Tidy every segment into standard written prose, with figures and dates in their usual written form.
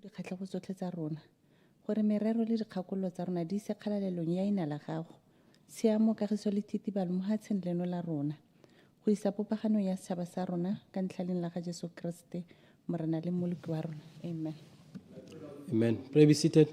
Dikgatlhego tsotlhe tsa rona gore merero le dikgakololo tsa rona di ise kgalalelong ya leina la gago, tshiamo, kagiso le thitibalo mo lefatsheng leno la rona, go isa popaganong ya setšhaba sa rona ka ntlhaleng la ga Jesu Kriste, Morena le Moloko wa rona. Amen. Amen. Pray be seated.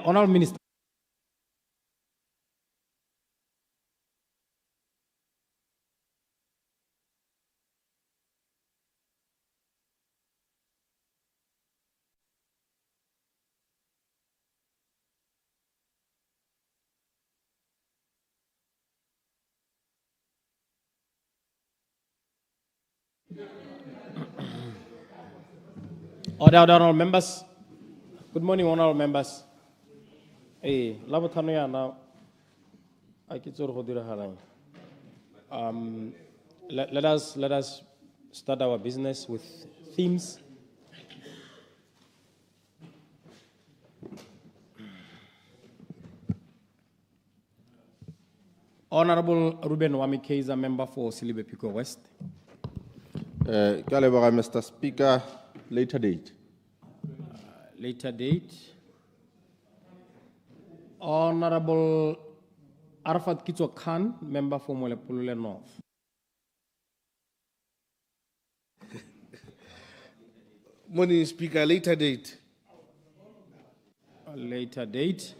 Honorable Minister. Honorable members. Good morning, honorable members. Hey, labotlhano yana a ke tsore go diragalang. Let us start our business with themes. Honorable Ruben Wamikeza, member for 𝗤𝗓𝗡𝗦𝗧𝗜𝗢𝗡 West. Mr. Speaker, later date. Later date. Honorable Arafat Kitso Khan, member for Molepolole North. Morning, Speaker, later date. Later date.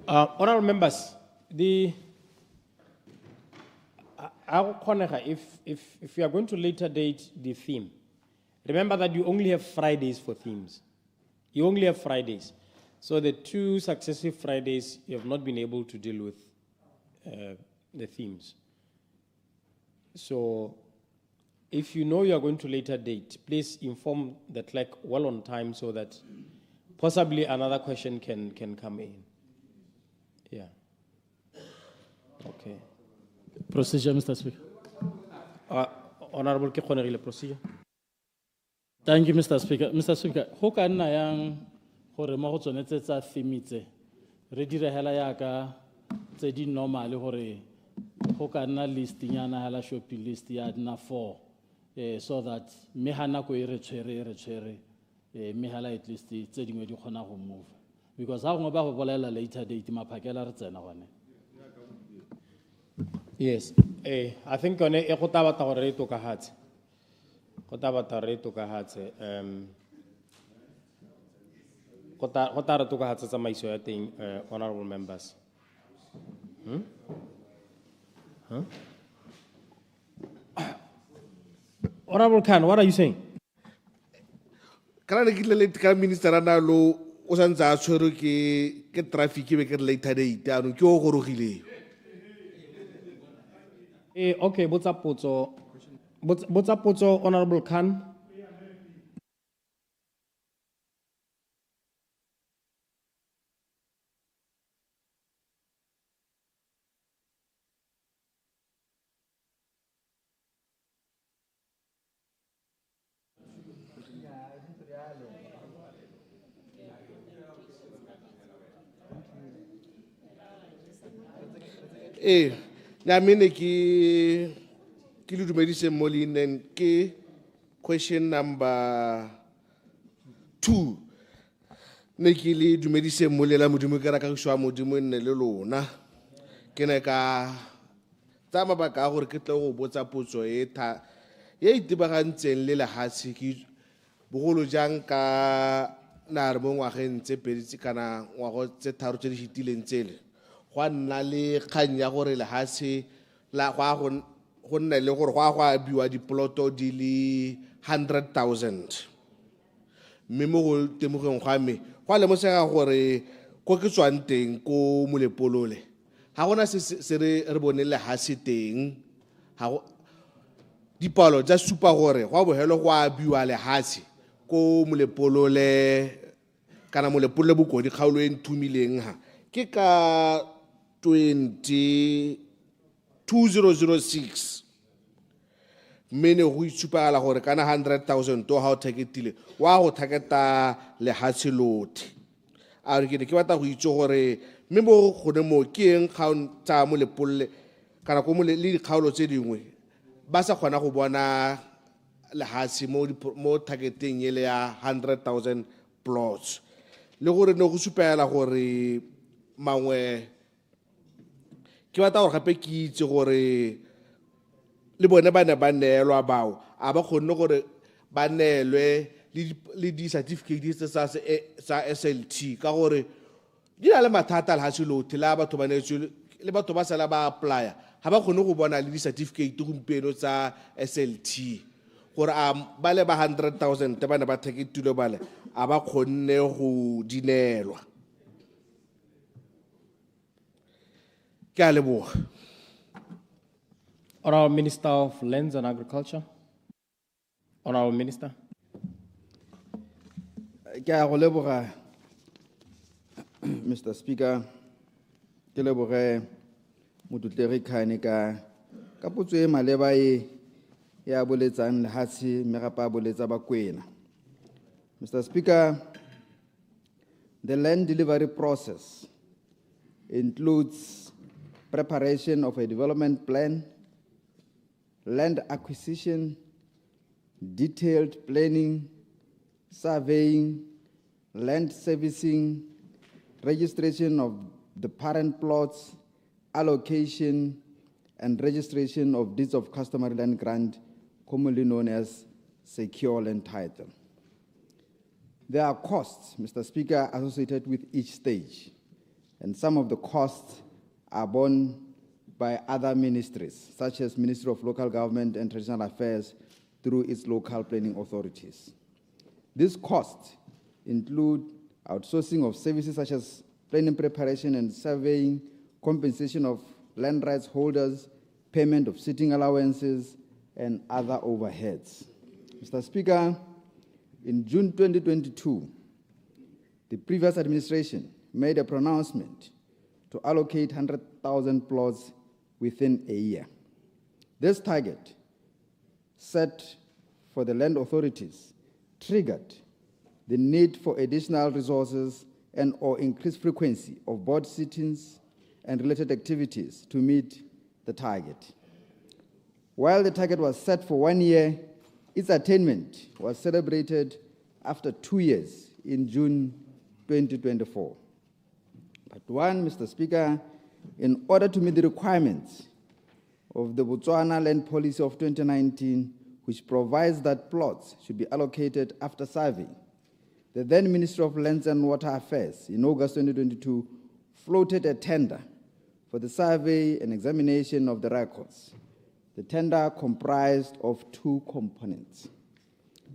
Honorable members, if you are going to later date the theme, remember that you only have Fridays for themes. You only have Fridays. So the 2 successive Fridays, you have not been able to deal with the themes. So if you know you are going to later date, please inform the clerk well on time so that possibly another question can come in. Yeah. Okay. Procedure, Mr. Speaker. Honorable Kezhonegile, procedure. Thank you, Mr. Speaker. Mr. Speaker, ho ka nna yang gore mo go tsone tse tsa theme tse re dire hela ya ka tse di normal gore ho ka nna list nyana hala shopping list ya na 4 so that me ha nako e re tshwere me hala at least tse dingwe di khona go move because ha go ba go bolela later date maphakela re tsena gone. Yes. I think on e go tabata gore re tokahatse. Go tabata re tokahatse. Go ta re tokahatse tsamaiso ya teng, honorable members. Honorable Khan, what are you saying? Kana ne ke tleletse ka minister ana lo o sa ntse a tshwere ke traffic be ke later date ano ke o gorogile. Okay, botsa potso, Honorable Khan. Nyamine ki lu dumedise molinen ke question number 2. Ne ki li dumedise molela modimo ka raka go shwa modimo nne le lona. Ke ne ka tsa mabaka gore ke tle go botsa potso e itibagantseng le lehatsi ke bogolo jang ka na re mo ngwageng tse pedi kana ngwago tse tharo tse di hitileng tsele. Go nna le kgang ya gore lehatsi la go nne le gore go abiwa diploto di le 100,000 mme mo go temogeng gwa me go lemosega gore ko ke tswang teng ko Molepolole ga gona se re bone lehatsi teng ga go dipalo tsa supa gore go bogelo go abiwa lehatsi ko Molepolole kana Molepolole bokodi kgaolo e nthumileng ha ke ka 2006 mene go itshupagala gore kana 100,000 to ha o targetile wa go targeta lehatsi lotlhe a re ke ne ke batla go itse gore mme mo gone mo ke eng kgaolo tsa Molepolole kana go le dikgaolo tse dingwe ba sa kgona go bona lehatsi mo targeting ele ya 100,000 plots le gore ne go supela gore mangwe ke batla gore gape ke itse gore le bone ba ne ba neelwa bao a ba kgonne gore ba neelwe le di-certificate sa SLT ka gore di na le mathata lehatsi lotlhe la batho ba neetswe le batho ba sala ba applya ga ba kgone go bona le di-certificate gompieno tsa SLT gore a ba le ba 100,000 ba ne ba targetile bale a ba kgonne go di neelwa. Honorable Minister of Lands and Agriculture. Honorable Minister. Mr. Speaker, ke leboge Motutleri Khane ka potso e maleba e ya boletsang lehatsi mme gape a boletsa Bakwena. Mr. Speaker, the land delivery process includes preparation of a development plan, land acquisition, detailed planning, surveying, land servicing, registration of the parent plots, allocation, and registration of deeds of customary land grant, commonly known as secure land title. There are costs, Mr. Speaker, associated with each stage, and some of the costs are borne by other ministries, such as Ministry of Local Government and Traditional Affairs through its local planning authorities. These costs include outsourcing of services such as planning preparation and surveying, compensation of land rights holders, payment of sitting allowances, and other overheads. Mr. Speaker, in June 2022, the previous administration made a pronouncement to allocate 100,000 plots within a year. This target, set for the land authorities, triggered the need for additional resources and/or increased frequency of board sittings and related activities to meet the target. While the target was set for 1 year, its attainment was celebrated after 2 years in June 2024. But one, Mr. Speaker, in order to meet the requirements of the Botswana Land Policy of 2019, which provides that plots should be allocated after survey, the then Ministry of Lands and Water Affairs in August 2022 floated a tender for the survey and examination of the records. The tender comprised of 2 components.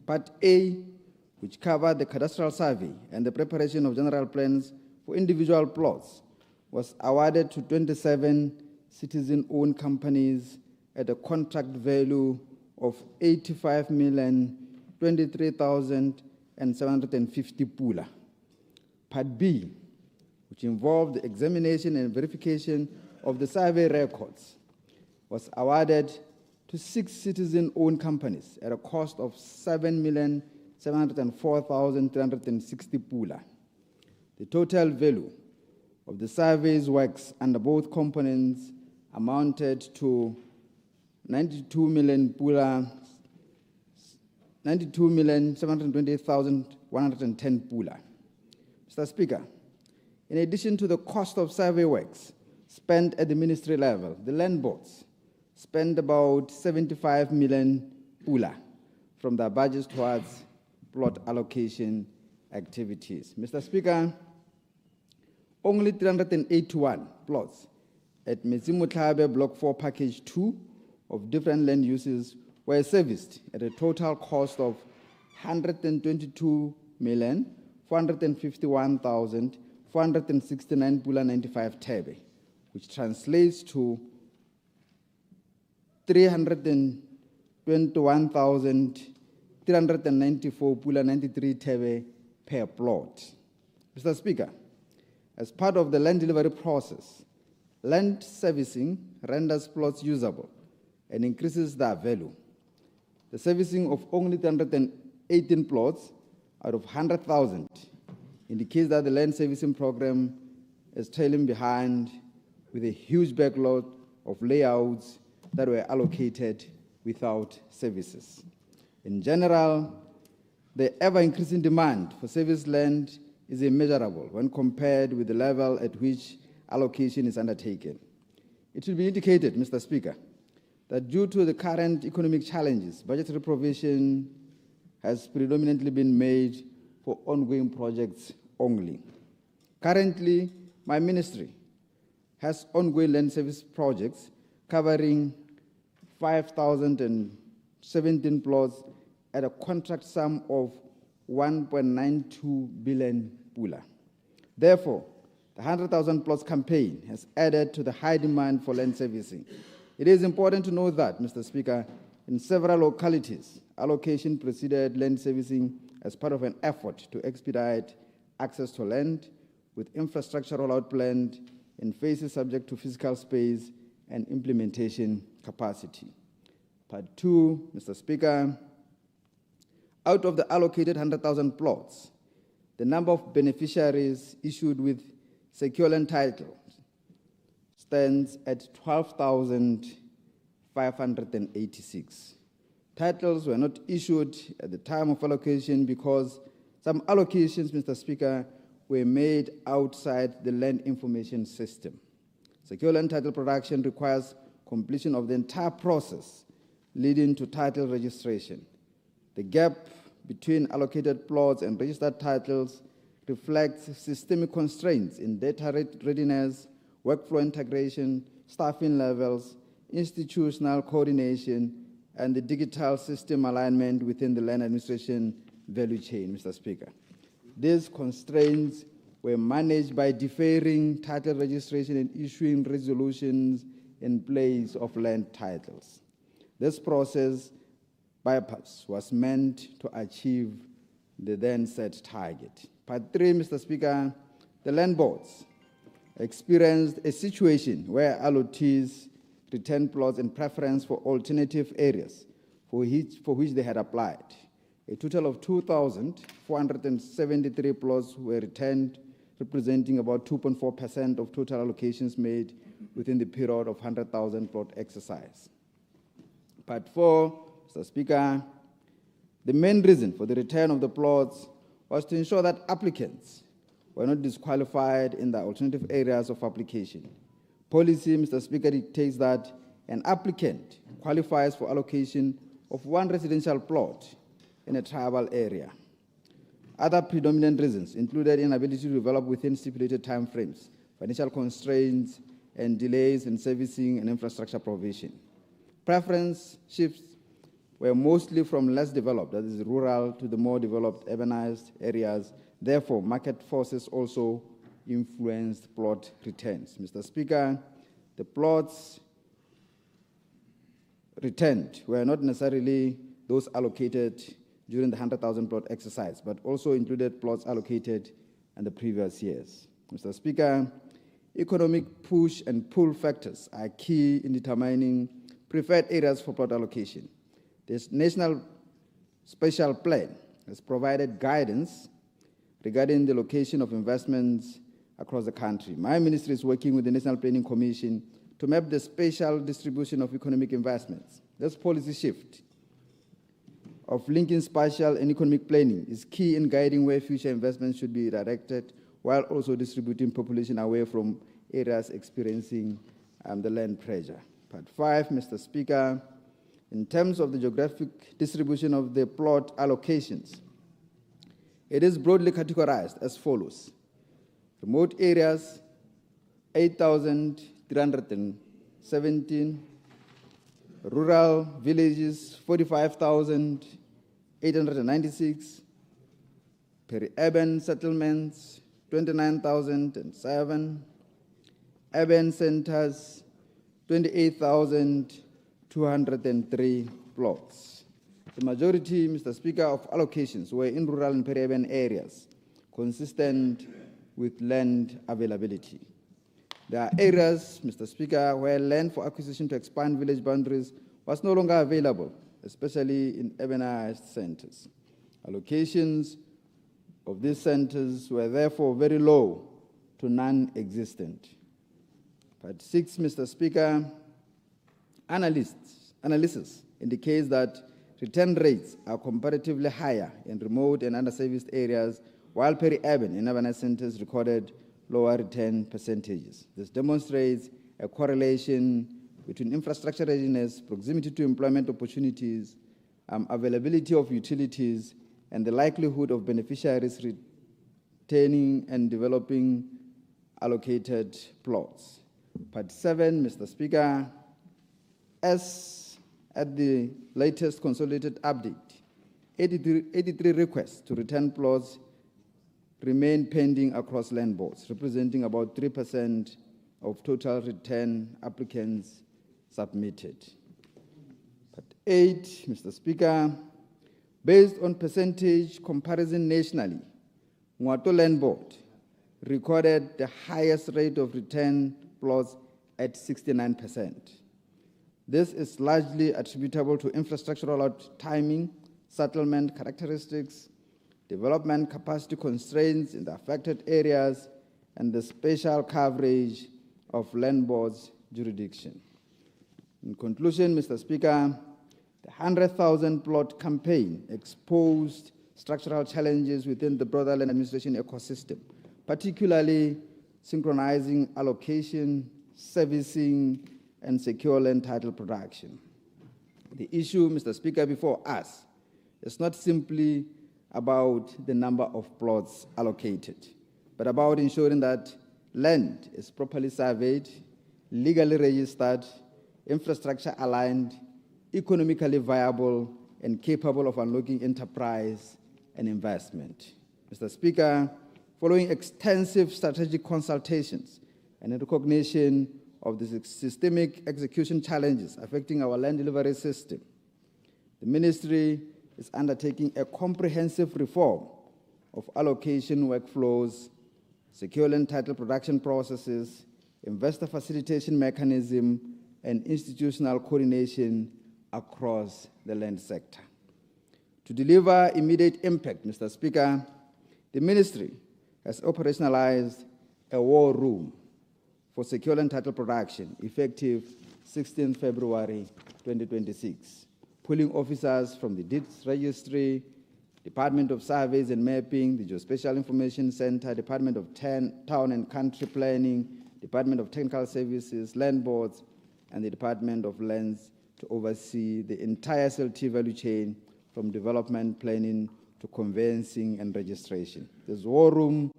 Part A, which covered the cadastral survey and the preparation of general plans for individual plots, was awarded to 27 citizen-owned companies at a contract value of 85,023,750 pula. Part B, which involved the examination and verification of the survey records, was awarded to 6 citizen-owned companies at a cost of 7,704,360 pula. The total value of the survey's works under both components amounted to 92,728,110 pula. Mr. Speaker, in addition to the cost of survey works spent at the ministry level, the land boards spent about 75 million pula from their budgets towards plot allocation activities. Mr. Speaker, only 381 plots at Metsimotlabe Block 4 Package 2 of different land uses were serviced at a total cost of 122,451,469 pula 95 thebe, which translates to 321,394 pula 93 thebe per plot. Mr. Speaker, as part of the land delivery process, land servicing renders plots usable and increases their value. The servicing of only 318 plots out of 100,000 indicates that the land servicing program is trailing behind with a huge backlog of layouts that were allocated without services. In general, the ever-increasing demand for service land is immeasurable when compared with the level at which allocation is undertaken. It should be indicated, Mr. Speaker, that due to the current economic challenges, budgetary provision has predominantly been made for ongoing projects only. Currently, my ministry has ongoing land service projects covering 5,017 plots at a contract sum of 1.92 billion pula. Therefore, the 100,000 plots campaign has added to the high demand for land servicing. It is important to note that, Mr. Speaker, in several localities, allocation preceded land servicing as part of an effort to expedite access to land, with infrastructure rollout planned in phases subject to physical space and implementation capacity. Part 2, Mr. Speaker, out of the allocated 100,000 plots, the number of beneficiaries issued with secure land title stands at 12,586. Titles were not issued at the time of allocation because some allocations, Mr. Speaker, were made outside the land information system. Secure land title production requires completion of the entire process leading to title registration. The gap between allocated plots and registered titles reflects systemic constraints in data readiness, workflow integration, staffing levels, institutional coordination, and the digital system alignment within the land administration value chain, Mr. Speaker. These constraints were managed by deferring title registration and issuing resolutions in place of land titles. This process bypass was meant to achieve the then set target. Part 3, Mr. Speaker, the land boards experienced a situation where allottees returned plots in preference for alternative areas for which they had applied. A total of 2,473 plots were returned, representing about 2.4% of total allocations made within the period of 100,000 plot exercise. Part 4, Mr. Speaker, the main reason for the return of the plots was to ensure that applicants were not disqualified in the alternative areas of application. Policy, Mr. Speaker, dictates that an applicant qualifies for allocation of one residential plot in a tribal area. Other predominant reasons included inability to develop within stipulated timeframes, financial constraints, and delays in servicing and infrastructure provision. Preference shifts were mostly from less developed, that is rural, to the more developed urbanized areas. Therefore, market forces also influenced plot returns. Mr. Speaker, the plots returned were not necessarily those allocated during the 100,000 plot exercise, but also included plots allocated in the previous years. Mr. Speaker, economic push and pull factors are key in determining preferred areas for plot allocation. This National Special Plan has provided guidance regarding the location of investments across the country. My ministry is working with the National Planning Commission to map the spatial distribution of economic investments. This policy shift of linking spatial and economic planning is key in guiding where future investments should be directed, while also distributing population away from areas experiencing the land pressure. Part 5, Mr. Speaker, in terms of the geographic distribution of the plot allocations, it is broadly categorized as follows. Remote areas, 8,317. Rural villages, 45,896. Peri-urban settlements, 29,007. Urban centers, 28,203 plots. The majority, Mr. Speaker, of allocations were in rural and peri-urban areas, consistent with land availability. There are areas, Mr. Speaker, where land for acquisition to expand village boundaries was no longer available, especially in urbanized centers. Allocations of these centers were therefore very low to non-existent. Part 6, Mr. Speaker, analysis indicates that return rates are comparatively higher in remote and underserviced areas, while peri-urban and urbanized centers recorded lower return percentages. This demonstrates a correlation between infrastructure readiness, proximity to employment opportunities, availability of utilities, and the likelihood of beneficiaries retaining and developing allocated plots. Part 7, Mr. Speaker, as at the latest consolidated update, 83 requests to return plots remain pending across land boards, representing about 3% of total return applicants submitted. Part 8, Mr. Speaker, based on percentage comparison nationally, Ngwato Land Board recorded the highest rate of return plots at 69%. This is largely attributable to infrastructural timing, settlement characteristics, development capacity constraints in the affected areas, and the spatial coverage of land boards' jurisdiction. In conclusion, Mr. Speaker, the 100,000 plot campaign exposed structural challenges within the broader land administration ecosystem, particularly synchronizing allocation, servicing, and secure land title production. The issue, Mr. Speaker, before us is not simply about the number of plots allocated, but about ensuring that land is properly surveyed, legally registered, infrastructure aligned, economically viable, and capable of unlocking enterprise and investment. Mr. Speaker, following extensive strategic consultations and in recognition of the systemic execution challenges affecting our land delivery system, the Ministry is undertaking a comprehensive reform of allocation workflows, secure land title production processes, investor facilitation mechanism, and institutional coordination across the land sector. To deliver immediate impact, Mr. Speaker, the Ministry has operationalized a war room for secure land title production effective 16 February 2026, pulling officers from the Deeds Registry, Department of Surveys and Mapping, the Geospatial Information Center, Department of Town and Country Planning, Department of Technical Services, Land Boards, and the Department of Lands to oversee the entire SLT value chain from development planning to conveyancing and registration. This war room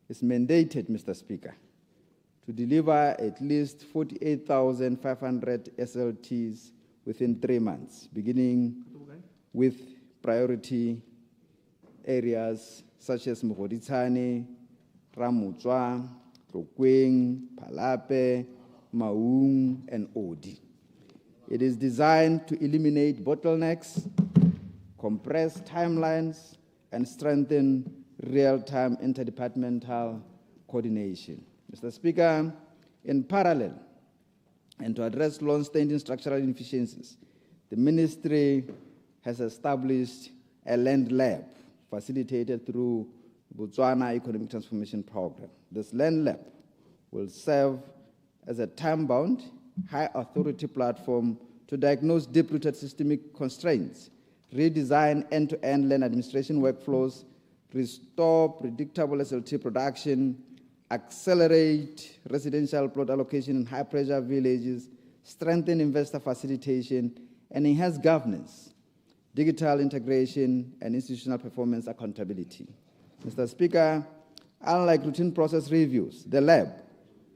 is mandated, Mr. Speaker, to deliver at least 48,500 SLTs within 3 months, beginning with priority areas such as Mogoditshane, Ramutswa, Tlokweng, Phalape, Maung, and Odi. It is designed to eliminate bottlenecks, compress timelines, and strengthen real-time interdepartmental coordination. Mr. Speaker, in parallel, and to address long-standing structural inefficiencies, the Ministry has established a land lab facilitated through Botswana Economic Transformation Program. This land lab will serve as a time-bound, high-authority platform to diagnose deep-rooted systemic constraints, redesign end-to-end land administration workflows, restore predictable SLT production, accelerate residential plot allocation in high-pressure villages, strengthen investor facilitation, and enhance governance, digital integration, and institutional performance accountability. Mr. Speaker, unlike routine process reviews, the lab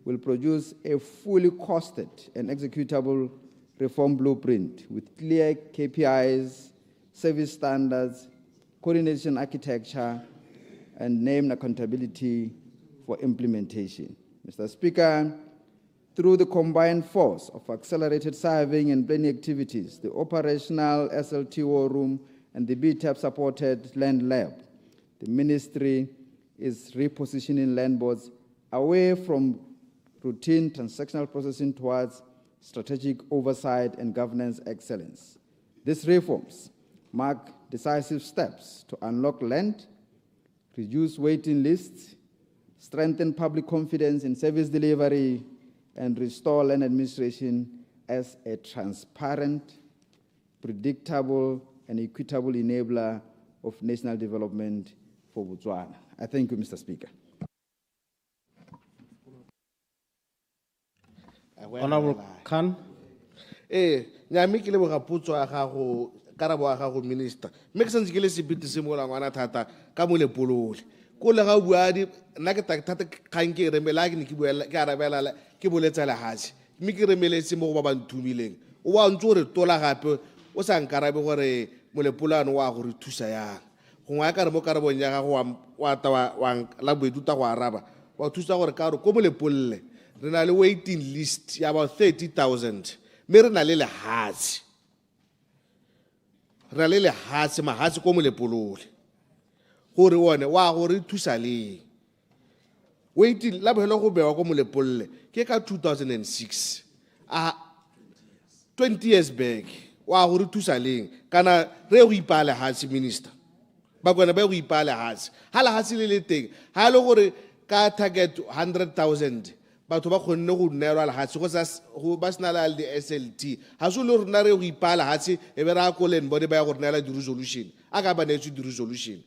will produce a fully costed and executable reform blueprint with clear KPIs, service standards, coordination architecture, and named accountability for implementation. Mr. Speaker, through the combined force of accelerated surveying and planning activities, the operational SLT war room, and the BTAP-supported land lab, the Ministry is repositioning land boards away from routine transactional processing towards strategic oversight and governance excellence. These reforms mark decisive steps to unlock land, reduce waiting lists, strengthen public confidence in service delivery, and restore land administration as a transparent, predictable, and equitable enabler of national development for Botswana. I thank you, Mr. Speaker. Honorable Khan. Nyami ke leboga potso ya gago karabo ya gago minister mme ke sentse ke le sebete se mola ngwana thata ka molepolole ko le ga bua di nna ke thata kgang ke remela ke ne ke buela ke arabela ke boletsa le hatsi mme ke remeletse mo go ba banthumileng o wa ntse re tola gape o sa nkarabe gore molepolano wa go re thusa yang go ngwa ka re mo karabong ya gago wa ta wa la boetuta go araba wa thusa gore ka re ko molepolle re na le waiting list ya about 30,000 mme re na le lehatsi mahatsi ko molepolole gore one wa gore thusa le waiting la bohelo go bewa ko molepolle ke ka 2006 20 years back wa gore thusa leng kana re go ipala hatsi minister ba bona ba go ipala hatsi hala hatsi le teng ha le gore ka target 100,000 batho ba kgonne go neelwa lehatsi go ba sena le SLT ha se le rona re go ipala hatsi e be ra ko len bone ba go neela di resolution a ka ba netse di resolution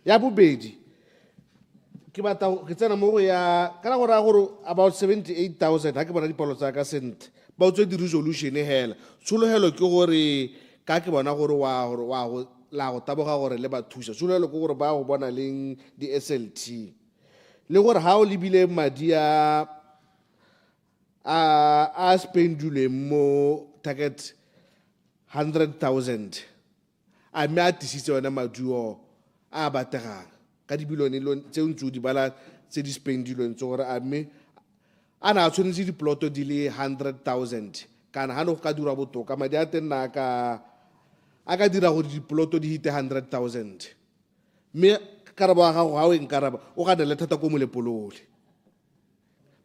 ya bobedi ke batla ke tsena mo go ya kana go ra gore about 78,000 ha ke bona dipalo tsa ka sent ba tswe di resolution hela tsholohelo ke gore ka ke bona gore wa la go taboga gore le ba thusa so le go gore ba go bona leng di SLT le gore ha o lebile madi a spendule mo target 100,000 a me a tisitse yona maduo a bategang ka dibilione tse ntse di bala tse di spendilweng tse gore a me a na tshwanetse diploto di le 100,000 kana ha no ka dira botoka madi a teng na ka dira gore diploto di hite 100,000 me karabo ga gago ha o enkaraba o ga le thata ko molepolole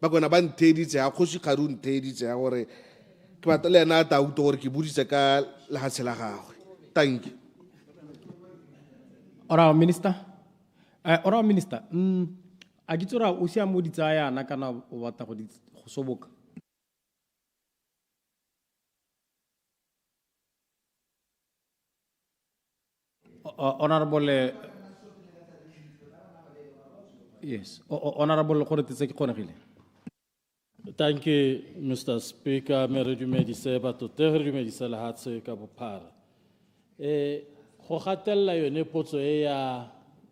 ba kona ba ntheditse ha khosi kgaru ntheditse ya gore ke batla le ena ta uto gore ke buditse ka lehatshe la gagwe thank you. Ora minister a ke tsora o sia mo di tsaya na kana o batla go soboka honorable yes honorable gore tse ke kgonegile. Thank you, Mr. Speaker. Me re dumedise batho te re dumedise lehatshe ka bophara. Go gatella yone potso e ya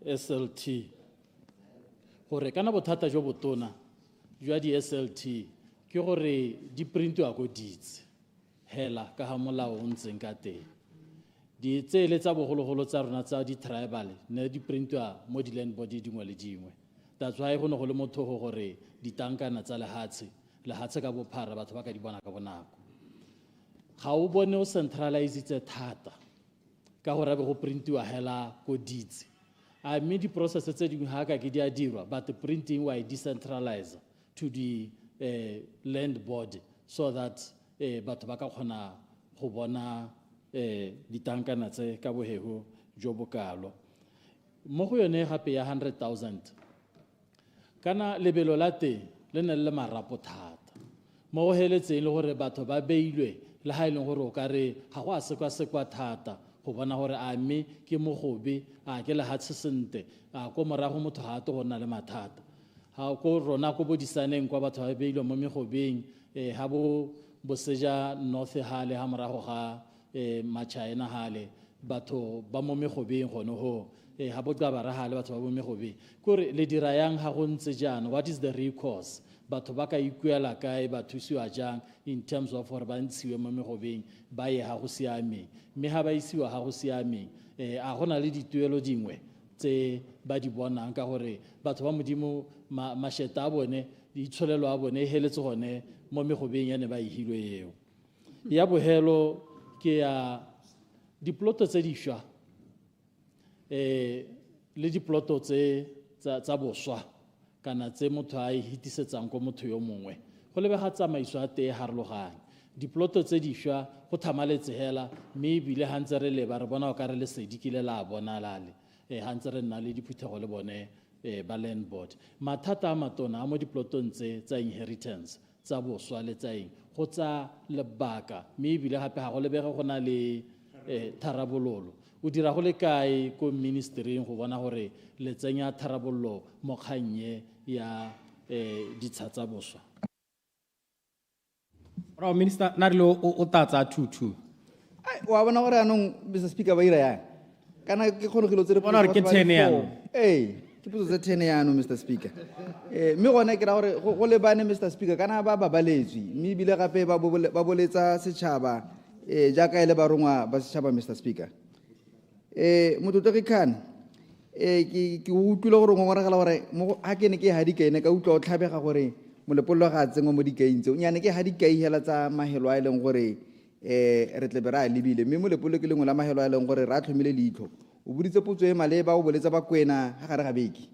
SLT. Gore kana bothata jo botona jwa di SLT ke gore di printwa go ditse hela ka ha molao o ntseng ka teng. Di tsele tsa bogologolo tsa rona tsa di tribal ne di printwa mo di land body dingwe le dingwe. That's why go ne go le motho gore ditankana tsa lehatshe ka bophara batho ba ka di bona ka bonako. Ga o bone o centralize thata ka gore be go printiwa hela go ditse. A mme di process tse dingwe ha ka ke di a dirwa but the printing wa decentralize to the land board so that batho ba ka kgona go bona ditankana tse ka bohego jo bokalo. Mo go yone gape ya 100,000 kana lebelo la teng le ne le marapo thata mo go heletseng le gore batho ba beilwe le ha ile gore o ka re ga go a sekwa thata go bona gore a mme ke mogobe a ke le hatshe sente a ko morago motho ha to gona le mathata ha ko rona ko bodisaneng kwa batho ba beilwe mo megobeng ha bo boseja north hale ha morago ga machaena hale batho ba mo megobeng gone ho ha bo ka ba ra hale batho ba mo megobeng kore le dira yang ha go ntse jana what is the recourse batho ba ka ikuela kae ba thusiwa jang in terms of gore ba ntshiwe mo megobeng ba ye ha go siame mme ha ba isiwa ha go siame a gona le dituelo dingwe tse ba di bonang ka gore batho ba modimo masheta a bone di tsholelo a bone heletse gone mo megobeng ya ne ba ihilwe eo ya bohelo ke ya diploto tse di shwa le diploto tsa boswa kana tse motho a hitisetsang ko motho yo mongwe go lebega tsamaiso a te harologane diploto tse di shwa go thamaletse hela mme ebile ha ntse re leba re bona o ka re le sedikile la bona lale ha ntse re nna le diphuthego le bone ba land board mathata a matona a mo diplotong tsa inheritance tsa boswa le tsa eng go tsa lebaka mme ebile gape ga go lebege go na le tharabololo o dira go le kae ko ministering go bona gore le tsenya tharabololo mo kgannye ya ditsha tsa boswa. Ora minister na re o tatsa 22 wa bona gore anong Mr. Speaker ba ira yang kana ke kgone go tsere bona re ke 10 yana ke putso tse 10 yana Mr. Speaker mme gone ke ra gore go le bane Mr. Speaker kana ba baletswi mme bile gape ba boletsa setšhaba jaaka ile ba rongwa ba setšhaba Mr. Speaker motho te khana ke utlwile gore ngongoragela gore ha ke ne ke hadikaine ka utlwa o tlhabega gore molepollo ga tsengwa mo dikaintse o nyane ke hadikai hela tsa mahelo a ileng gore re tle bera lebile mme molepollo ke lengwe la mahelo a ileng gore ra tlhomile leitho o buditse potso e maleba o boletsa ba kwena ga gare ga beki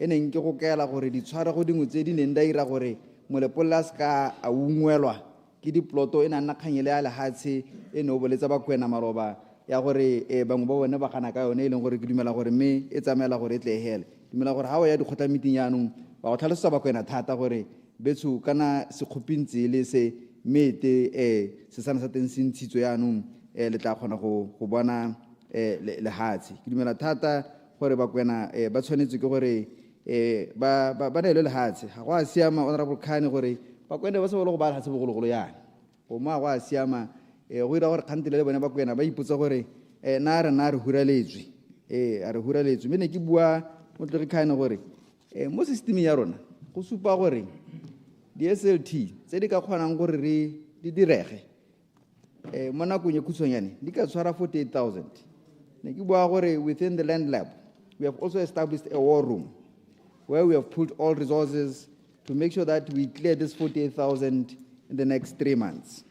neng ke go kela gore di tshwara go dingwe tse di neng da ira gore molepollo a ska a ungwelwa ke diploto ena nna kganyele ya lehatshe o boletsa ba kwena maroba ya gore bangwe ba bone ba gana ka yone e leng gore ke dumela gore mme e tsamaela gore e tle hele dumela gore ha o ya dikgotla meeting yaanong ba go tlhalosetsa ba kwena thata gore betso kana se khopintse le se mete se sana sa teng se ntshitswe yaanong le tla kgona go bona lehatshe ke dumela thata gore ba kwena ba tshwanetse ke gore ba ne le lehatshe ga go a siama honorable Khane gore ba kwena ba se go ba lehatshe bogologolo yana go ma go a siama go ira gore kgantele le bone ba kwena ba ipotsa gore na re huraletswe a re huraletswe mme ne ke bua mo tle re khaene gore mo system ya rona go supa gore di SLT tse di ka kgonang gore re di direge mo nakong e khutshwanyane di ka tshwara 48,000 ne ke bua gore within the land lab we have also established a war room where we have put all resources to make sure that we clear this 48,000 in the next 3 months.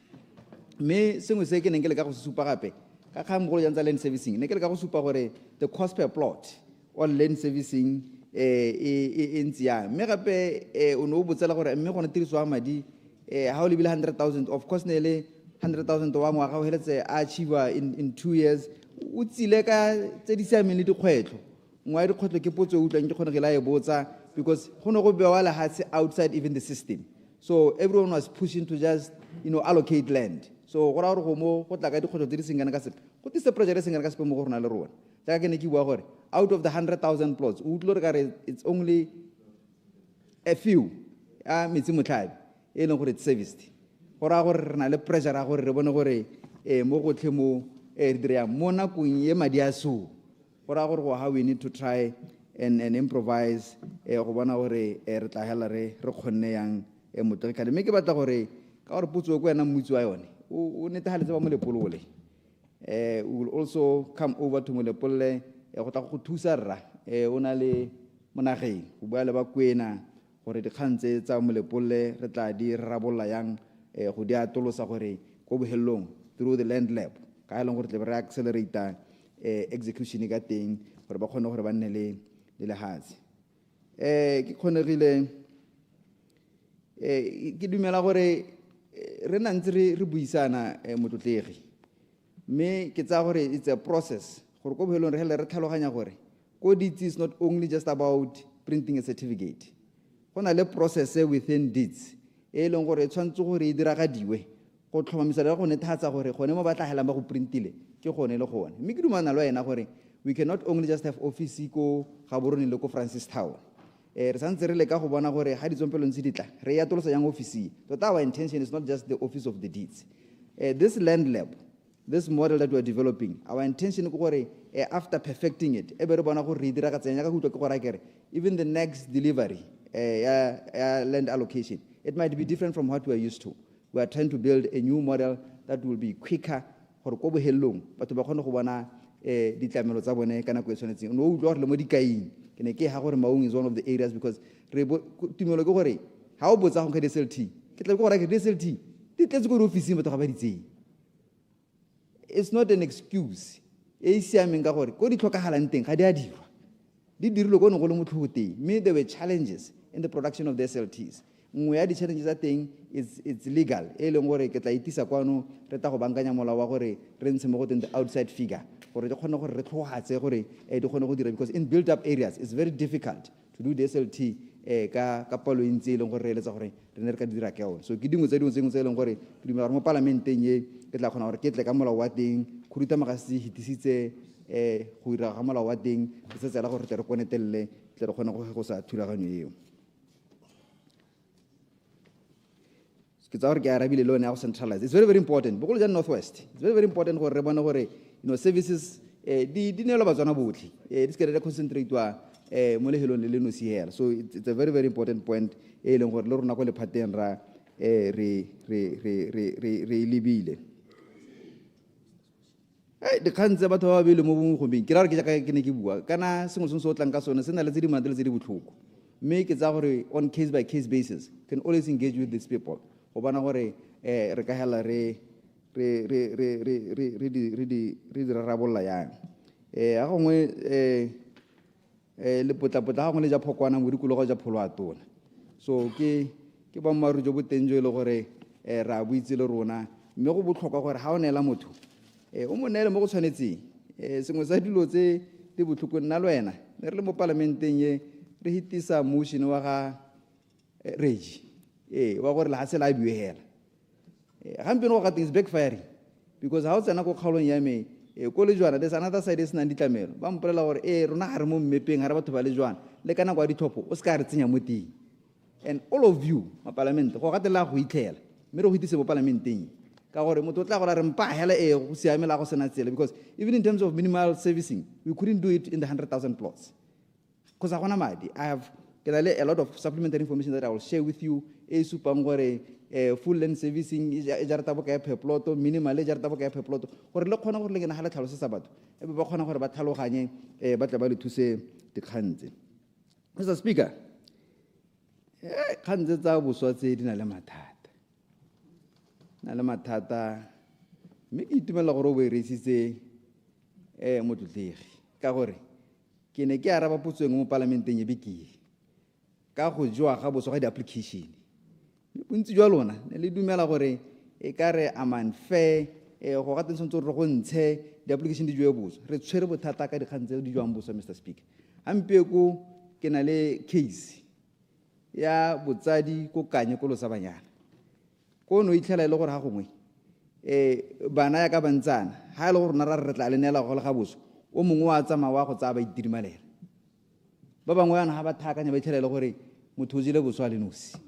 Me sengwe se ke neng ke le ka go supa gape ka kgang go ya ntsa land servicing ne ke le ka go supa gore the cost per plot on land servicing e ntsia me gape o no botsela gore mme go ne tiriso ya madi ha o lebile 100,000 of course ne le 100,000 wa mo ga o heletse a achieve in 2 years o tsile ka tse di siameng le dikgwetlo ngwa dikgwetlo ke potso utlwang ke gone ge la e botsa because go no go bewa la hatse outside even the system. So everyone was pushing to just, allocate land. So go ra gore go mo go tla ka dikgwetlo tse di sengana ka sepe go tse project e sengana ka sepe mo go rona le rona ja ke ne ke bua gore out of the 100,000 plots o tlo re ka re it's only a few metsi motlhabi e leng gore it's serviced go ra gore re na le pressure ya gore re bone gore mo go tle mo re dire mo nakong ye madi a so go ra gore how we need to try and improvise go bona gore re tla hela re kgonne yang motlekane mme ke batla gore ka gore putso go wena mmutsi wa yone o netehaletse ba mo lepolole we will also come over to Molepole go tla go thusa rra o na le monageng go bua le ba kwena gore dikgantse tsa Molepole re tla di rabolla yang go di atolosa gore go bohelong through the land lab ka eleng gore tle re accelerate execution ka teng gore ba kgone gore ba nne le lehatsi ke khonegile ke dumela gore re nantse re buisana motlotlegi me ke tsa gore it's a process gore go bohelong re hele re tlhaloganya gore deeds is not only just about printing a certificate go na le process within deeds e leng gore tshwantse gore e diragadiwe go tlhomamisa le go netefatsa gore gone mo batla hela ba go printile ke gone le gone mme ke dumana le wena gore we cannot only just have office ko Gaborone le ko Francis Town re santse re le ka go bona gore ga ditsompelo ntse ditla re ya tolosa yang office but our intention is not just the office of the deeds this land lab this model that we are developing our intention is gore after perfecting it e be re bona gore re dira ka tsenya ka go utlwa ke gore akere even the next delivery land allocation it might be different from what we are used to we are trying to build a new model that will be quicker gore go bohelong batho ba kgone go bona ditlamelo tsa bone kana go tshwanetseng no utlwa gore le mo dikaing ke ne ke ha gore Maung is one of the areas because re tumelo ke gore ha o botsa go ka DSLT ke tla go gore ke DSLT di tletse go office batho ga ba ditseng it's not an excuse e siameng ka gore go di tlhokagalang teng ga di a dirwa di dirile go ne go le motlho teng me there were challenges in the production of the SLTs nngwe ya di challenges a teng it's legal e leng gore ke tla itisa kwano re ta go bankanya molao wa gore re ntshe mo go teng the outside figure gore di kgone gore re tlhogatse gore di kgone go dira because in built up areas it's very difficult to do the SLT ka palo intse e leng gore re eletsa gore re ne re ka dira ka yone so ke dingwe tse tse e leng gore ke dumela gore mo parlamenteng ye ke tla kgona gore ke tle ka molao wa teng go ruta magasi hitisitse go dira ga molao wa teng se tsela gore re konetelle tle re kgone go sa thulaganyo eo ke tsa gore ke arabile le one ya go centralize it's very very important bogolo ja northwest it's very very important gore re bone gore services di nelo ba tsona botlhe di se re concentrate wa mo lehelong le no siela so it's a very very important point e leng gore le rona go le phateng ra re libile di khantse batho ba bile mo bongwe go beng ke ra re ke ja ke ne ke bua kana sengwe se o tlang ka sone se na le tse di mandele tse di botlhoko mme ke tsa gore on case by case basis can always engage with these people go bona gore re ka hela re di rarabolla yang a gongwe le potlapotla ga gongwe le ja phokwana mo dikologo ja pholo a tona so ke ba mmaru jo boteng jo e le gore ra buitse le rona mme go botlhokwa gore ga o neela motho o mo neele mo go tshwanetseng sengwe sa dilo tse di botlhoko nna le wena ne re le mo parlamenteng ye re hitisa motion wa ga regi wa gore le ha se la bue hela gampe no ga things backfiring because ha o tsena go kgaolong ya me ko le jwana there's another side is nang ditlamelo ba mpolela gore rona ga re mo mmepeng ga re batho ba le jwana le kana kwa dithopo o se ka re tsenya mo teng and all of you ma parliament go gatela go itlhela mme re go itse mo parlamenteng Ka gore motho o tla gore re mpa hela go siamela go sena tsela, because even in terms of minimal servicing, we couldn't do it in the 100,000 plots. Because I have a lot of supplementary information that I will share with you. Full land servicing e jarata bo ka per plot, minimal e jarata bo ka per plot. Gore le khona gore le ngena hala tlhalosa batho. E be ba khona gore ba tlhaloganye ba tla ba le thuse dikgantse. Mr. Speaker, kgantse tsa boswa tse di na le mathata. Na le mathata. Me ke itumela gore o bo iresitse motlotlegi ka gore ke ne ke araba potsweng mo parlamenteng e beke ka go jwa ga boswa ga di-application. Bontsi jwa lona ne le dumela gore e ka re aman fair go ga tentse re go ntshe di-application di jwe boswa. Re tshwere bothata ka dikgang tse di jwang boswa, Mr. Speaker. Hampe ko ke na le case ya botsadi ko kanye ko losa banyana. Ko no itlhela ile gore ha gongwe bana ya ka bantsana ha ile gore na re tla le nela go le ga boswa o mongwe wa tsama wa go tsa ba itirimalela. Ba bangwe yana ha ba thakanya ba itlhela ile gore motho o jile boswa le nosi.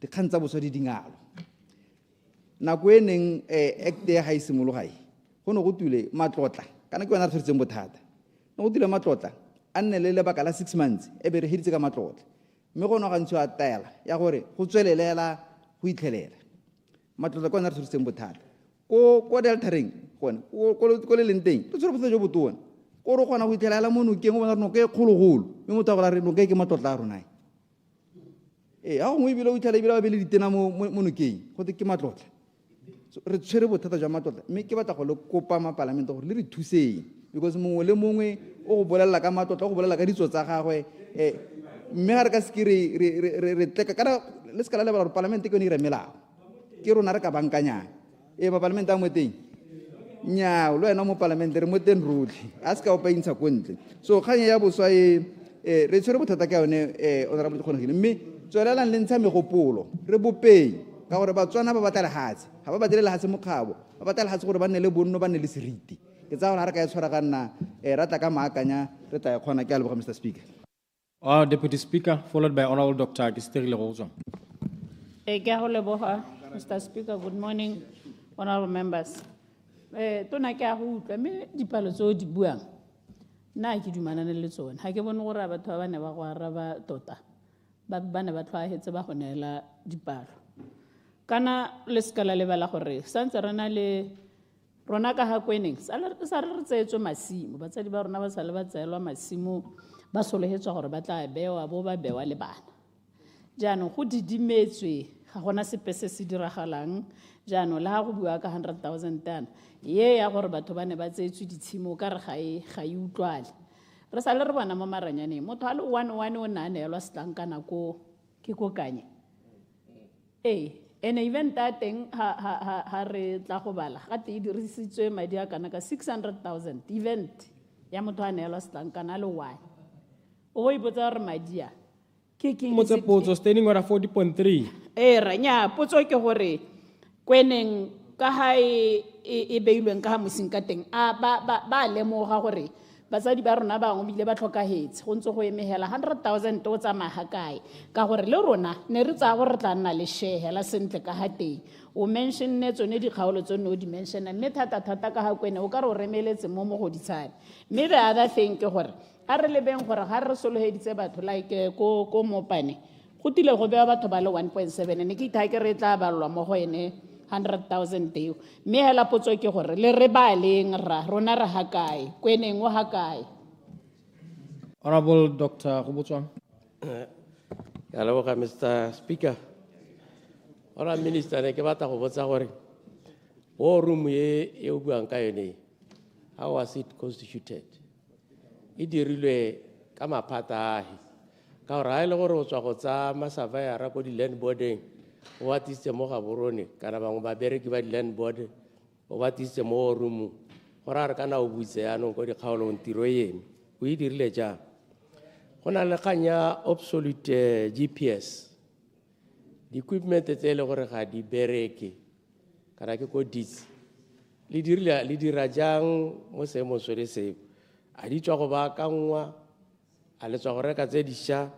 Dikgang tsa boswa di dingalo. Nako e neng act ya ga isimologai go ne go tule matlotla kana ke yona re tshweretseng bothata. No go tule matlotla a nne le lebaka la 6 months e be re hiditse ka matlotla. Mme go no ga ntse a taela ya gore go tswelelela go itlhelela. Matlotla kwa nna re tshweretseng bothata. Ko Delta ring ko le lenteng re tshwere bothata jo botona. Ko re gona go itlhelela mo nokeng go bona re noke kgologolo. Mme motho a go la re noke ke matlotla a rona. Ha gongwe ebile o itlhela ebile ba be le ditena mo nokeng go te ke matlotla. Re tshwere bothata jwa matlotla mme ke batla go le kopa maparlamente gore le re thuseng, because mongwe le mongwe o go bolelela ka matlotla, o go bolelela ka ditso tsa gagwe. Mme ga re ka se ke re tleka kana le se ka la lebala gore parlamente ke yone e re melao ke rona re ka bankanyang ba parlamente a mo teng nnyaa lo wena mo parlamente re mo teng rotlhe a se ka opa intsha ko ntle. So kganye ya boswa re tshwere bothata ka yone honorable Kgonagile, mme tswelelang le ntsha megopolo re bopeng ka gore batswana ba batla lehatshe ga ba batlele lehatshe mokgabo ba batla lehatshe gore ba nne le bonno ba nne le seriti. Ke tsa gore ha re ka e tshwara ka nna ra tla ka maakanya re tla kgona ke a leboga Mr. Speaker. Deputy Speaker, followed by Honorable Dr. 𝗤𝗓𝗓𝗧𝗜𝗢𝗡. Ke a go leboga Mr. Speaker. Good morning, honorable members. Tona ke a go utlwa mme dipalo tse o di buang nna ke dumanane le tsone. Ha ke bone gore batho ba ne ba go araba tota ba ne ba tlhoagetse ba go neela dipalo kana le se ka la lebala gore santse re na le rona ka ga kweneng sa re tseetswe masimo batsadi ba rona ba sa le ba tseelwa masimo ba sologetswa gore ba tla bewa bo ba bewa le bana. Jaanong go didimetswe ga gona sepe se se diragalang. Jaanong le ga go bua ka 100,000 tana ye ya gore batho ba ne ba tseetswe ditshimo ka re ga e utlwale. Re sa le re bona mo maranyaneng motho a le 1 o ne a neelwa setlankana ke ko kanye. And event a teng ha re tla go bala ga te e dirisitswe madi a kana ka 600,000 event ya motho a neelwa setlankana le 1. O go ipotsa gore madi a ke Motse potso standing order 40.3. ra nya potso ke gore kweneng ka ha e beilweng ka ha mosing ka teng a ba lemoga gore batsadi ba rona bangwe bile ba tlhokagetse go ntse go emegela 100,000 o tsamaya kae ka gore le rona ne re tsaya gore re tla nna le shehela sentle ka ha teng o mentionne tsone dikgaolo tsone o di mentiona mme thata ka ha kwene o ka re o remeletse mo go ditshane. Mme the other thing ke gore a re lebeng gore ga re sologeditse batho like ko Mopane go tile go bewa batho ba le 1.7 ne ke itha ke re tla balwa mo go ene 100,000 teo. Mme hela potso ke gore le re ba leng rona re ha kae kweneng o ha kae. Honorable Dr. 𝗤𝗓𝗓𝗧𝗜𝗢𝗡. Ya leboga Mr. Speaker. Honorable Minister ne ke batla go botsa gore war room e o buang ka yone how was it constituted? E dirilwe ka maphata ka gore ha ile gore o tswa go tsa masavaya ko di land boarding o batiste mo ga borone kana bangwe ba bereki ba di land board o batiste mo war room gore a re kana o butse yanong ko dikgaolong tiro eno o e dirile jang? Go na le kganya obsolete GPS di-equipment tse e le gore ga di bereke kana ke ko ditse le dira jang mo seemong se le seo? A di tswa go baakangwa a le tswa go reka tse dišwa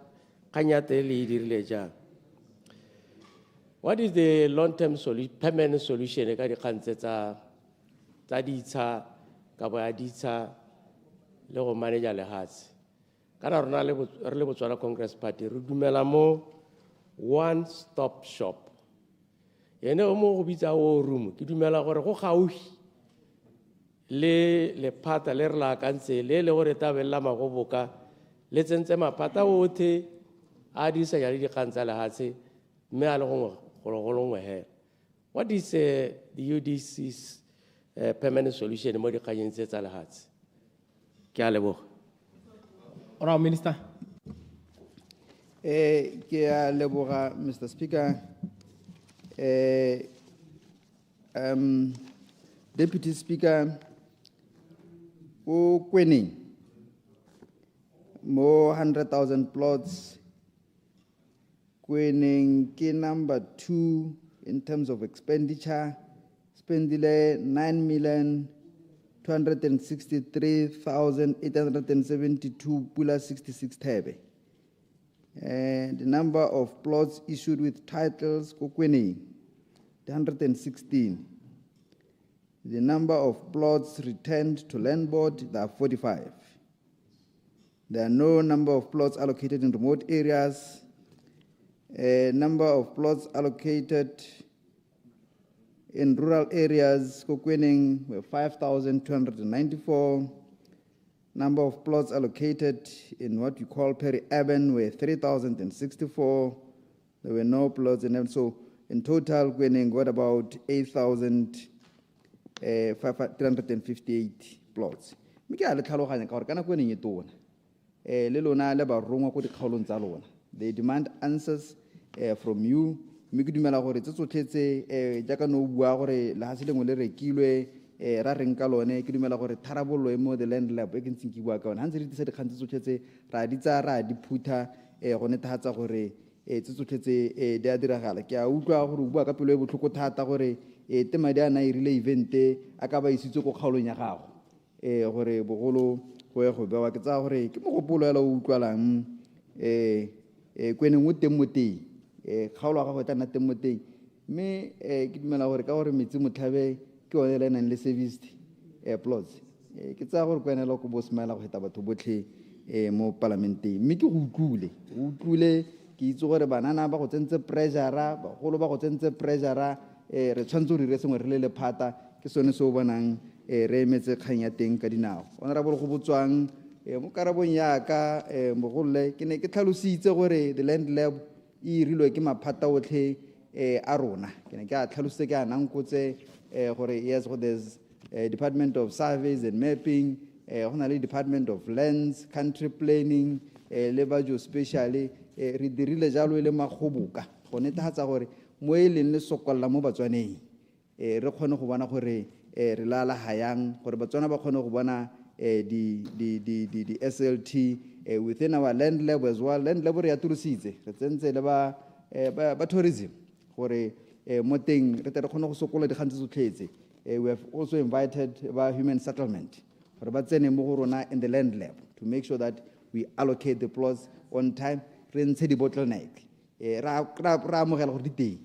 kganya tse le e dirile jang? What is the long-term permanent solution ka dikgang tse tsa ditsha ka bo ya ditsha le go manage lehatshe? Kana rona re le Botswana Congress Party re dumela mo one-stop shop. Ene o mo go bitsa war room ke dumela gore go gaufi le lephata le re la kantse le gore tabella magoboka le tsentse maphata otlhe a di sa ya le dikgang tsa lehatshe mme a le go golongwe he. What is the UDC's permanent solution mo dikganyeng tse tsa lehatshe? Ke a leboga. Honourable Minister. Ke a leboga, Mr. Speaker. Deputy Speaker, o 𝗠𝗜𝗡𝗜𝗦𝗧𝗜𝗢𝗡 more 100,000 plots. 𝗠𝗜𝗡𝗜𝗦𝗧𝗜𝗢𝗡 ke number 2 in terms of expenditure. Spendile 9,263,872 pula 66 thebe. And the number of plots issued with titles 𝗠𝗜𝗡𝗜𝗦𝗧𝗜𝗢𝗡 116. The number of plots returned to land board, there are 45. There are no number of plots allocated in remote areas. Number of plots allocated in rural areas, 𝗠𝗠𝗡𝗜𝗦𝗧𝗜𝗍𝗔 were 5,294. Number of plots allocated in what you call peri-urban were 3,064. There were no plots in them. So in total, 𝗠𝗜𝗡𝗜𝗦 got about 8,358 plots. They demand answers from you. Ra reng ka lone ke dumela gore tharabollo mo the land lab e ke ntse ke bua ka yone ha ntse re tse dikgang tse tsotlhetse ra di tsa ra di phutha go netefatsa gore tse tsotlhetse di a diragala. Ke a utlwa gore o bua ka pelo e botlhoko thata gore tema di a na irile evente a ka ba isitswe go kgaolong ya gago gore bogolo go ye go bewa ke tsa gore ke mogopolo ya o utlwalang 𝗠𝗜𝗡𝗜𝗦𝗧𝗜𝗍𝗑 o teng mo teng kgaolo ya gago e tla nna teng mo teng mme ke dumela gore ka gore metsi motlhabe ke one le nang le serviced plots ke tsaya gore kwenela go bo smile go heta batho botlhe mo parlamenteng mme ke go utlwile ke itse gore banana ba go tsentse pressure bagolo ba go tsentse pressure re tshwantse re sengwe re le lephata ke sone se o bonang re emetse kgang ya teng ka dinao honorable go botswang mo karabong ya ka mogolole ke ne ke tlhalositse gore the land lab e rilwe ke maphata otlhe a rona ke ne ke a tlhalositse ke a nankotse gore yes there's Department of Surveys and Mapping go na le Department of Lands, Country Planning le ba geospatially re dirile jalo le magoboka go netefatsa gore mo e leng le sokolla mo Batswaneng re kgone go bona gore re lala hayang gore Batswana ba kgone go bona the SLT within our land lab as well. Land lab re ya turusitse re tsentse le ba tourism gore mo teng re tle re kgone go sokola dikgang tse tsotlhetse. We have also invited human settlement gore ba tsene mo go rona in the land lab to make sure that we allocate the plots on time re ntshe di bottleneck ra amogela gore di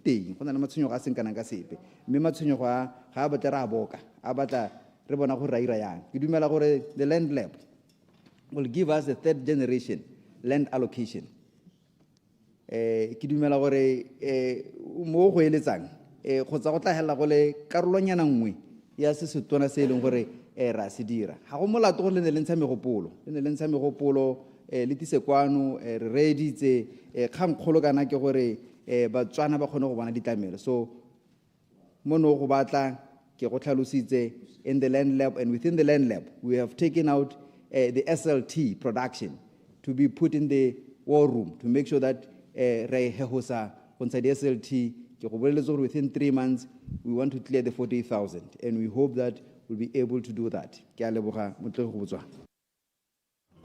teng go na le matshwenyego a seng kana ka sepe mme matshwenyego ga a batla re a boka a batla re bona gore ra ira yang ke dumela gore the land lab will give us the third generation land allocation ke dumela gore mo go eletsang go tsa go tla hela go le karolonyana nngwe ya se se tona se leng gore ra se dira ga go molato go le ne le ntsha megopolo le tise kwano re reditse kgang kgolo kana ke gore Batswana ba kgone go bona ditlamelo so mo no go batla ke go tlhalositse in the land lab and within the land lab we have taken out the SLT production to be put in the war room to make sure that re hehosa gontsha di SLT ke go boleletse gore within 3 months we want to clear the 40,000 and we hope that we'll be able to do that ke a leboga motlego go botswa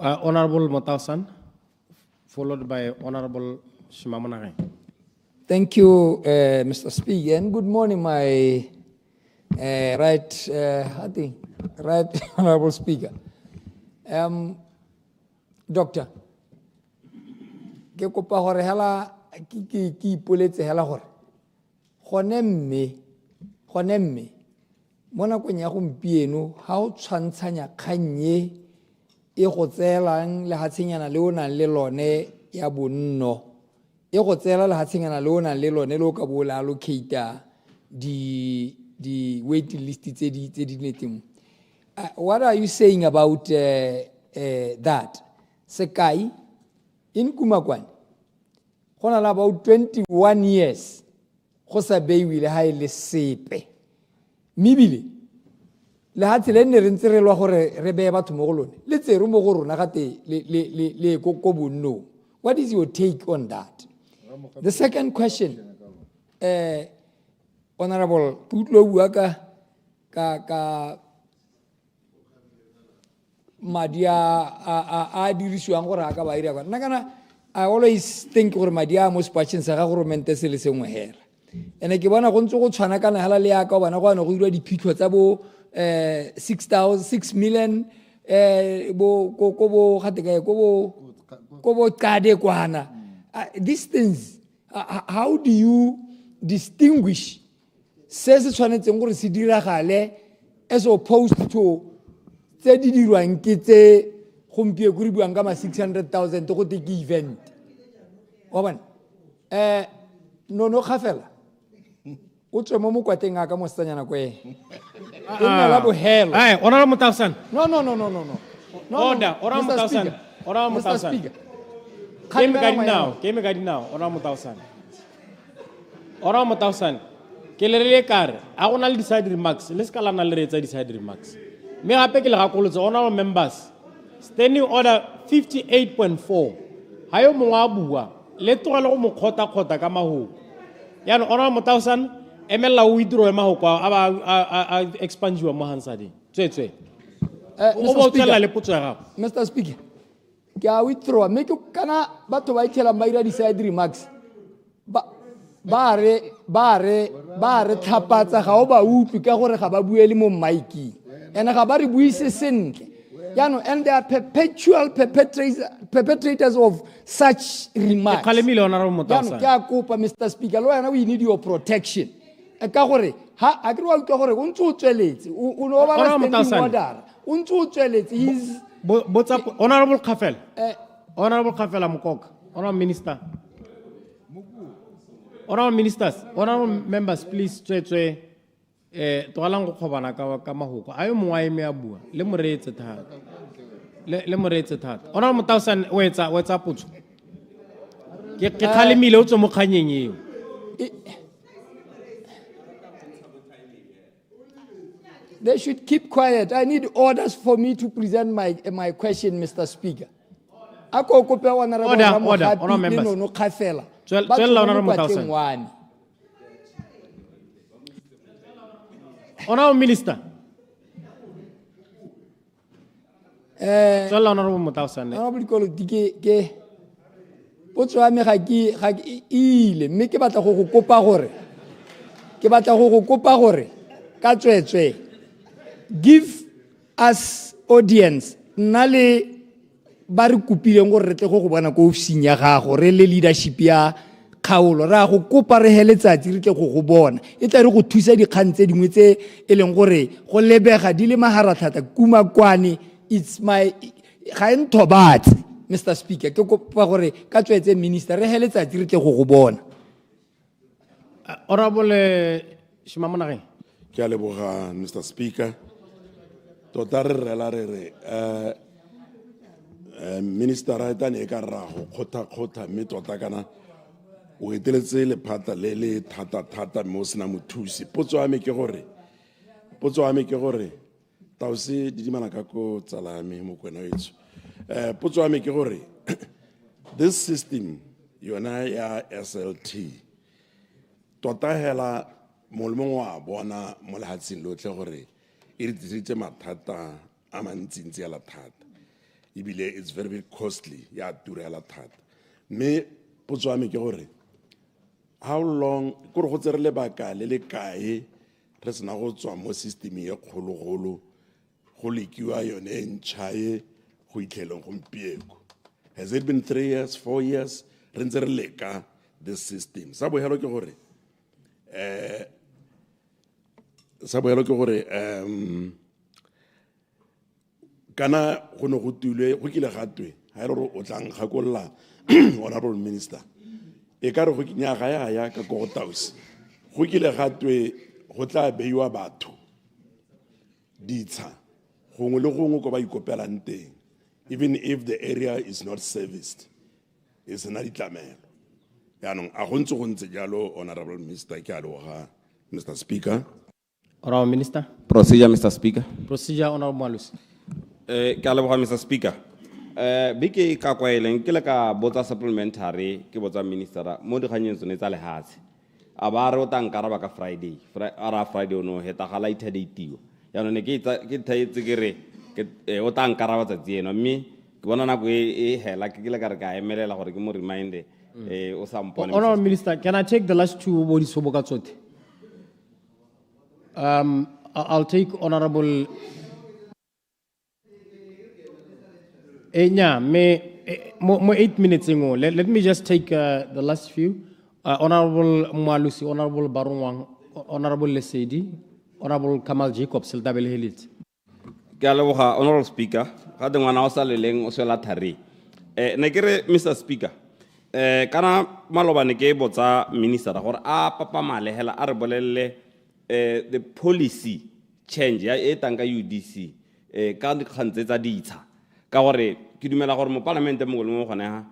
Honorable Mphato, followed by Honorable Shimamonageng. Thank you, Mr. Speaker, and good morning, my right Honorable Speaker. Doctor, ke kopa gore hela ke ipoletse hela gore gone mme mo nakong ya gompieno ha o tshwantshanya kgang e go tseelang lehatshenyana le o nang le lone ya bonno e go tseela lehatshenyana le o nang le lone le o ka bo le allocata di waiting list tse di netseng. What are you saying about that? Sekai in Kumakwane go na le about 21 years go sa beiwile ha ile sepe mebile le ha tsele ne re ntse re lwa gore re beye batho mo go lone le tsere mo go rona gate le ko bonno. What is your take on that? The second question, Honorable Putlo bua ka madi a dirisiwang gore a ka ba ira nna kana I always think gore madi a mo sepatšheng sa ga gore mente se le sengwe hela ene ke bona go ntse go tshwana kana hala le ya ka bona go ana go dirwa diphitlho tsa bo 6 million ko bo gate kae ko bo qade kwana. These things, how do you distinguish se se tshwanetseng gore se diragale as opposed to tse di dirwang ke tse gompie go re buang ka ma 600,000 go te ke event wa bona no khafela o tswe mo mokwateng a ka mo setsanyana ko ene e nna la bohelo. Hey, Honorable Mphathsan. No. Order, Honorable Mphathsan. Honorable Mr. Mphathsan. Speaker. Game guide now, Honorable Mphathsan. Honorable Mphathsan. Ke le re kare a gona le decide remarks le ska lana le retsa decide remarks me gape ke le gakolotse honorable members standing order 58.4 ha yo mongwe a bua le tlogela go mo khota ka mahoko yana Honorable Mphathsan emela o withdraw mahoko a expandiwa mo Hansadi tswetswe o bo tsela le potso ya gago. Mr. Speaker, ke a withdraw me ke kana batho ba itshela ba ira decide remarks ba re tlhapatsa ga o ba utlwi ka gore ga ba buele mo maiking ene ga ba re buise sentle yano and they are perpetual perpetrators of such remarks. Yano ke a kopa Mr. Speaker lo yana we need your protection ka gore ha a ke wa utlwa gore o ntse o tsweletse o no ba standing order o ntse o tsweletse is Honorable Khafela. Honorable Khafela Mokoka. Honorable Minister. Honorable Ministers, honorable members, please tswetswe togalang go khobana ka mahoko a yo mongwe a eme a bua le moretse thata Honorable Mphathsan o etsa potso ke khalemile o tswe mo kganyeng eo. They should keep quiet. I need orders for me to present my question, Mr. Speaker. Order, honorable members. Honorable Minister. Honorable Mphathsan. Honorable ke potso ya me ga ke ile mme ke batla go kopa gore ka tswetswe give us audience nna le ba re kopileng gore re tle go bona ko ofising ya gago re le leadership ya kgaolo ra go kopa re he letsatsi re tle go bona e tla re go thusa dikgang tse dingwe tse e leng gore go lebega di le maharatlhata Kumakwane. It's my ga enthobatse Mr. Speaker ke kopa gore ka tswetse minister re he letsatsi re tle go bona. Honorable Shimamonageng. Ke a leboga Mr. Speaker. Tota re rela re minister a etane e ka rra go kgotha mme tota kana o eteletse lephata le thata mo sena mothusi. Potso ya me ke gore tausi didimana ka ko tsalame mo kwena wetso. Potso ya me ke gore this system yona ya SLT tota hela molemo wa bona mo lehatsheng lotlhe gore e re tlisitse mathata a mantsintsi ya la thata ebile it's very, very costly ya turela thata mme potso ya me ke gore how long kore go tsere lebaka le le kae re sena go tswa mo system ye kgologolo go lekiwa yone e ntšha e go itlheleng gompieko. Has it been 3 years, 4 years re ntse re leka this system? Sa bohelo ke gore sa boelo ke gore kana go ne go tilwe go kile gatwe ha re o tlang gakolla honorable minister e ka re go nyaga ya ka go tausi go kile gatwe go tla beiwa batho ditsha gongwe le gongwe go ba ikopelang teng even if the area is not serviced is na ditlamelo yaanong a go ntse jalo honorable minister ke a loga Mr. Speaker. Honorable Minister. Procedure, Mr. Speaker. Procedure, Honorable 𝗠𝗜𝗡𝗜𝗦𝗧𝗜𝗢𝗡. Ke a leboga, Mr. Speaker. Beke ka kwaeleng ke le ka botsa supplementary ke botsa minister mo dikganyeng tsone tsa lehatshe. A ba re o tla nkaraba ka Friday. Friday o no hetagala ithadetiwa. Yaanong ne ke thaetse ke re o tla nkaraba tsatsi eno mme ke bona nako e hela ke le ka re ka emelela gore ke mo remind o sa mpone. Honorable Minister, can I take the last two bodies for 𝗠𝗜𝗡𝗦𝗧𝗜𝗢𝗡? I'll take Honorable. More 8 minutes ago. Let me just take the last few. Honorable 𝗠𝗦𝗧𝗜𝗢𝗡, Honorable Barumwang, Honorable Lesedi, Honorable Kamal Jacobs, Ldabele Helit. Honorable Speaker, ga de ngwana o sa leleng o swela thari. Ne kere Mr. Speaker, kana malobane ke botsa minister gore a papa male hela a re bolelle the policy change ya e tanga UDC ka dikgantse tsa ditsha ka gore ke dumela gore mo parliament mo goleng gone ha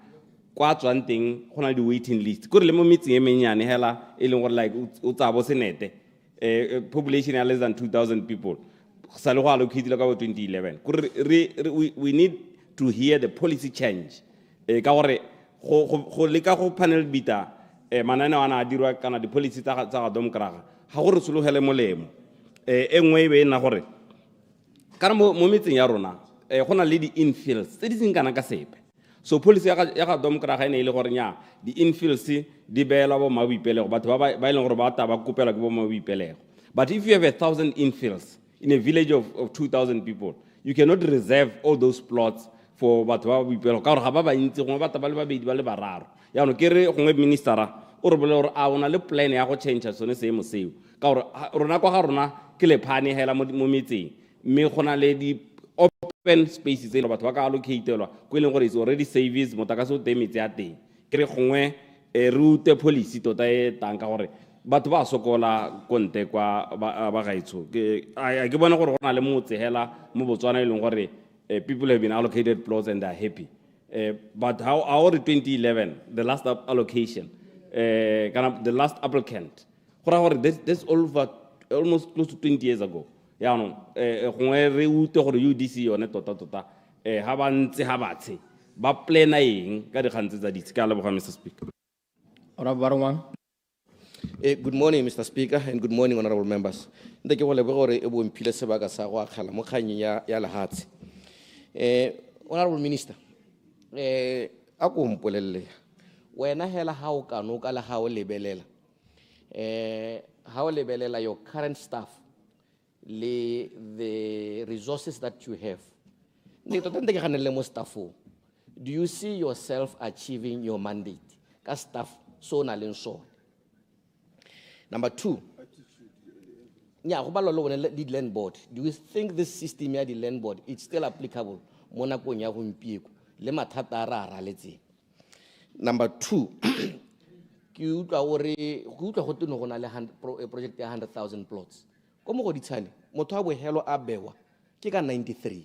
kwa tswang teng gona di waiting list gore le mo metseng e menyane hela e leng gore like o tsa bo senete population ya less than 2000 people sa le go allocate ka 2011 gore we need to hear the policy change ka gore go leka go panel bita manane wana a dirwa kana di policy tsa domkraga ha go re sologele molemo engwe be na gore kana mo metseng ya rona go na le di infills tse di seng kana ka sepe so policy ya ga domkraga ene ile gore nya di infills di beela bo mabipelego batho ba ile gore ba ta ba kopela ke bo mabipelego but if you have 1000 infills in a village of 2000 people you cannot reserve all those plots for batho ba bipelego ka gore ga ba ba ntse go batho ba le babedi ba le bararo ya no ke re gongwe ministera o re bole gore a ona le plan ya go change sone seemo seo ka gore rona kwa ga rona ke le phane hela mo metseng mme gona le di open spaces tse batho ba ka allocateelwa go ile gore is already service motakase o temetse ya teng ke re gongwe route policy tota e tanka gore batho ba sokola konte kwa ba gaitsho ke bona gore gona le motse hela mo Botswana ile gore people have been allocated plots and they are happy but how our 2011 the last allocation the last applicant that's almost close to 20 years ago ya no gongwe re ute gore UDC yone tota ha ba ntse ha batshe ba plana eng ka dikgantse tsa ditse ka leboga Mr. Speaker. Honorable Barumwang. Good morning, Mr. Speaker, and good morning, honorable members. Nda ke go leboga gore e bo mphile sebaka sa go akgala mo kganyeng ya lehatshe. Honorable Minister, a ko mpolelle wena hela ha o kano ka la ha o lebelela your current staff the resources that you have do you see yourself achieving your mandate ka staff so na leng so number 2 nya go balwa le the land board do you think this system ya the land board it's still applicable mo nakong ya gompieko le mathata a ra letse number 2 ke utlwa gore go teno gona le project ya 100,000 plots ko mo go ditshane motho a bohelo a bewa ke ka 93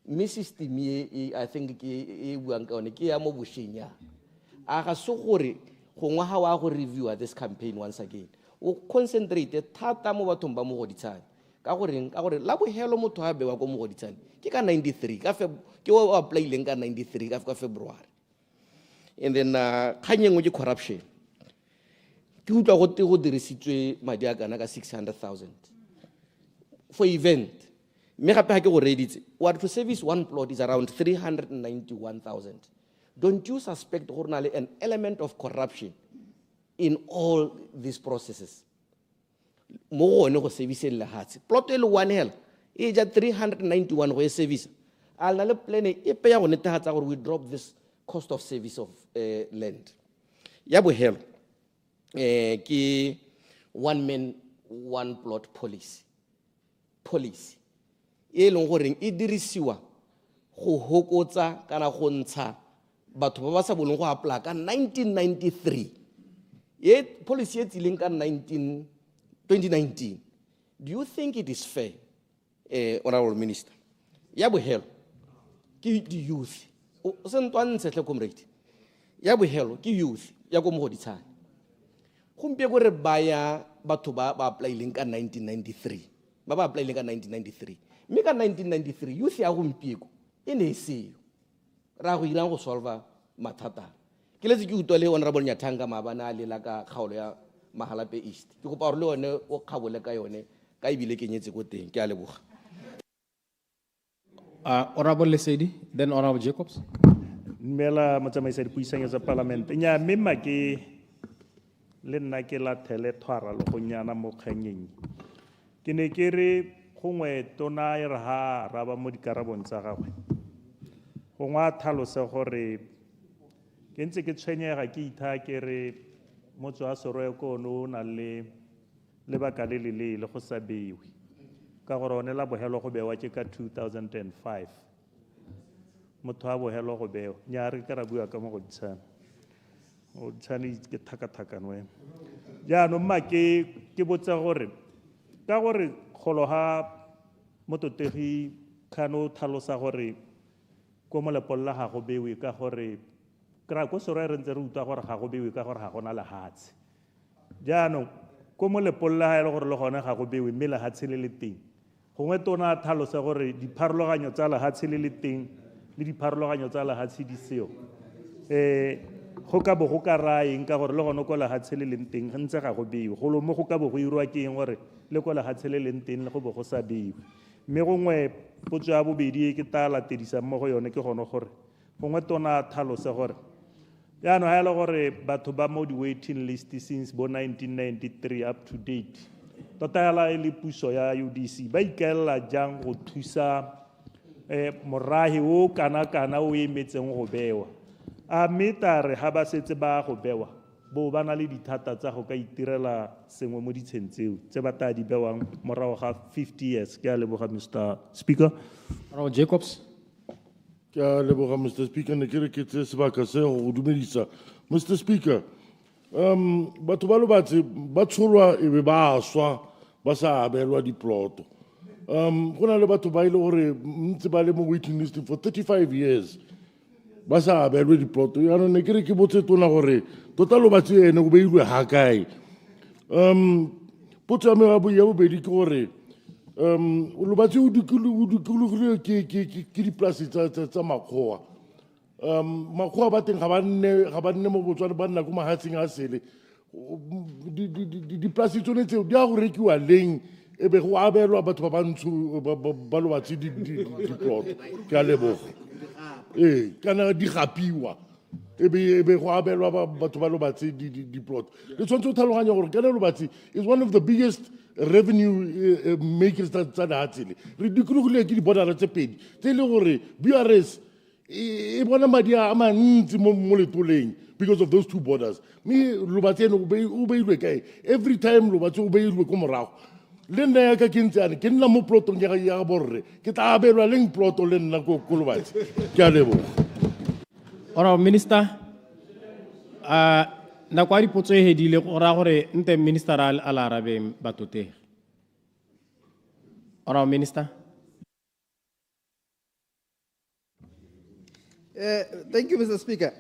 mme system I think ke buang ka one ke ya mo boshenya a ga se gore go ngwa ha wa go review this campaign once again o concentrate thata mo bathong ba mo go ditshane ka gore la bohelo motho a bewa ko mo go ditshane ke ka 93 ka ke o applyileng ka 93 ka February and then khanyeng ke corruption ke utlwa go dirisitswe madi a kana ka 600,000 for event me gape ha ke go reditse what to service one plot is around 391,000 don't you suspect gore na le an element of corruption in all these processes mo gone go service le hatse plot e le one hell e ja 391 go e service a na le plan e pe ya go netehatsa gore we drop this cost of service of land ya bo hell ke one one plot policy. E leng goreng e dirisiwa go hokotsa kana go ntsha batho ba ba sa boleng go apply ka 1993. Ye policy e tsileng ka 2019. Do you think it is fair, Honorable Minister? Ya bohelo ke the youth. O se ntwantshe tle comrade. Ya bohelo ke youth ya go mo goditshana. Gompe go re baya batho ba applyileng ka 1993. Ba applyileng ka 1993. Mme ka 1993 youth ya gompieko e ne se ra go ila go solve mathata. Ke letse ke utwa le Honorable Nyathanga Mabana le la ka kgaolo ya Mahalape East. Ke go pa re le one o kgabole ka yone ka ibile ke nyetse go teng. Ke a leboga. Honorable Lesedi, then Honorable Jacobs. Mela motsamaisi dipuisano tsa parliament. Nya memma ke le nna ke la thele thwara le go nyana mo kganyeng. Ke ne ke re gongwe tona e re ha ra ba mo dikarabong tsa gagwe. Gongwa tlhalose gore ke ntse ke tshwenyega ke itha ke re motso a soro ko no na le baka le le go sa beiwe. Ka gore one la bohelo go bewa ke ka 2005. Motho a bohelo go bewa nya re ka ra bua ka mo go ditshana o ditshane ke thaka no ja no mma ke botsa gore ka gore kholo ha mototegi khano thalosa gore ko mo lepolla ga go bewe ka gore kra ko soro re ntse re utwa gore ga go bewe ka gore ga gona le hatse ja no ko mo lepolla ha ile gore le gona ga go bewe mme le hatse le teng gongwe tona thalosa gore dipharologanyo tsa le hatse le teng le dipharologanyo tsa le hatse di seo go ka bo go ka raeng ka gore le gone ko le hatse le teng ntse ga go bewe go lo mo go ka bo go irwa ke eng gore le ko le hatse le teng le go bo go sa bewe mme gongwe potso ya bobedi ke tala tedisa mo go yone ke gone gore gongwe tona thalosa gore ya no ha ile gore batho ba mo di waiting list since bo 1993 up to date tota ya le puso ya UDC ba ikela jang go thusa morahi o kana o emetseng go bewa a metare ha ba setse ba go bewa bo ba na le dithata tsa go ka itirela sengwe mo ditsentseo tse ba ta di bewang morago ga 50 years ke a leboga Mr. Speaker. Honorable Jacobs. Ke a leboga Mr. Speaker ne ke re ke tse sebaka se go dumedisa Mr. Speaker. Batho ba lo batse ba tsholwa e be ba swa ba sa abelwa diploto. Go na le batho ba ile gore ntse ba le mo waiting list for 35 years ba sa abelwe diploto ya no ne ke re ke botse tona gore tota lo batse ene go beilwe ha kae. Potso ya me ya bobedi ke gore lo batse o dikulugile ke diplasi tsa makgowa. Makgowa ba teng ga ba nne mo Botswana ba nna ko mahatseng a sele diplasi tsone tseo di a go rekiwa leng e be go abelwa batho ba bantsho ba lo batse diploto ke a leboga kana di gapiwa e be go abelwa batho ba lo batse diploto le tshwanetse o tlhaloganya gore kana lo batse is one of the biggest revenue makers tsa datsele re dikulugile ke di-border tse pedi tse e le gore BRS e bona madi a mantsi mo letoleng because of those two borders me lo batse ene o beilwe kae every time lo batse o beilwe ko morago le nna ya ka ke ntse ane ke nna mo plotong ya borre ke tla abelwa leng ploto le nna ko lo batse ke a leboga. Honorable Minister, na kwa dipotso e hedile go ra gore nte minister a la arabe batotegi. Honorable Minister. Thank you, Mr. Speaker.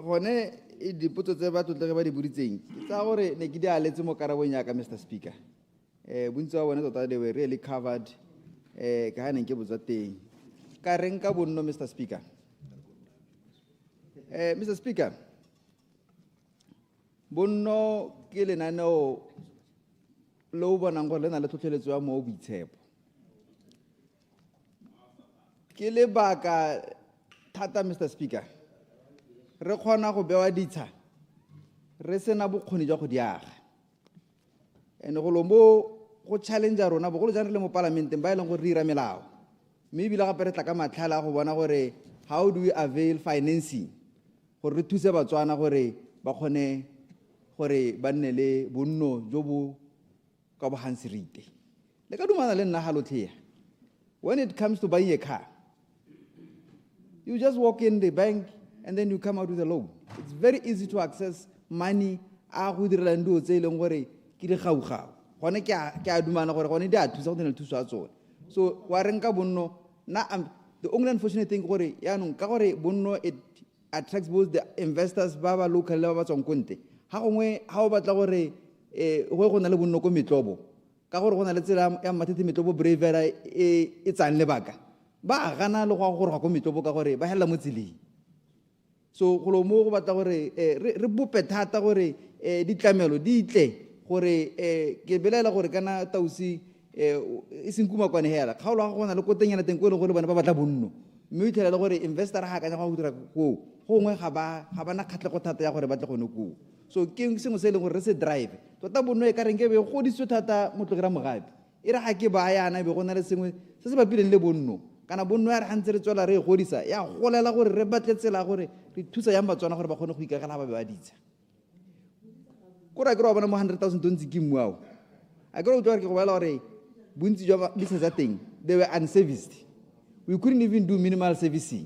Gone dipotso tse ba tlotlege ba di boditseng tsa gore ne ke di aletse mo karabong ya ka Mr. Speaker. Bontsi wa bone tota they were really covered ka ha neng ke botsa teng. Ka reng ka bonno Mr. Speaker. Mr. Speaker, bonno ke lenaneo le o bonang gore le na le tlhotlheletso ya mo boitshepo. Ke lebaka thata Mr. Speaker. Re kgona go bewa ditsha re sena bokgoni jwa go diaga ene go lo mo go challenge rona bogolo jang re le mo parlamenteng ba ileng go dira melao mme ebile gape re tla ka matlhala go bona gore how do we avail financing gore re thuse batswana gore ba kgone gore ba nne le bonno jo bo ka boganserite. Le ka dumana le nna ga lotlhe. When it comes to buying a car, you just walk in the bank and then you come out with a loan. It's very easy to access money. A go direla ndo tse leng gore ke di gaugau. Gone ke a dumana gore gone di a thusa go dina thuso a tsone. So wa reng ka bonno na the only unfortunate thing gore yaanong ka gore bonno it attracts both the investors ba ba local le ba ba tswang konte. Ha gongwe ha o batla gore go na le bonno ko metlobo ka gore go na le tsela ya matete metlobo brevera e tsang lebaka ba gana le go gore go metlobo ka gore ba hela mo tseleng. So go lo mo go batla gore re bope thata gore ditlamelo di itle gore ke belela gore kana tausi e seng kuma kwane hela ga o la go na le kotenyana teng go le gore bana ba batla bonno mme o ithela gore investor ha ka go dira go gongwe ga ba na khatlego thata ya gore ba tle gone go. So ke sengwe se leng gore re se drive tota bonno e ka reng ke be go diswe thata motlogera mogapi e re ga ke ba yana be go na le sengwe se se bapileng le bonno kana bonno ya re gantse re tswela re godisa ya golela gore re batle tsela gore re thusa yang batswana gore ba kgone go ikagela ba be ba ditsa kora ke re wa bona mo 100,000 tons ke mmao a ke re o twa ke go bala gore bontsi jwa business ya teng they were unserviced. We couldn't even do minimal servicing.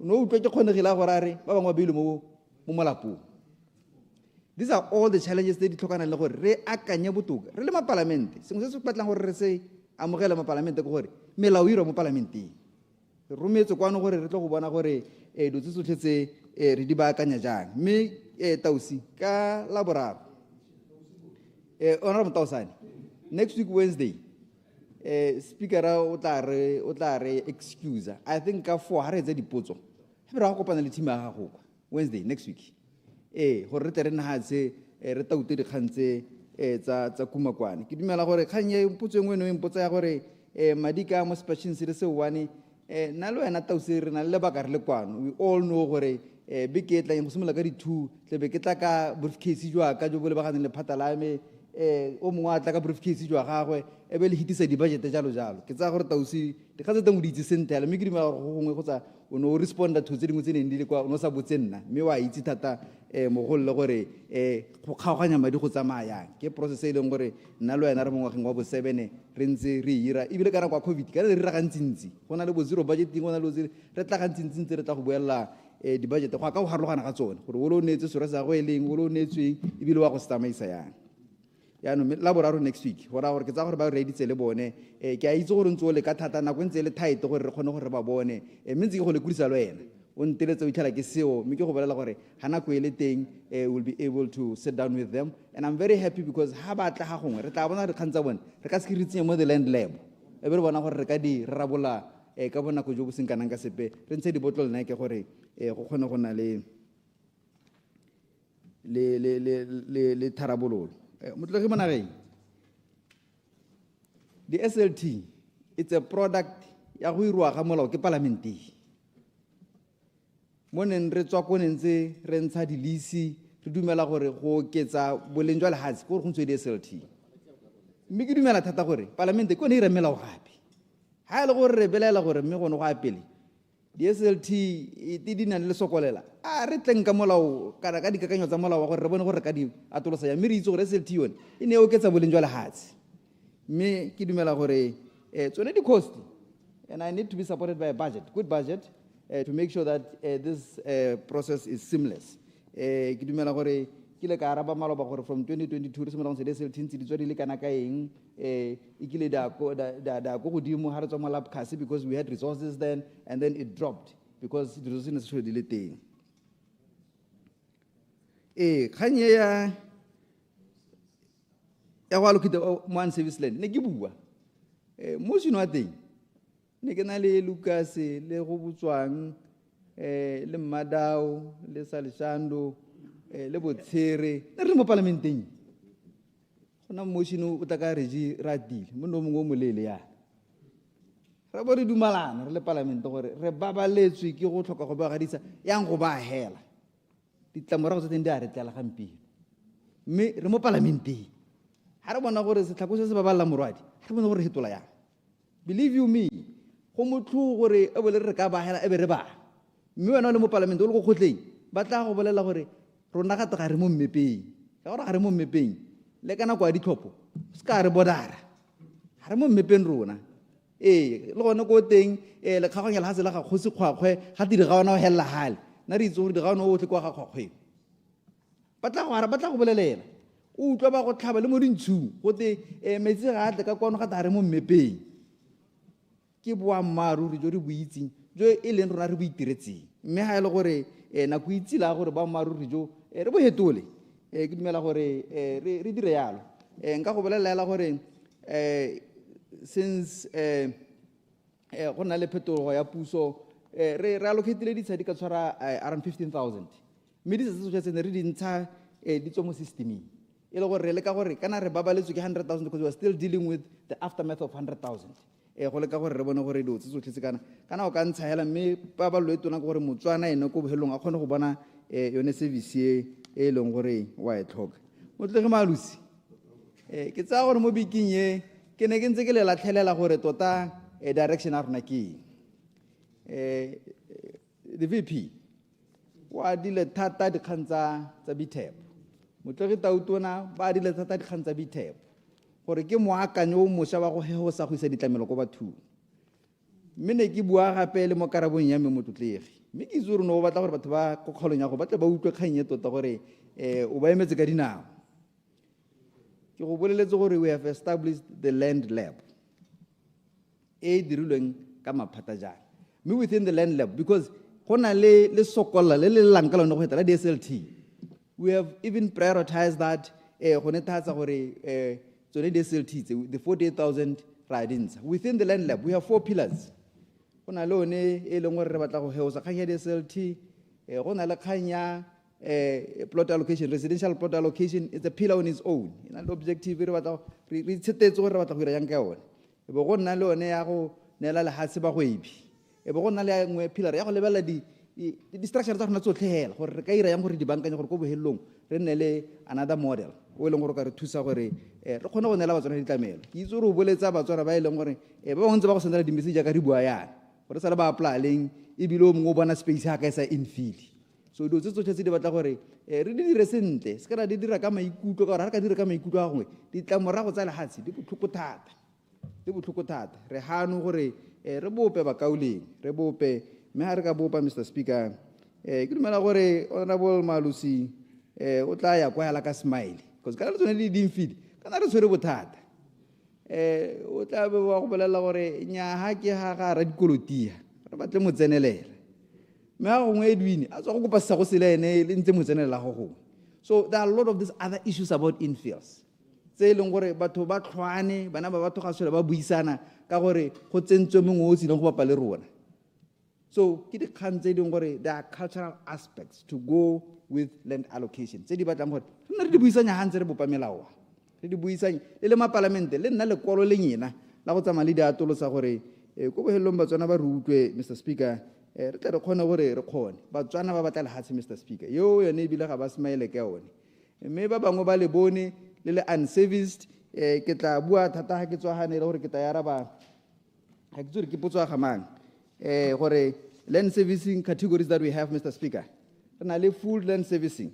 No utwa ke kgonegela gore are ba bangwe ba beile mo molapong. These are all the challenges that di tlhokana le gore re akanye botoka re le ma parlamente sengwe se se batlang gore re se amogela ma parlamente go gore melao iro mo parlamenteng re rometse kwano gore re tlo go bona gore do tse tsotlhe tse re di baakanya jang mme tausi ka laboraro honorable Tausani next week Wednesday speaker o tla re excuse I think ka 4 ha re tse dipotso re ra go kopana le team ya gago Wednesday next week gore re tere nna tse re taute di khantse tsa kumakwane ke dumela gore khanye potso engwe no impotsa ya gore madika mo special series se one na lo ena tausi re na le bakare le kwano we all know gore big ke tla go simolola ka di 2 tlebe ke tla ka briefcase jwa ka jo bole ba ganeng le phatalame o mongwe a tla ka briefcase jwa gagwe e be le hitisa di budget jalo ke tsa gore tausi di khatsa teng o di itse sentle mme ke dumela gore go gongwe go tsa o no responda to tse dingwe tse neng di le kwa o no sa botse nna mme wa itse thata mogolole gore go kgaoganya madi go tsamaya ke process e leng gore nna lo ena re mongwageng wa bo 7 re ntse re ira ebile ka nako ya covid ka re ra gantsintsi go na le bo zero budgeting go na le bo zero re tla gantsintsi re tla go boela di budget go ka go harologana ga tsone gore o lo netse sore sa go eleng o lo netsweng ebile wa go tsamaisa yang yaanong laboraro next week gora gore ke tsa gore ba re editse le bone ke a itse gore ntse o le ka thata nako ntse le tight gore re kgone gore ba bone mme ntse ke go le kurisa lo wena o nteletse o itlhala ke seo mme ke go bolela gore ga nako e le teng will be able to sit down with them and I'm very happy because ha ba tla ga gongwe re tla bona re kgantsa bone re ka se re tsenya mo the land lab e be re bona gore re ka di rarabola ka bonako jo bo seng kanang ka sepe re ntse di bottle nna ke gore go kgone go na le tharabololo motlhoge monageng the SLT it's a product ya go irwa ga molao ke parlamenteng mo neng re tswa ko nentse re ntsha dilisi re dumela gore go oketsa boleng jwa lehatsi gore go ntse di SLT mme ke dumela thata gore parlamente ko ne ira melao gape ha ile gore re belela gore mme go no go apele di SLT e dina le sokolela a re tleng ka molao kana ka dikakanyo tsa molao wa gore re bone gore ka di atolosa ya mme re itse gore SLT yone e ne oketsa boleng jwa lehatsi mme ke dumela gore tsone di cost and I need to be supported by a budget good budget to make sure that this process is seamless ke dumela gore ke le ka araba maloba gore from 2022 re simolola go se SLT ntse di tswa di le kana ka eng e kile da go godimo ha re tswa mo lab khasi because we had resources then and then it dropped because the resources ne se di le teng khanye ya go allocate one service land ne ke bua mo sino a teng ne ke na le Lucas le go botswang le Mmadao le Salishando le Botshere ne re mo parlamenteng gona motion o tla ka reji ratile mo no mongwe mo lele ya re bo re dumalana re le parlamente gore re babaletswe ke go tlhoka go ba gadisa yang go ba hela ditlamorago tse teng di a re tlela gampile mme re mo parlamenteng ha re bona gore setlhako se se baballa morwadi ha re bona gore hetola yang believe you me go motlu gore e bole re ka ba hela e be re ba mme wena le mo parlamente o le go khotleng ba tla go bolela gore rona ga tega re mo mmepeng ka gore ga re mo mmepeng le ka nako ya ditlhopho se ka re bodara ga re mo mmepeng rona le gone ko teng le kgaganya le ga se la ga kgosi kgwakgwe ga tiri ga ona o helela gale nna re itse gore di ga ona o tle kwa ga kgwakgweng ba tla go bolelela o utlwa ba go tlhaba le mo dintshung gote metsi ga a tle ka kwano ga ta re mo mmepeng ke boammaaruri jo re bo itseng jo e leng rona re bo itiretseng mme ga e le gore nako itse la gore boammaaruri jo re bo hetole ke dumela gore re dire yalo nka go bolelela gore since go nna le phetogo ya puso re allocatile ditshedi ka tshwara around 15,000 mme ditshedi tsone re di ntsha di tswa mo systeming e le gore re le ka gore kana re babaletswe ke 100,000 because we are still dealing with the aftermath of 100,000 go le ka gore re bone gore dio tse tsotlhe kana o ka ntsha hela mme ba ba loetona go gore motswana ene ko bohelong a kgone go bona yone service e leng gore wa e tlhoka motlege Malusi ke tsa gore mo biking ye ke ne ke ntse ke le latlhelela gore tota direction a rona ke the VP wa dile thata dikgang tsa bithepo motlege Tautona ba dile thata dikgang tsa bithepo gore ke moakanyo o mošwa wa go hego sa go isa ditlamelo ko bathong mme ne ke bua gape le mo karabong ya me motlotlegi mme ke itse gore no o batla gore batho ba ko kgaolong ya go ba tle ba utlwe kgang e tota gore o ba emetse ka dinao ke go boleletse gore we have established the land lab e dirilweng ka maphata jana mme within the land lab because go na le sokolla le lelang ka lone go heta la DSLT we have even prioritized that go netefatsa gore tsone DSLT the 48,000 ridings within the land lab we have 4 pillars go na le one e leng gore re batla go heosa kgang ya DSLT go na le kgang ya plot allocation residential plot allocation is a pillar on its own ina le objective re batla re tshetetse gore re batla go ira yang ka yone e bo go nna le one ya go nela le hatse ba go ebi e bo go nna le nngwe pillar ya go lebela di structure tsa rona tsotlhe hela gore re ka ira yang gore di bankanya gore go bohelong re nne le another model o leng gore ka re thusa gore re kgone go nela batswana ditlamelo ke itse gore o boletsa batswana ba e leng gore ba bangwe ntse ba go sendela di-message ka re bua yana gore sa le ba apply-leng ebile o mongwe o bona space ya ka e sa infill so dilo tse tsotlhe tse di batla gore re di dire sentle se ka ra di dira ka maikutlo ka gore ga re ka dira ka maikutlo a gongwe ditlamorago tsa lehatshe di botlhoko thata re hano gore re bope bakauleng re bope mme ga re ka bopa Mr. Speaker ke dumela gore Honorable Malusi o tla ya kwa hela ka smile because ka le tsone di dinfidi kana re tshwere bothata o tla be wa go bolela gore nya ha ke ha ga ra dikolotia re batle mo tsenelela mme ga gongwe Edwin a tswa go kopa sa go sele ene le ntse mo tsenelela go gongwe so there are a lot of these other issues about infills tse leng gore batho ba tlhwane bana ba batho ga swela ba buisana ka gore go tsentswe mongwe o tsileng go bapa le rona so ke dikgang tse dingwe gore there are cultural aspects to go with land allocation tse di batlang gore re di buisanya hantse re bopa melao re di buisanya le mapalamente le nna le kwalo le nyena la go tsamaya le diatolosa gore ko bohelong batswana ba re utlwe Mr. Speaker re tle re kgone gore re kgone batswana ba batla lehatshe Mr. Speaker yo yone ebile ga ba smile ka yone mme ba bangwe ba le bone le le unserviced ke tla bua thata ga ke tswagane le gore ke tla ya raba ga ke tsore ke potswa ga mang gore land servicing categories that we have Mr. Speaker re na le full land servicing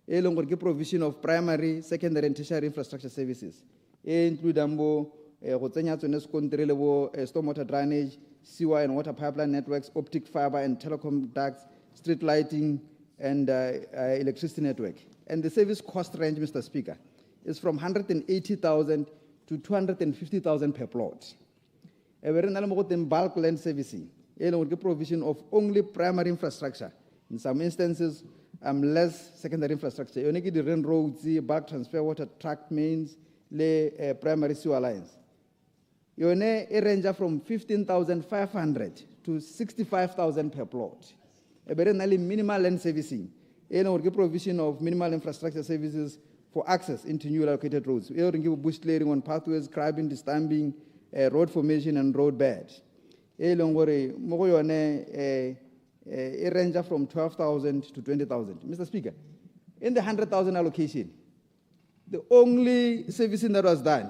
e leng gore ke provision of primary secondary and tertiary infrastructure services e includang bo go tsenya tsone sekontere le bo stormwater drainage sewer and water pipeline networks optic fiber and telecom ducts street lighting and electricity network and the service cost range Mr. Speaker is from 180,000 to 250,000 per plot e be re na le mo go teng bulk land servicing e leng gore ke provision of only primary infrastructure in some instances less secondary infrastructure yone ke di-rain roads bulk transfer water tract mains le primary sewer lines yone e range from 15,500 to 65,000 per plot e be re na le minimal land servicing e leng gore ke provision of minimal infrastructure services for access into new allocated roads e leng ke bush clearing on pathways crabbing disturbing road formation and road bed e leng gore mo go yone it ranges from 12,000 to 20,000. Mr. Speaker, in the 100,000 allocation, the only servicing that was done,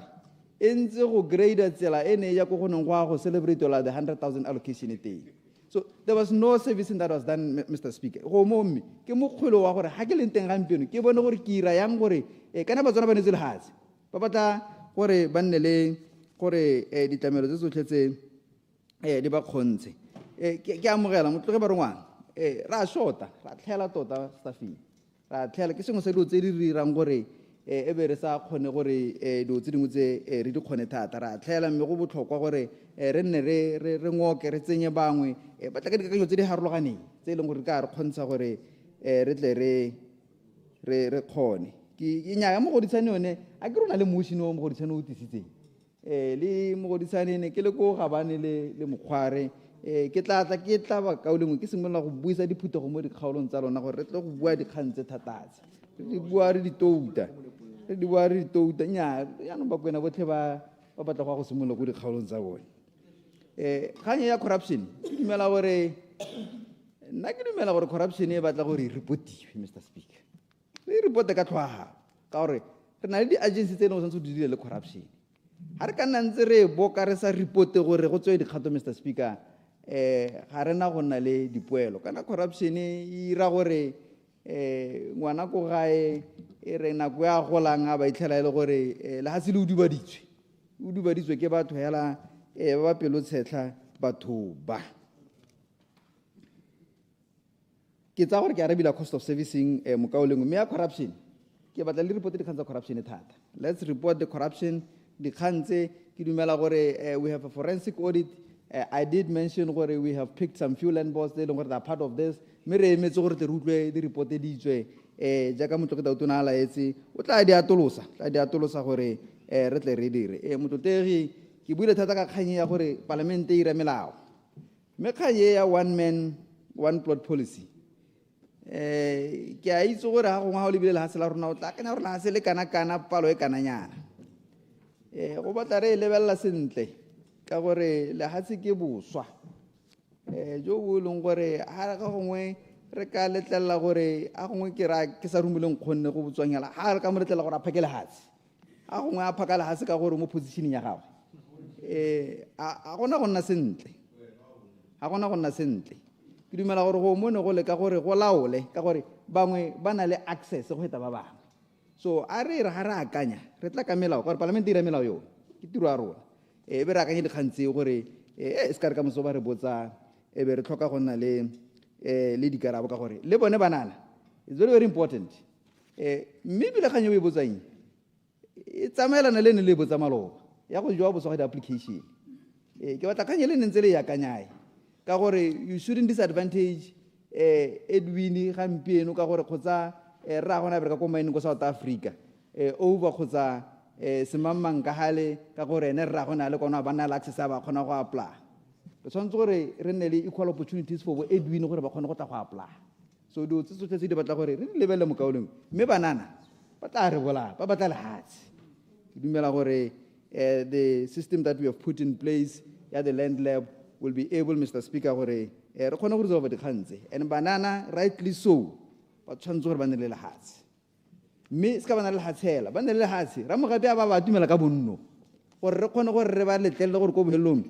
in the grade tsela ene ya go gonong go celebrate the 100,000 allocation e teng. So there was no servicing that was done, Mr. Speaker. Go mo mme ke mokgwelo wa gore ha ke leng teng gampieno ke bone gore ke ira yang gore kana ba tsona ba netse lehatsi ba batla gore ba nne le gore ditlamelo tse tsotlhe tse di ba kgontshe ke amogela motloge ba rongwana ra shota ra tlhela tota staffing ra tlhela ke sengwe se dilo tse di dirang gore e be re sa kgone gore dilo tse dingwe tse re di kgone thata ra tlhela mme go botlhokwa gore re nne re ngoke re tsenye bangwe ba tla ka dikakanyo tse di harologaneng tse e leng gore ka re kgontsha gore re tle re kgone ke nyaka mogodisane yone a ke rona le mošine o mogodisane o tisitseng le mogodisane ne ke le ko gabane le mokgware ke tla ba kaolengwe ke simolola go buisa diphuthego mo dikgaolong tsa lona gore re tle go bua dikgang tse thatatse re di bua re di touta nya yaanong ba kwena botlhe ba batla go simolola ko dikgaolong tsa bone kganye ya corruption ke dumela gore corruption e batla gore e reportiwe, Mr. Speaker, re reporte ka tlhoaga ka gore re na le di-agency tse e leng go santse o di dire le corruption ga re ka nna ntse re boka re sa reporte gore go tswe dikgato, Mr. Speaker, ga re na go nna le dipoelo kana corruption e ira gore ngwana ko gae e re nako ya golang a ba itlhela e le gore le ga se le o dubaditswe ke batho hela ba pelo tshetlha batho ba ke tsa gore ke arabila cost of servicing mokaolengwe mme ya corruption ke batla le report dikgang tsa corruption thata. Let's report the corruption dikgang tse ke dumela gore we have a forensic audit. I did mention gore we have picked some fuel and boss they are part of this mme re emetse gore tle re utlwe di report di tswe jaaka motho ke tautona ala etse o tla di atolosa gore re tle re dire motho tegi ke buile thata ka kganye ya gore parlamente e ira melao mme kganye ya one man one plot policy ke a itse gore ga gongwe ga o lebile lehatshe la rona o tla kanya gore lehatshe le kana palo e kananyana go batla re e lebelela sentle ka gore lehatshe ke boswa jo bo leng gore ga gongwe re ka letlelela gore a gongwe ke sa rumileng kgonne go botswanyela ga re ka mo letlelela gore a phake lehatshe a gongwe a phaka lehatshe ka gore mo positioning ya gagwe a gona go nna sentle ke dumela gore go mone go le ka gore go laole ka gore bangwe ba na le access go heta ba bangwe so a re ga re akanya re tla ka melao gore parlamente e ira melao yo ke tiro ya rona be re akanye dikgang tseo gore se ka re ka moso ba re botsa be re tlhoka go nna le dikarabo ka gore le bone banana it's very very important mme bile kganye o e botsang e tsamaelana le ne le botsa maloba ya go jwa boswa ga di-application ke batla kganye le ne ntse le e akanyae ka gore you shouldn't disadvantage Edwin gampieno ka gore kgotsa re a gona bereka ko maine ko South Africa over kgotsa semamang ka gale ka gore ene re a gona le kona ba nna le access ba kgona go apply re tshwanetse gore re nne le equal opportunities for Edwin gore ba kgone go tla go apply so dilo tse tsotlhe tse di batla gore re lebelele mokaoleng mme banana ba tla re bola ba batla lehatshe ke dumela gore the system that we have put in place ya the land lab will be able, Mr. Speaker, gore re kgone go resolve dikgang tse and banana rightly so ba tshwanetse gore ba nne le lehatshe mme se ka ba na le lehatshe hela ba nne le lehatshe ramogape a ba dumela ka bonno gore re kgone gore re ba letlelele gore ko bohelong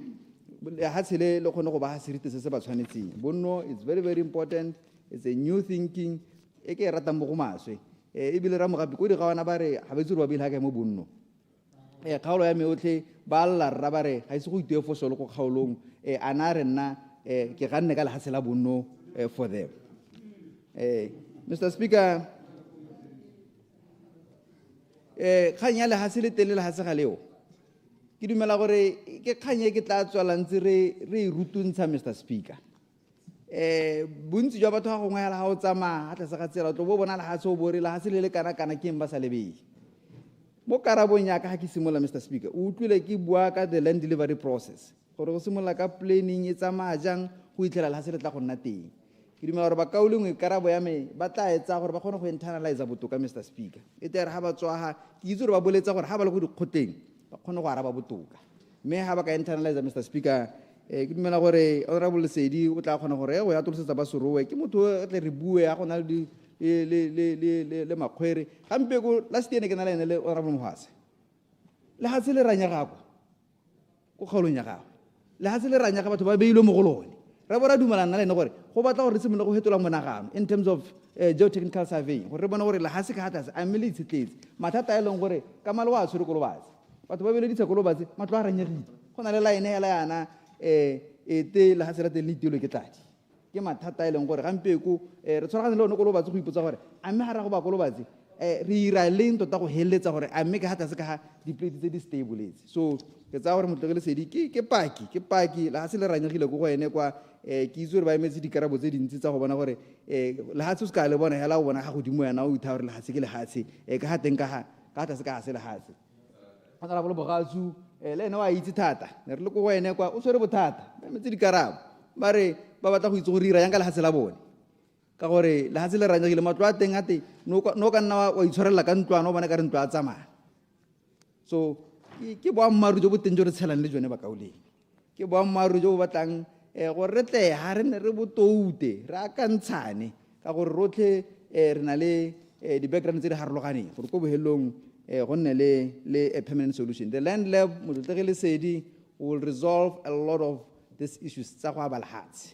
lehatshe le kgone go ba ga seriti se se ba tshwanetseng bonno is very very important. It's a new thinking e ke e ratang mo go maswe ebile ramogape ko digawana ba re ga ba itse gore ba bile ga kae mo bonno kgaolo ya me otlhe ba lla rra ba re ga ise go iteo fosolo ko kgaolong a na re nna ke ganne ka lehatshe la bonno for them. Mr. Speaker, kgang ya lehatshe le tele lehatshe ga leo ke dumela gore ke kgang e ke tla tswala ntse re e rutuntsha, Mr. Speaker. Bontsi jwa batho ga gongwe ga o tsamaya ga tlase ga tsela tlo bo bona lehatshe o bore lehatshe le le kana-kana ke eng ba sa lebeye mo karabong yaka ga ke simola, Mr. Speaker, o utlwile ke bua ka the land delivery process gore go simola ka planning e tsamaya jang go itlhela lehatshe le tla go nna teng. Ke dumela gore bakaolengwe karabo ya me ba tla etsa gore ba kgone go internalize botoka, Mr. Speaker. E tere ga ba tswaga ke itse gore ba boletsa gore ga ba le go dikgoteng ba kgone go araba botoka mme ga ba ka internalize, Mr. Speaker, ke dumela gore honorable Sedi o tla kgona gore go ya tolosetsa ba sorowe ke motho o tle re bue ga gona le makgwere gampe ko last year ne ke na le ene le honorable Mohase lehatshe le ranya gago ko kgaolong ya gago lehatshe le ranya ga batho ba beilwe mo go lone re bo ra dumelana le ene gore go batla gore re simolola go fetola monagano in terms of geotechnical surveying gore re bone gore lehatshe ka gatase a mme le itshetletse mathata a e leng gore ka male wa tshwere kolobatse batho ba beledisa kolobatse matlo a ranyegile go na le line hela yana ete lehatshe la teng le itilwe ke tladi ke mathata a e leng gore gampeko re tshwaragane le one kolobatse go ipotsa gore a mme ga ra go ba kolobatse re ira leng tota go heleletsa gore a mme ka gatase ka ga diplate tse di stabletse so ke tsaya gore Motlhogelesedi ke paki lehatshe le ranyegile ko go ene kwa ke itse gore ba emetse dikarabo tse dintsi tsa go bona gore lehatshe o se ka le bona hela o bona ga godimo yana o itha gore lehatshe ke lehatshe ka ga teng ka gatase ka ga se lehatshe a tsala bolo bogatsu le ene wa itse thata ne re le ko go ene kwa o tshwere bothata ba emetse dikarabo ba re ba batla go itse go dira yang ka lehatshe la bone ka gore lehatshe le ranyegile matlo a teng a te no ka nna wa itshwarela ka ntlwana o bona ka re ntlo a tsamaya so ke boammaaruri jo bo teng jo re tshelang le jone bakaoleng ke boammaaruri jo bo batlang gore re tle ha re ne re botoute re akantshane ka gore rotlhe re na le di-background tse di harologaneng gore ko bohelong go nne le a permanent solution. The land lab Motlhogelesedi will resolve a lot of these issues tsa go aba lehatshe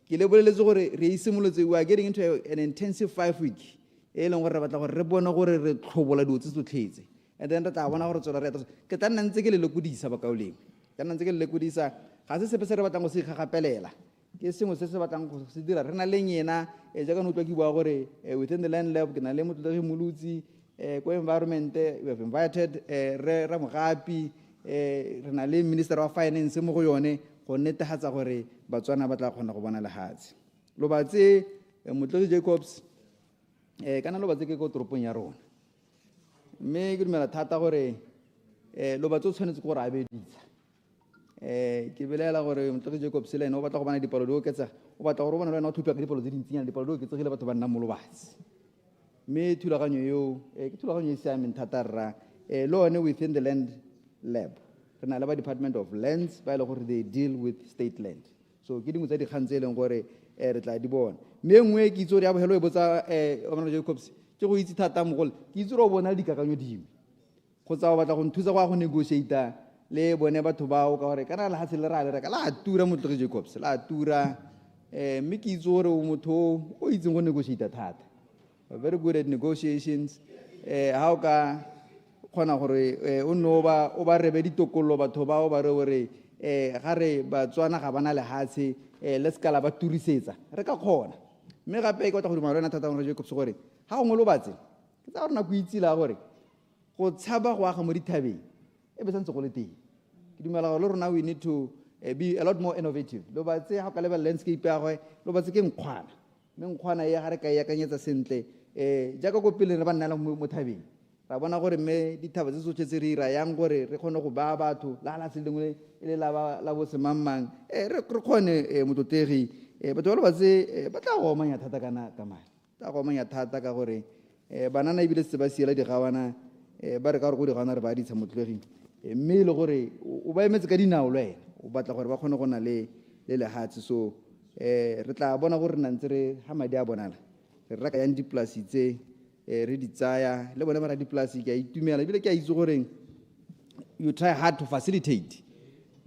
ke le boleletse gore re isimolotse we are getting into an intensive 5-week e leng gore re batla gore re bone gore re tlhobola dilo tse tsotlhetse and then re tla bona gore tsona re ke tla nna ntse ke le lekodisa bakaoleng ke nna ntse ke le lekodisa ga se sepe se re batlang go se gagapelela ke sengwe se se batlang go se dira re na le nyena jaaka no utlwa ke bua gore within the land lab ke na le Motlholegi Molutsi ko environment we have invited re Mogapi re na le minister wa finance mo go yone go netefatsa gore batswana ba tla kgona go bona lehatshe lo batse Motlhogi Jacobs kana lo batse ke ko toropong ya rona mme ke dumela thata gore lo batse o tshwanetse gore a bedisa ke belela gore Motlhogi Jacobs le ene o batla go bona dipalo di oketsa o batla gore o bona le wena o thupa ka dipalo tse dintsinyana dipalo di oketsegile batho ba nna mo lobatse mme thulaganyo eo ke thulaganyo e siameng thata rra le one within the land lab re na le ba Department of Lands ba e le gore they deal with state land so ke dingwe tsa dikgang tse e leng gore re tla di bona mme nngwe ke itse gore ya bogelo e botsa Motlhogi Jacobs ke go itse thata mogole ke itse gore o bona dikakanyo dingwe go tsa o batla go nthusa go a go negotiata le bone batho bao ka gore kana lehatshe le ra le reka la tura Motlhogi Jacobs la tura mme ke itse gore o motho o itseng go negotiata thata very good at negotiations ha o ka khona gore o no ba rebe ditokolo batho bao ba re gore ga re batswana ga bana lehatshe le skala ba turisetsa re ka khona mme gape ke batla go dumela wena thata Motlhogi Jacobs gore ha o ngolo batse ke tsa gore na go itsila gore go tshaba go aga mo dithabeng e be santse go le teng ke dumela gore le rona we need to be a lot more innovative lo batse ha ka leba landscape ya go lo batse ke nkgwana mme nkgwana ya ga re ka ya kanyetsa sentle jaaka go pele re ba nna mo thabeng ra bona gore mme dithaba tse tsotlhe tse re ira yang gore re kgone go ba batho la se lengwe le la bo semangmang re kgone Motlhotlegi batho ba lo batse ba tla go omanya thata kana ka mane tla go omanya thata ka gore banana ebile se ba siela digawana ba re ka gore go digawana re ba ditsa Motlhotlegi mme le gore o ba emetse ka dinao le wena o batla gore ba kgone go na le lehatshe so re tla bona gore na ntse re ha madi a bonala re reka yang dipolasi tse re di tsaya le bone ba ra dipolasi ke a itumela ebile ke a itse gore you try hard to facilitate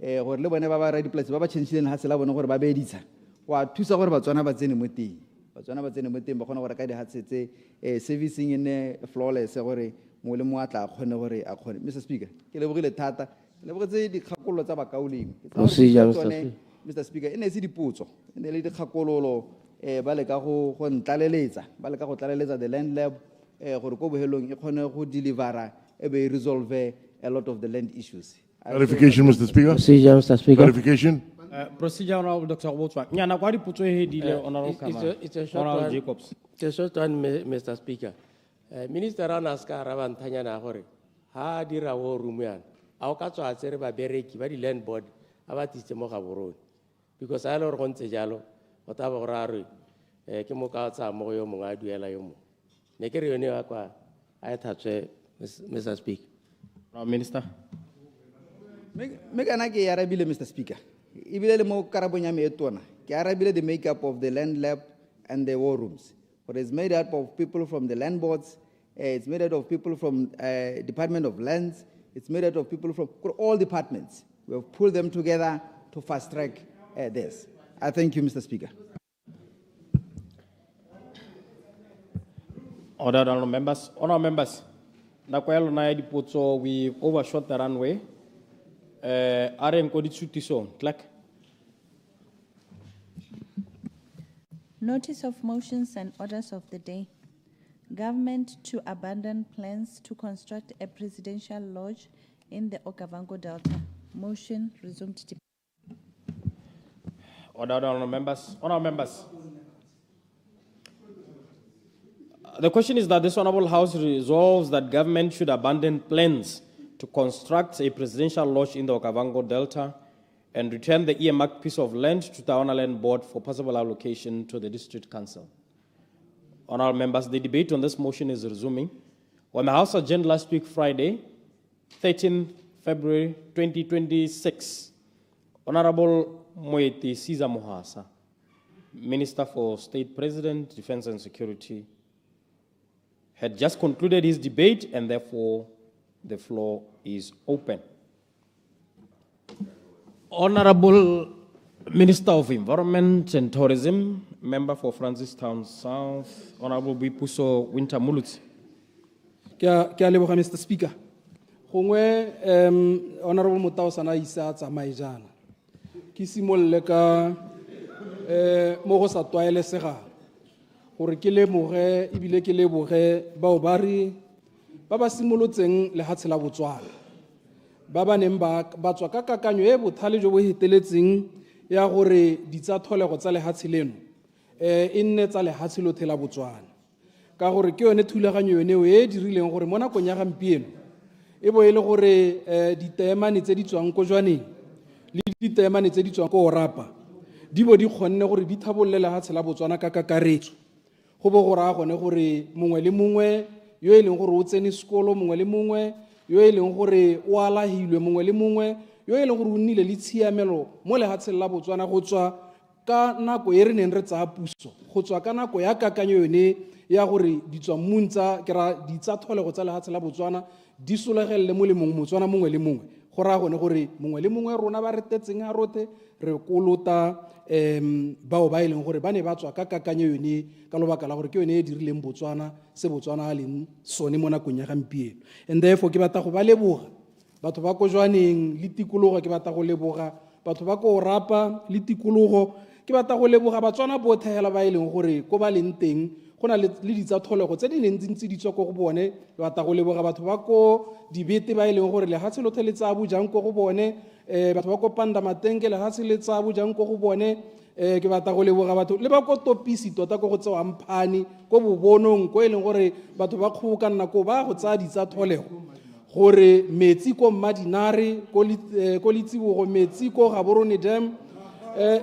gore le bone ba ba ra dipolasi ba ba tšhentšhileng lehatshe la bone gore ba bedisa wa thusa gore batswana ba tsene mo teng ba kgona gore ka dihatshe tse servicing in flawless gore mo le mo a tla kgone gore a kgone Mr. Speaker ke lebogile thata ke lebogetse dikgakololo tsa bakaoleng Mr. Speaker e ne se dipotso e ne le dikgakololo ba le ka go ntlaleletsa the land lab gore ko bohelong e kgone go delivera e be resolve a lot of the land issues. Clarification, Mr. Speaker. Procedure, Mr. Speaker. Clarification. Procedure, Honorable Dr. Ghotwa. Nyana kwa dipotso he dile Honorable Kama. It's a short one, Jacobs. It's a short one, Mr. Speaker. Minister Ranaska Ravantanya na gore ha dira wo rumuyan. Ao ka tswa tsere ba bereki ba di land board abatitse mo ga borone. Because a lo re gontse jalo o taba go raro ke mo ka tsa mo yo mongwe a duela yo mo. Ne ke re yone wa kwa a thatswe Mr. Speaker. Now Minister. Me kana ke arabile Mr. Speaker. Ibile le mo karabong ya me etona. Ke arabile the makeup of the land lab and the war rooms. But it's made up of people from the land boards, it's made up of people from Department of Lands, it's made up of people from all departments. We have pulled them together to fast track this. I thank you, Mr. Speaker. Order, honorable members. Honorable members, we've overshot the runway. Clerk. Notice of motions and orders of the day. Government to abandon plans to construct a presidential lodge in the Okavango Delta. Motion resumed. Order, honorable members. Honorable members. The question is that this Honorable House resolves that government should abandon plans to construct a presidential lodge in the Okavango Delta and return the earmarked piece of land to the Owner Land Board for possible allocation to the District Council. Honorable members, the debate on this motion is resuming. On the House agenda last week, Friday, 13 February 2026, Honorable 𝗠𝗜𝗡𝗦𝗧𝗜𝗢𝗡, Minister for State President, Defense and Security, had just concluded his debate, and therefore the floor is open. Honorable Minister of Environment and Tourism, Member for Francistown South, Honorable Bipuso Winter Mulutsi. Mr. Speaker. Honorable 𝗠𝗜𝗡𝗦𝗧𝗜𝗢𝗡 ki simolle ka mo go sa tlwaelesegang gore ke lemoge ebile ke leboge bao ba re ba ba simolotseng lehatshe la Botswana ba ba neng ba tswa ka kakanyo e bothale jo bo heteletseng ya gore ditsatlholego tsa lehatshe leno e nne tsa lehatshe lotlhe la Botswana ka gore ke yone thulaganyo yone e dirileng gore mo nakong ya gampieno e bo e le gore ditaemane tse di tswang ko jwaneng le ditaemane tse di tswang ko Orapa di bo di kgonne gore di thabolle lehatshe la Botswana ka kakaretso go bo go raya gone gore mongwe le mongwe yo e leng gore o tsene sekolo, mongwe le mongwe yo e leng gore o alahilwe, mongwe le mongwe yo e leng gore o nnile le tshiamelo mo lehatsheng la Botswana go tswa ka nako e re neng re tsaya puso, go tswa ka nako ya kakanyo yone ya gore ditswammung tsa ditsatlholego tsa lehatshe la Botswana di solegelele mo le mongwe Motswana mongwe le mongwe go raya gone gore mongwe le mongwe rona ba re tetseng a rothe re kolota bao ba e leng gore ba ne ba tswa ka kakanyo yone ka lobaka la gore ke yone e dirileng Botswana se Botswana a leng sone mo nakong ya gampieno. And therefore ke batla go ba leboga batho ba ko jwaneng le tikologo, ke batla go leboga batho ba ko Orapa le tikologo, ke batla go leboga Batswana botlhe hela ba e leng gore ko ba leng teng go na le ditsatlholego tse di neng ntse di tswa ko go bone. Ke batla go leboga batho ba ko Dibete ba e leng gore lehatshe lotlhe le tsa bojang ko go bone, batho ba ko Pandamatenge lehatshe le tsa bojang ko go bone, ke batla go leboga batho le ba ko Topisi tota ko go tsewa Mphani ko Bobonong ko e leng gore batho ba kgobokana ko ba go tsaya ditsatlholego gore metsi ko Mmadinare ko Letsibogo, metsi ko Gaborone Dam.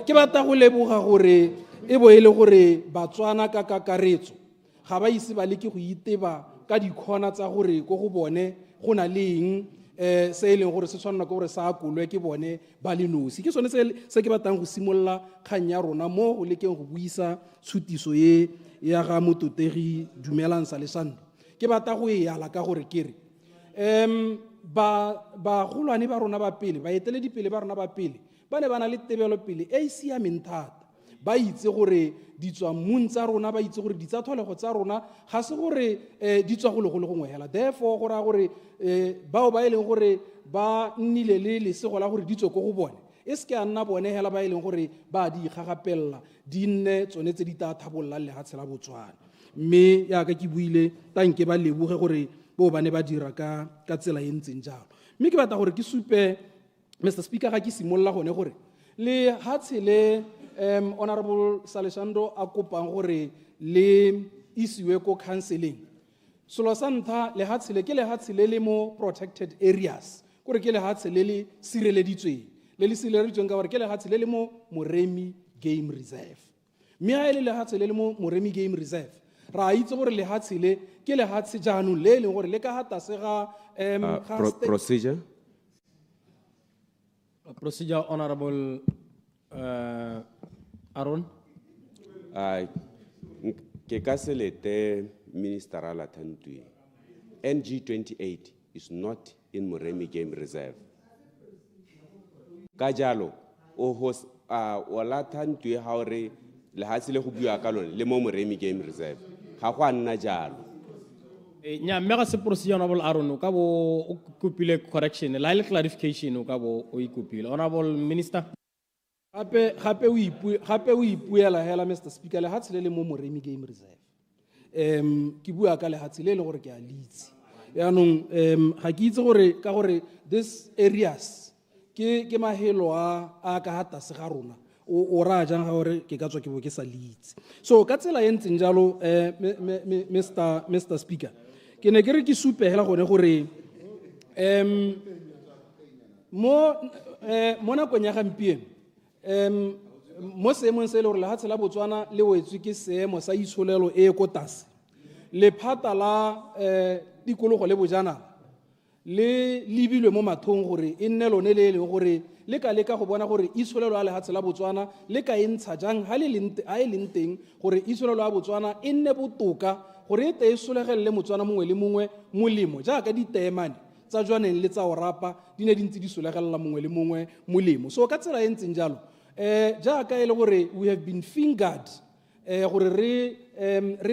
Ke batla go leboga gore e bo e le gore Batswana ka kakaretso ga ba ise ba leke go iteba ka dikhona tsa gore ko go bone go na leng se e leng gore se tshwanela ke gore sa kolwe ke bone ba le nosi. Ke sone se ke batlang go simolla kgang ya rona mo go lekeng go buisa tshutiso e ya ga Mototegi Dumelang Salesando. Ke batla go e yala ka gore ke re ba golwane ba rona ba pele, ba eteledipele ba rona ba pele ba ne ba na le tebelo pele e siameng thata, ba itse gore ditswammung tsa rona, ba itse gore ditsatlholego tsa rona ga se gore di tswa go le gongwe hela. Therefore go raya gore bao ba e leng gore ba nnile le lesego la gore di tswe ko go bone e se ke a nna bone hela ba e leng gore ba di igagapelela di nne tsone tse di tla thabollang lehatshe la Botswana. Mme yaka ke buile tanke ba leboge gore bo ba ne ba dira ka tsela e ntseng jalo. Mme ke batla gore ke supe Mr. Speaker ga ke simolla gone gore le hatshe le Honorable Salesando a kopang gore le isiwe ko counseling. Selo sa ntlha lehatshe le ke lehatshe le mo protected areas, gore ke lehatshe le le sireleditsweng, le le sireleditsweng ka gore ke lehatshe le mo Moremi Game Reserve. Mme ha le lehatshe le mo Moremi Game Reserve ra itse gore lehatshe le ke lehatshe jaanong le leng gore le ka hata se ga Procedure, Honorable Aaron. Ke ka selete Minister Latantui. NG28 is not in Moremi Game Reserve. Kajalo, ola Ntwe ha ore lehatsi le go bua ka lone le mo Moremi Game Reserve ga go a nna jalo. Nya mega se procedure honorable Aaron ka bo o kopile correction la ile clarification ka bo o ikopile honorable minister. Gape o ipuela hela Mr. Speaker le hatsi le mo Moremi Game Reserve. Ke bua ka le hatsi le gore ke a litsi. Yaanong ga ke itse gore ka gore this areas ke mahelo a ka hata se ga rona o ra jang ga gore ke ka tswa ke bo ke sa litsi. So ka tsela e ntseng jalo Mr. Speaker ke ne ke re ke supehela gone gore mo nakong ya gampieno mo seemong se le gore lehatshe la Botswana le wetswe ke seemo sa itsholelo e ko tlase lephata la tikologo le bojanala le lebilwe mo mathong gore e nne lone le leng gore le ka leka go bona gore itsholelo ya lehatshe la Botswana le ka e ntsha jang ha e leng teng gore itsholelo ya Botswana e nne botoka gore e te e solegelle Motswana mongwe le mongwe molemo jaaka diteemane tsa jwaneng le tsa orapa di ne di ntse di solegella mongwe le mongwe molemo. So ka tsela e ntseng jalo jaaka e le gore we have been fingered gore re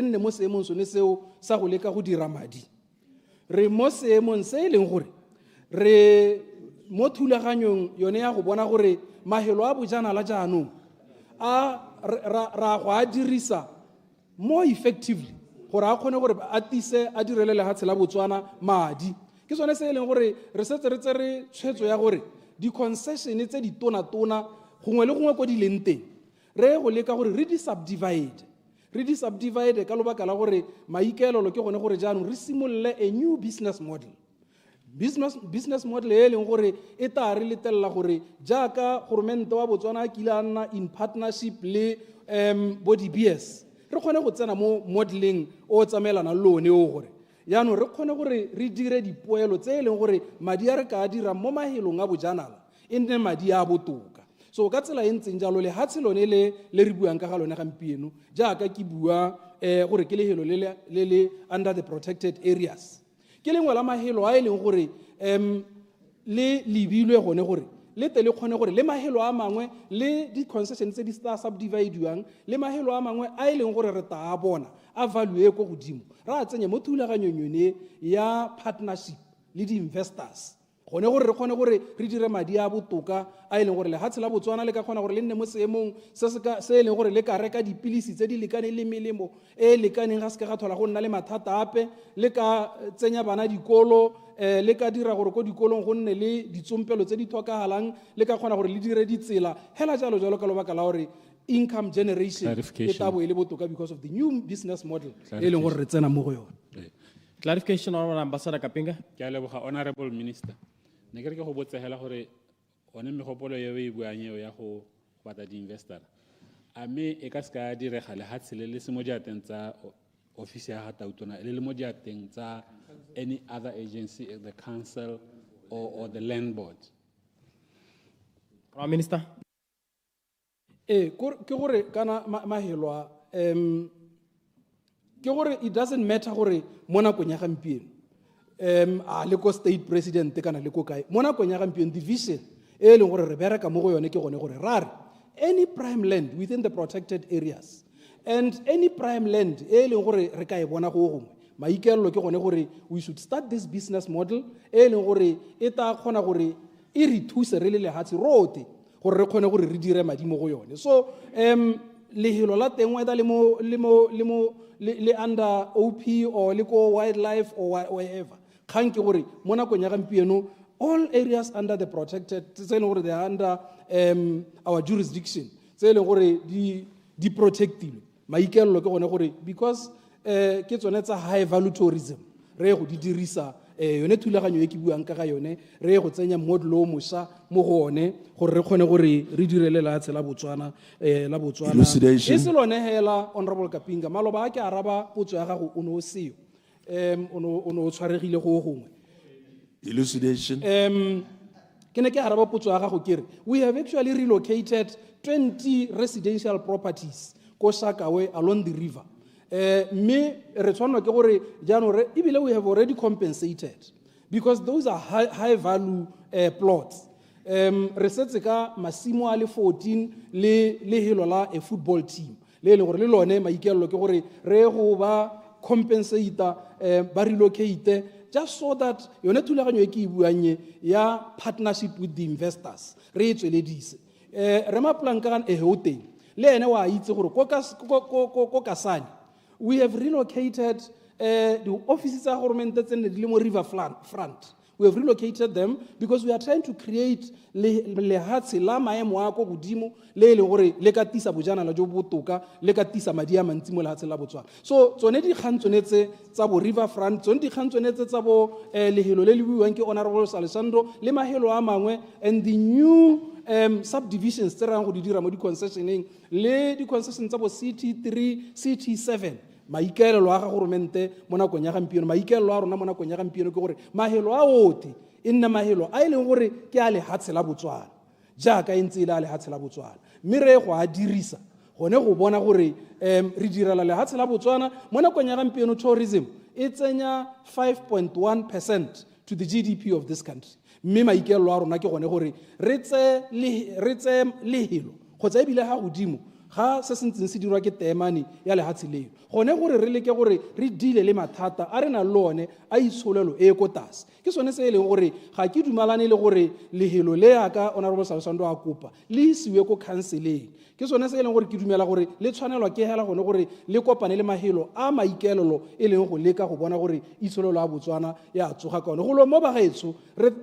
nne mo seemong sone seo sa go leka go dira madi re mo seemong se e leng gore re mo thulaganyong yone ya go bona gore mahelo a bojanala jaanong ra go a dirisa more effectively gore a kgone gore a tise a direle lehatshe la Botswana madi ke sone se e leng gore re setse re tsere tshwetso ya gore di-concession tse di tona gongwe le gongwe ko di leng teng re go leka gore re di-subdivide ka lobaka la gore maikaelelo ke gone gore jaanong re simololle a new business model e leng gore e tla re letelela gore jaaka goromente wa Botswana a kile a nna in partnership le bo di-BS re kgone go tsena mo modeling o tsamaelana le one o gore yaanong re kgone gore re dire dipoelo tse e leng gore madi a re ka dira mo mahelong a bojanala e nne madi a botoka. So ka tsela e ntseng jalo lehatshe lone le re buang ka ga lone gampieno jaaka ke bua gore ke lehelo le under the protected areas ke lengwe la mahelo a e leng gore le lebilwe gone gore le te le kgone gore le mahelo a mangwe le di-concession tse di sta subdividiwang le mahelo a mangwe a e leng gore re ta a bona a value e ko godimo ra a tsenya mo thulaganyong yone ya partnership le di-investors gone gore re kgone gore re dire madi a botoka a e leng gore lehatshe la Botswana le ka kgona gore le nne mo seemong se e leng gore le ka reka dipilisi tse di lekaneng le melemo e lekaneng ga se ka ga thola go nna le mathata ape le ka tsenya bana dikolo le ka dira gore ko dikolong go nne le ditsompelo tse di tlhokagalang le ka kgona gore le dire ditsela hela jalo ka lobaka la gore income generation e tabo e le botoka because of the new business model e leng gore re tsena mo go yone. Clarification honorable ambassador Kapinga. Ke a leboga honorable minister. Ne ke re ke go botsegela gore one megopolo ye o e buang eo ya go batla di-investor a me e ka se ka direga lehatshe le se mo diateng tsa office ya Gatautona le mo diateng tsa any other agency, the council or the land board. Prime Minister. Ke gore kana mahelo a ke gore it doesn't matter gore mo nakong ya gampieno a le ko state president kana le ko kae mo nakong ya gampieno division e leng gore re bereka mo go yone ke gone gore ra re any prime land within the protected areas and any prime land e leng gore re ka e bona go gongwe maikaelelo ke gone gore we should start this business model e leng gore e ta kgona gore e re thuse re le lehatshe rote gore re kgone gore re dire madi mo go yone. So lehelo la teng whether le under OP or le ko wildlife or wherever kgang ke gore mo nakong ya gampieno all areas under the protected tse leng gore they are under our jurisdiction tse leng gore di protectilwe maikaelelo ke gone gore because ke tsone tsa high value tourism re go di dirisa yone thulaganyo e ke buang ka ga yone re go tsenya model o moša mo go one gore re kgone gore re direle lehatshe la Botswana e se lone hela honorable Kapinga maloba a ke araba potso ya gago o ne o seo o ne o tshwaregile go gongwe elucidation ke ne ke araba potso ya gago kere we have actually relocated 20 residential properties ko Hlaakawe along the river me re tshwanwa ke gore jaanong ebile we have already compensated because those are high value plots re setse ka masimo a le 14 le lehelo la a football team le le gore le lone maikelelo ke gore re go ba compensata ba relocate just so that yone thulaganyo e ke e buang ya partnership with the investors re e tsweledise re maplanka kan e hoteng le ene wa itse gore ko kasane we have relocated the offices of government that's in the river front. We have relocated them because we are trying to create lehatsi la maemo a ko godimo le gore le ka tisa bojana la jo botoka le ka tisa madi a mantsi mo lehatsi la Botswana. So tsone di kgang tsonetse tsa bo river front, tsone di kgang tsonetse tsa bo lehelo le le buang ke Honorable Alessandro le mahelo a mangwe, and the new subdivisions tse rang go di dira mo di concessioneng le di concessions tsa bo CT3 CT7 maikaelelo a ga governmente mo nakong ya gampieno maikaelelo a rona mo nakong ya gampieno ke gore mahelo a ote e nna mahelo a ileng gore ke a lehatshe la Botswana jaaka e ntse ile a lehatshe la Botswana mme re go a dirisa gone go bona gore re direla lehatshe la Botswana mo nakong ya gampieno tourism e tsenya 5.1% to the GDP of this country mme maikaelelo a rona ke gone gore re tse lehelo kgotsa ebile ga godimo ga se sentseng se dirwa ke teemane ya lehatshe leo gone gore re leke gore re dile le mathata a re na le one a itsholelo e ko tlase ke sone se e leng gore ga ke dumalane le gore lehelo le ya ka Honorable Salsando a kopa le isiwe ko counseleng ke sone se e leng gore ke dumela gore le tshwanelwa ke hela gone gore le kopane le mahelo a maikaelelo e leng go leka go bona gore itsholelo a Botswana ya tsoga ka one go lo mo ba gaetso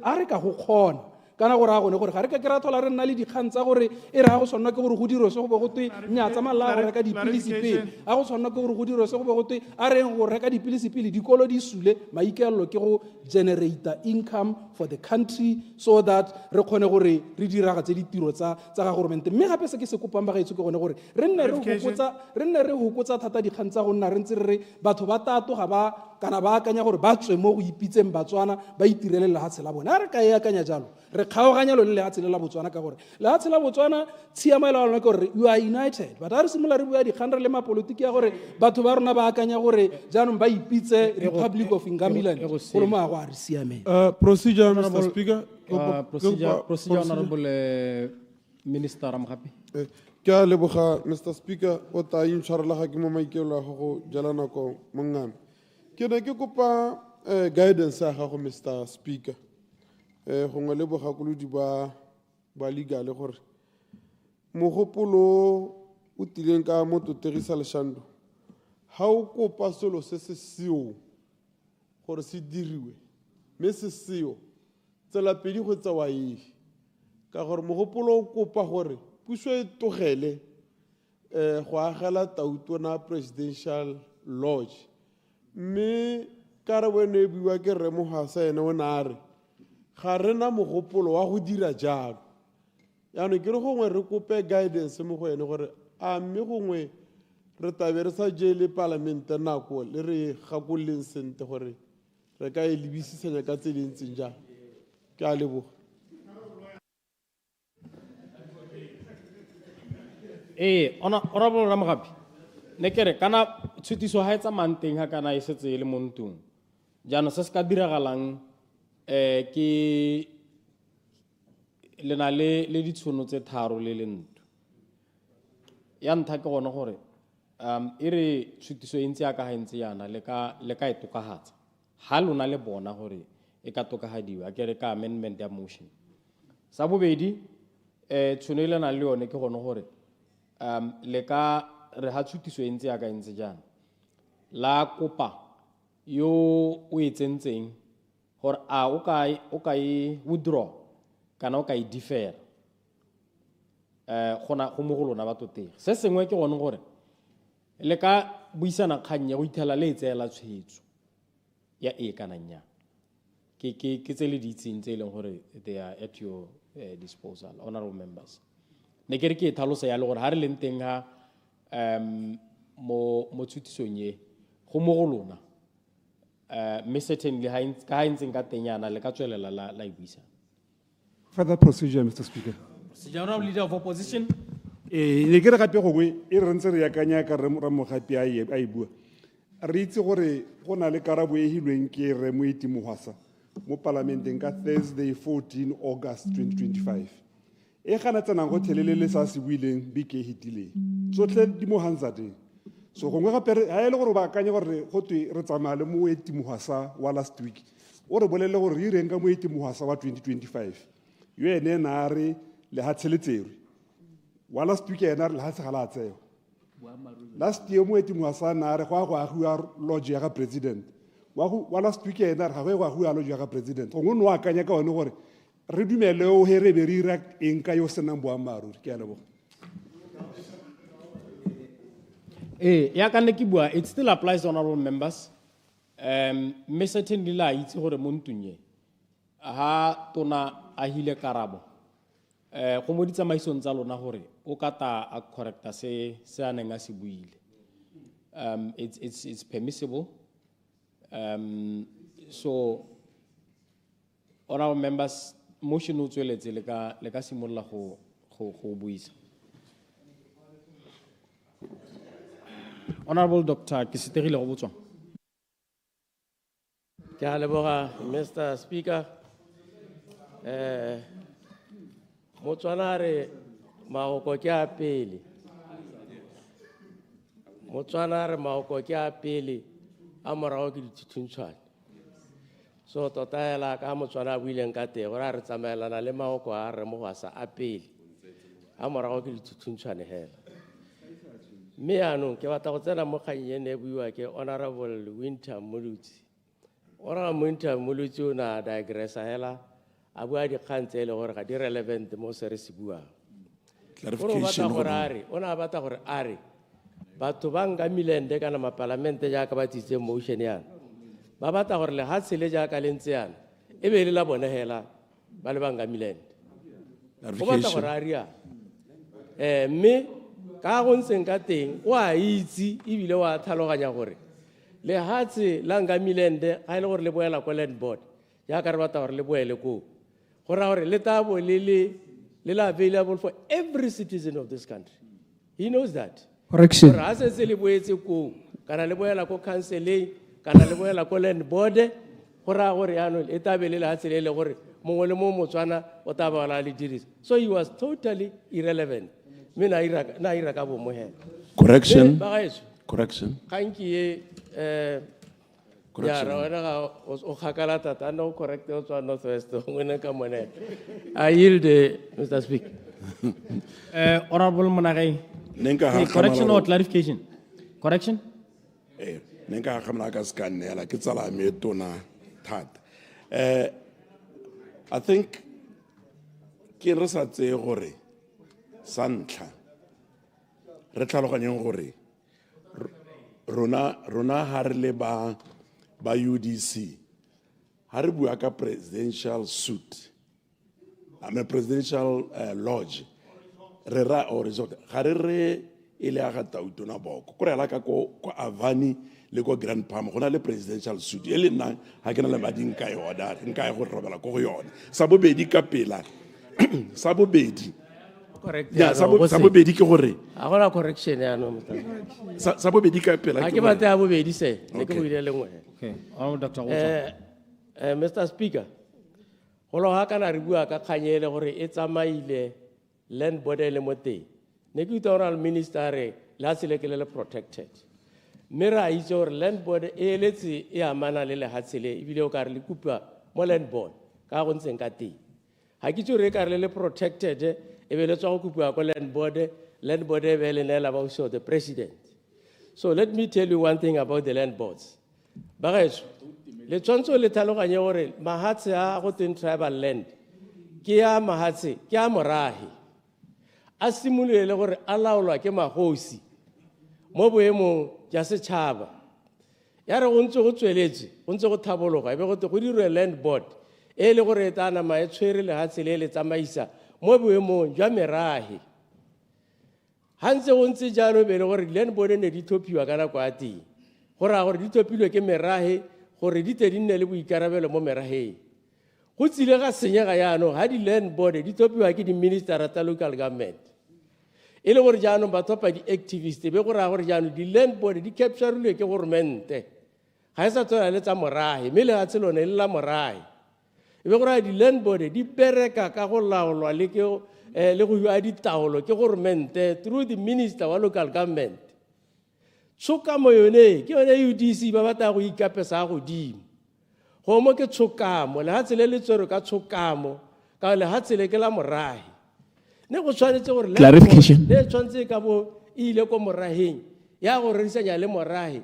a re ka go kgona kana gore a gone gore ga re ka ke ra thola re nna le dikgang tsa gore e re a go tshwanna ke gore go dirwe se go be go twe nya tsa mala go reka dipilisi pele a go tshwanna ke gore go dirwe se go be go twe a reng go reka dipilisi pele dikolo di sule maikaelelo ke go generate income for the country so that re kgone gore re diragatse ditiro tsa ga government mme gape se ke se kopang ba gaetso ke gone gore re nne re hokotsa thata dikgang tsa go nna re ntse re batho ba tato ga ba kana ba akanya gore ba tswe mo go ipitseng Batswana ba itirele lehatshe la bone a re ka e akanya jalo re kgaoganya lo le lehatshe la Botswana ka gore lehatshe la Botswana tshiamelo lona ke gore you are united but a re simola re bua dikgang re le mapolitiki ya gore batho ba rona ba akanya gore jaanong ba ipitse Republic of Ngamiland go lo mo a go a re siameng procedure Mr Speaker procedure Honorable Minister Ramgapi ke a leboga Mr Speaker o ta intshwarela ga ke mo maikelo a go jala nako mongame ke ne ke kopa guidance ya gago Mr Speaker gongwe le bogakolodi ba legal gore mogopolo o tileng ka mo totegisa leshando ha o kopa selo se se seo gore se diriwe mme se seo tsela pedi go tsa wa e ka gore mogopolo o kopa gore puso e togele go agela Tautona Presidential Lodge mme ka re bone e buiwa ke Remohasa ene o na re ga re na mogopolo wa go dira jalo yaanong ke re gongwe re kope guidance mo go ene gore a mme gongwe re tabe re sa jele parlamente nako le re gakoleng sente gore re ka e lebisisanya ka tse dintseng jang ke a leboga Honorable Ramgapi ne kere kana tshutiso ha etsa manteng ha kana e setse le montong jana se se ka diragalang ke lena le ditshono tse tharo le lento ya ntha ke gona gore e re tshutiso e ntse ya ka ga ntse yana le ka e tokagatsa ha lona le bona gore e ka tokagadiwa ke re ka amendment ya motion sa bobedi tshono ile na le yone ke gona gore le ka re ha tshutiso e ntse ya ka ntse jana la kopa yo o e tsentseng gore a o ka e withdraw kana o ka e defer gona go mo go lona ba toteng se sengwe ke gone gore le ka buisana kgang ya go ithela le tseela tshwetso ya e kana nya ke tsele di itseng tse leng gore they are at your disposal honorable members ne ke re ke tlhalosa ya le gore ha re leng teng ha mo tshutisong ye go mo go lona mme certainly ka ha ntseng ka tenyana le ka tswelela la ibisa further procedure Mr Speaker Honorable Leader of Opposition ne ke re gape gongwe e re ntse re yakanya ka Ramogapi a e bua re itse gore go na le karabo e hilweng ke Remohasa mo parlamenteng ka Thursday 14 August 2025 e gana tsenang go thelele le sa se buileng beke e hitileng tsotlhe di mo handsateng so gongwe gape ha ele gore ba akanye gore go twe re tsamaya le moeti mohasa wa last week o re bolele gore re ireng ka moeti mohasa wa 2025 yo ene na re le ha tsheletserwe wa last week ena re le ha se gala tseo last year moeti mohasa na re go agua lodge ya ga president wa last week ena re ga go agua lodge ya ga president gongwe no akanya ka one gore re dumele o here be re ira eng ka yo senang boammaaruri ke a leboga. Ya ka nne ke bua, it still applies, honorable members. Me certainly la itse gore mo ntunye ha tona a hile karabo go mo ditsamaisong tsa lona gore o ka ta a correcta se a neng a se buile. It's permissible. So honorable members, motion o tsweletse le ka simolla go buisa. Honorable Dr. Ksiteri Lerobutswa. Mr. Speaker, Motswanare maoko ke a pele. Motswanare maoko ke a pele a morago ke dithuntshwane. So tota hela ka Motswana buileng ka te gore re tsamaelana le maoko a re mo go sa a pele. A morago ke dithuntshwane hela. Me anong ke batla go tsena mo kganyeng e buiwa ke Honorable 𝗠𝗜𝗡𝗦𝗧𝗜𝗢𝗡. Honorable 𝗠𝗜𝗡𝗦𝗧𝗜𝗢𝗡 o na digressa hela a bua dikgang tse le gore ga di relevant mo se re se buang. Clarification O na batla gore a re batho ba nka milende kana mapalamente jaaka ba tsitse motion yana ba batla gore le hatse le jaaka le ntse yana e be le la bone hela ba le ba nka milende. Go batla gore a ria mme ka go ntseng ka teng o a itse ebile wa tlhaloganya gore le hatse la nka milende ga ile gore le boela ko land board jaaka re batla gore le boele ko go ra gore le tabo le la available for every citizen of this country. He knows that. Correction. Ha se le boetse ko kana le boela ko counseling kana le boela ko land board go ra gore yana e tabele le hatse le gore mongwe le mo Motswana o taba la le dirisa. So he was totally irrelevant. Correction. Correction. Thank you. I yield, Mr. Speaker. Honorable Monagay. Correction or clarification? Correction? I think Santlha re tlhaloganyeng gore rona ha re le ba UDC ha re bua ka presidential suite presidential lodge re ra or resort ga re ile ga tautona boko go rela ka ko Avani le ko Grand Palm gona le presidential suite e le nna ha ke na le mading ka yona nka e go robela go yona sa bobedi ka pela sa bobedi. Correct. Ya sa bobedi ke gore a gona correction ya no sa bobedi ka pela ke batla ya bobedi se le ke buile lengwe. Okay. Dr. Mr. Speaker, go lo ha kana re bua ka kganyele gore e tsamaile land board le mote ne ke honorable minister la se le ke le protected me ra itse gore land board e letse e amana le hatsele e bile o ka re le kupa mo land board ka go ntseng ka teng ha ke tsore ka re le protected e be le tswa go kupa ko land board e be le nela ba so the president. So let me tell you one thing about the land boards. Bagaetso le tshwantsho le tlhaloganye gore mahatse a go teng tribal land ke ya mahatse ke a morahi a simolele gore a laolwa ke magosi mo boemong ja setšhaba ya re go ntse go tsweletse go ntse go thabologa e be go dirwe land board e le gore ta nama e tshwere le hatse le tsamaisa mo boemong jwa merahi hantse go ntse jalo be le gore land board ne di thopiwa kana kwa teng go ra gore di thopilwe ke merahi gore di te di nne le boikarabelo mo meraheng go tsile ga senyega yaanong ha di land board di thopiwa ke di minister tsa local government e le gore jaanong ba thopa di activist be go ra gore jaanong di land board di captureilwe ke governmente ga e sa tswela le tsa morahi mme le ga tselone le la morahi e be gore di-land board di bereka ka go laolwa le go yua ditaolo ke goromente through the minister wa local government. Tshokamo yone ke yone UDC ba batla go ikapesa godimo. Go mo ke tshokamo le ha tsele le tsoro ka tshokamo ka le ha tsele ke la morahi. Ne go tshwanetse gore Clarification. le tshwanetse ka bo ile ko moraheng ya go rerisanya le morahi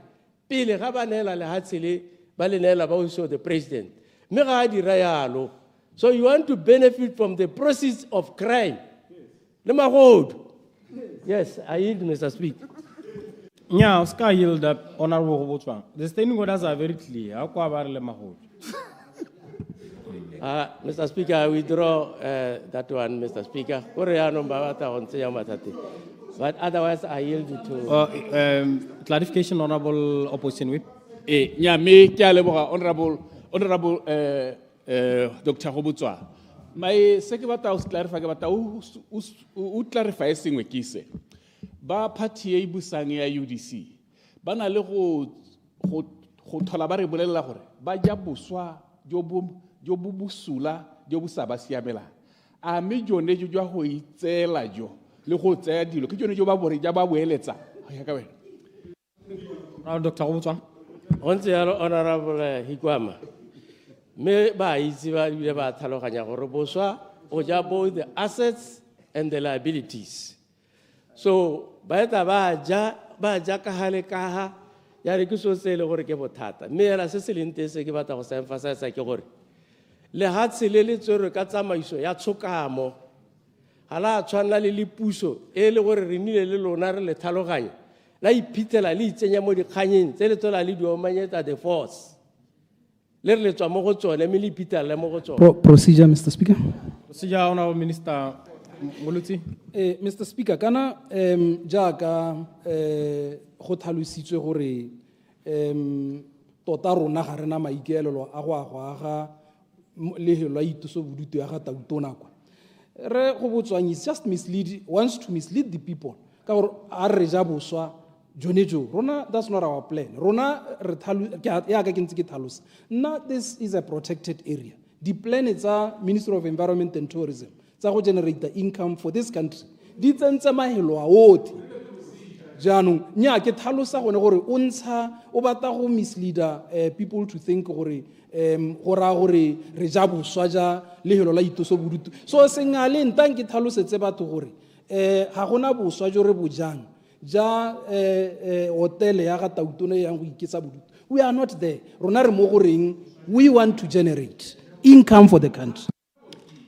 pele ga ba neela le ha tsele ba le neela ba o the president. Me ga dira yalo. So you want to benefit from the process of crime. Le magodu. Yes, I yield, Mr. Speaker. Yeah, Oscar yield up, Honorable Botswana. The standing orders are very clear. How come about le magodu? Mr. Speaker, I withdraw that one, Mr. Speaker. But otherwise, I yield to... Clarification, Honorable Opposition Whip. Yeah, me ke a leboga honorable Dr. Botswana. My se ke batla o clarify ke batla o clarify sengwe ke se. Ba party e busang ya UDC. Ba na le go thola ba re bolela gore ba ja boswa jo bo busula jo bo sa ba siamela. A me jone jo jwa go itsela jo le go tsaya dilo ke jone jo ba bore ja ba boeletsa. Ya ka wena. Dr. Botswana. On se honorable Hikwama. Me ba itse ba bile ba tlhaloganya gore boswa o ja both the assets and the liabilities. So ba eta ba ja ka hale ka ha ya re ke so sele gore ke bothata. Me era se se lente se ke batla go sa emphasize ke gore le ha tsele le tsoro ka tsamaiso ya tshokamo hala tshwana le puso e le gore re nile le lona re le tlhaloganya la ipitela le itsenya mo dikganyeng tse le tsola le diomanyetsa the force. Procedure, Mr. Speaker. Procedure, Honorable Minister Moluti. Mr. Speaker, kana jaaka go tlhalositswe gore tota rona ga rena maikaelelo a go aga lehelo a ituso bodutu ya ga tautona kwa. Re go botswang is just wants to mislead the people. Ka gore a re ja boswa Jonejo, Rona, that's not our plan. Rona, this is a protected area. The plan is a Ministry of Environment and Tourism. It's to generate the income for this country. Ditsenza mahelo aoti. Janu, nya ke thalosa gone gore o ntsha o batla go misleader people to think gore gore re ja boswa ja lehelo la itoso bodutu. So sengale ntang ke thalosetse batho gore ga gona boswa jo re bojang. Ja hotel ya ga tautona yang go iketsa bodutu. We are not there. Rona re mo goreng we want to generate income for the country.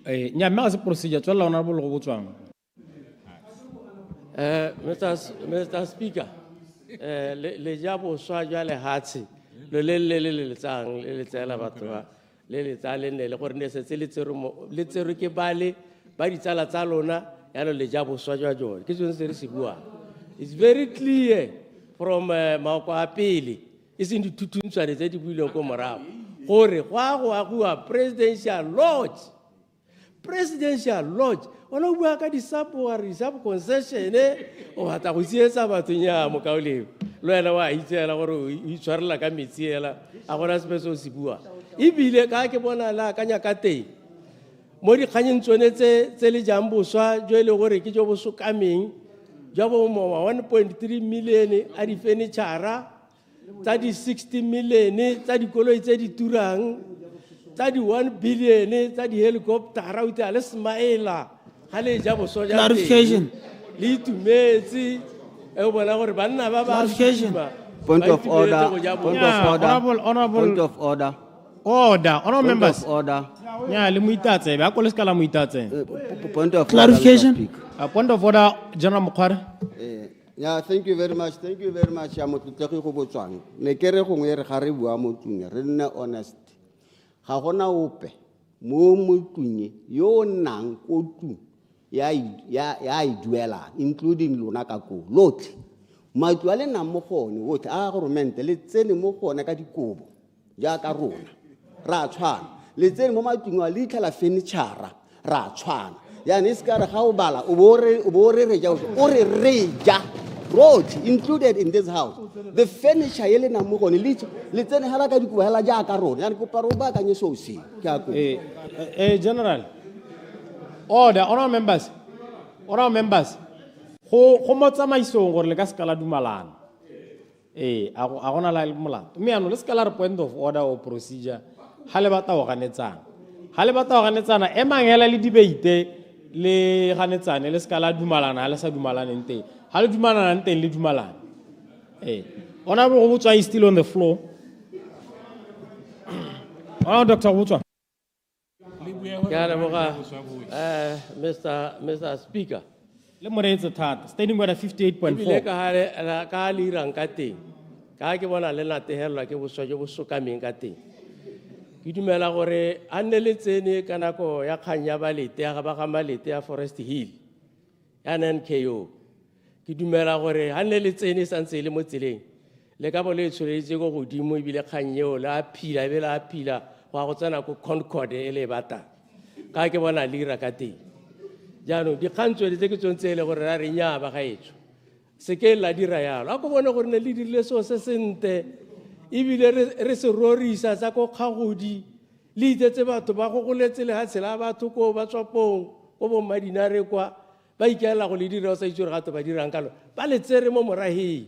Nya me ga se procedure tswela ona bo go botswang. Mr. Speaker, le ja boswa jwa le hatsi le tsang le tsela batho ba le tsale ne le gore ne se le tsero ke bale ba ditsala tsa lona ya le ja boswa jwa jone ke tsone se re se bua. It's very clear from Makwapili. It's in the tutuntswane tse di buileng ko morago gore go agua presidential lodge. Presidential lodge. Ona bua ka di sub concession o batla go sietsa batho nya mo kaoleng. Lo ela wa itsela gore o itshwarela ka metsiela a gona sepeso se bua. Ibile ka ke bona la ka nya ka teng. Mo di kganyeng tsone tse le jang boswa jo le gore ke jo bo sokameng. Jabo mo 1.3 million a di furniture tsa di 60 million tsa di koloi tse di turang tsa di 1 billion tsa di helicopter o tla le smaila ga le jabo soja Clarification. le itumetse e bona gore banna ba ba Point of order. Point of order. Honorable members. Order. Yeah, le muitatse ba ko le skala muitatse. Point of clarification. Point of order, General Mokhware. Yeah, thank you very much. Thank you very much. I'm to take you go Botswana. Ne kere go ngere ga re bua mo tlung re nne honest. Ga gona ope mo tlung yo nang ko tlung ya duela including lona ka ko lotlhe. Matlo a le nang mo gone wotlhe a government le tsene mo gone ka dikobo ja ka rona. Ra tshwana. Le tsene mo matlung a le itlhala furniture ra tshwana. Ya ne ska re ga o bala o bore re ja o re ja brought, included in this house. The furniture yele na mo gone le tsene hala ka dikuwa hela jaaka rona. Ya kopa ro ba ka nyeso se. Ke a kopa. General. Order, honorable members. Honorable members. Go mo tsamaisong gore le ka skala dumalana. A gona la molato. Me ano le skala point of order or procedure. Ha le bata o ganetsana. Ha le bata o ganetsana e mangela le debate le ganetsane le skala dumalana le sa dumalana nteng. Ha le dumalana nteng le dumalana. Honorable Obutswa is still on the floor. Dr. Obutswa. Mr. Speaker. Le moreetsa thata. Standing order 58.4. Ka hare ka le irang ka teng. Ka ke bona le latehelwa ke boswa jo bo sokameng ka teng. Ke dumela gore a nne le tsene ka nako ya kgang ya balete ya ba ga malete ya Forest Hill ya NKO. Ke dumela gore a nne le tsene santse le mo tseleng le ka bo le tshweletse go godimo ebile kgang eo la phila be la phila wa go tsena ko Concord e le bata ka ke bona le ira ka teng. Jaanong dikgantso tse ke tsontse le gore ra re nya ba gaetso se ke la dira yalo a go bona gore ne le dirile so se sente ebile re se rorisa tsa ko kgagodi le itetse batho ba go goletse le ha tshela batho ko ba tswapong o bo madinare kwa ba ikela go le dira o sa itse gore gato ba dirang kalo ba le tsere mo moraheng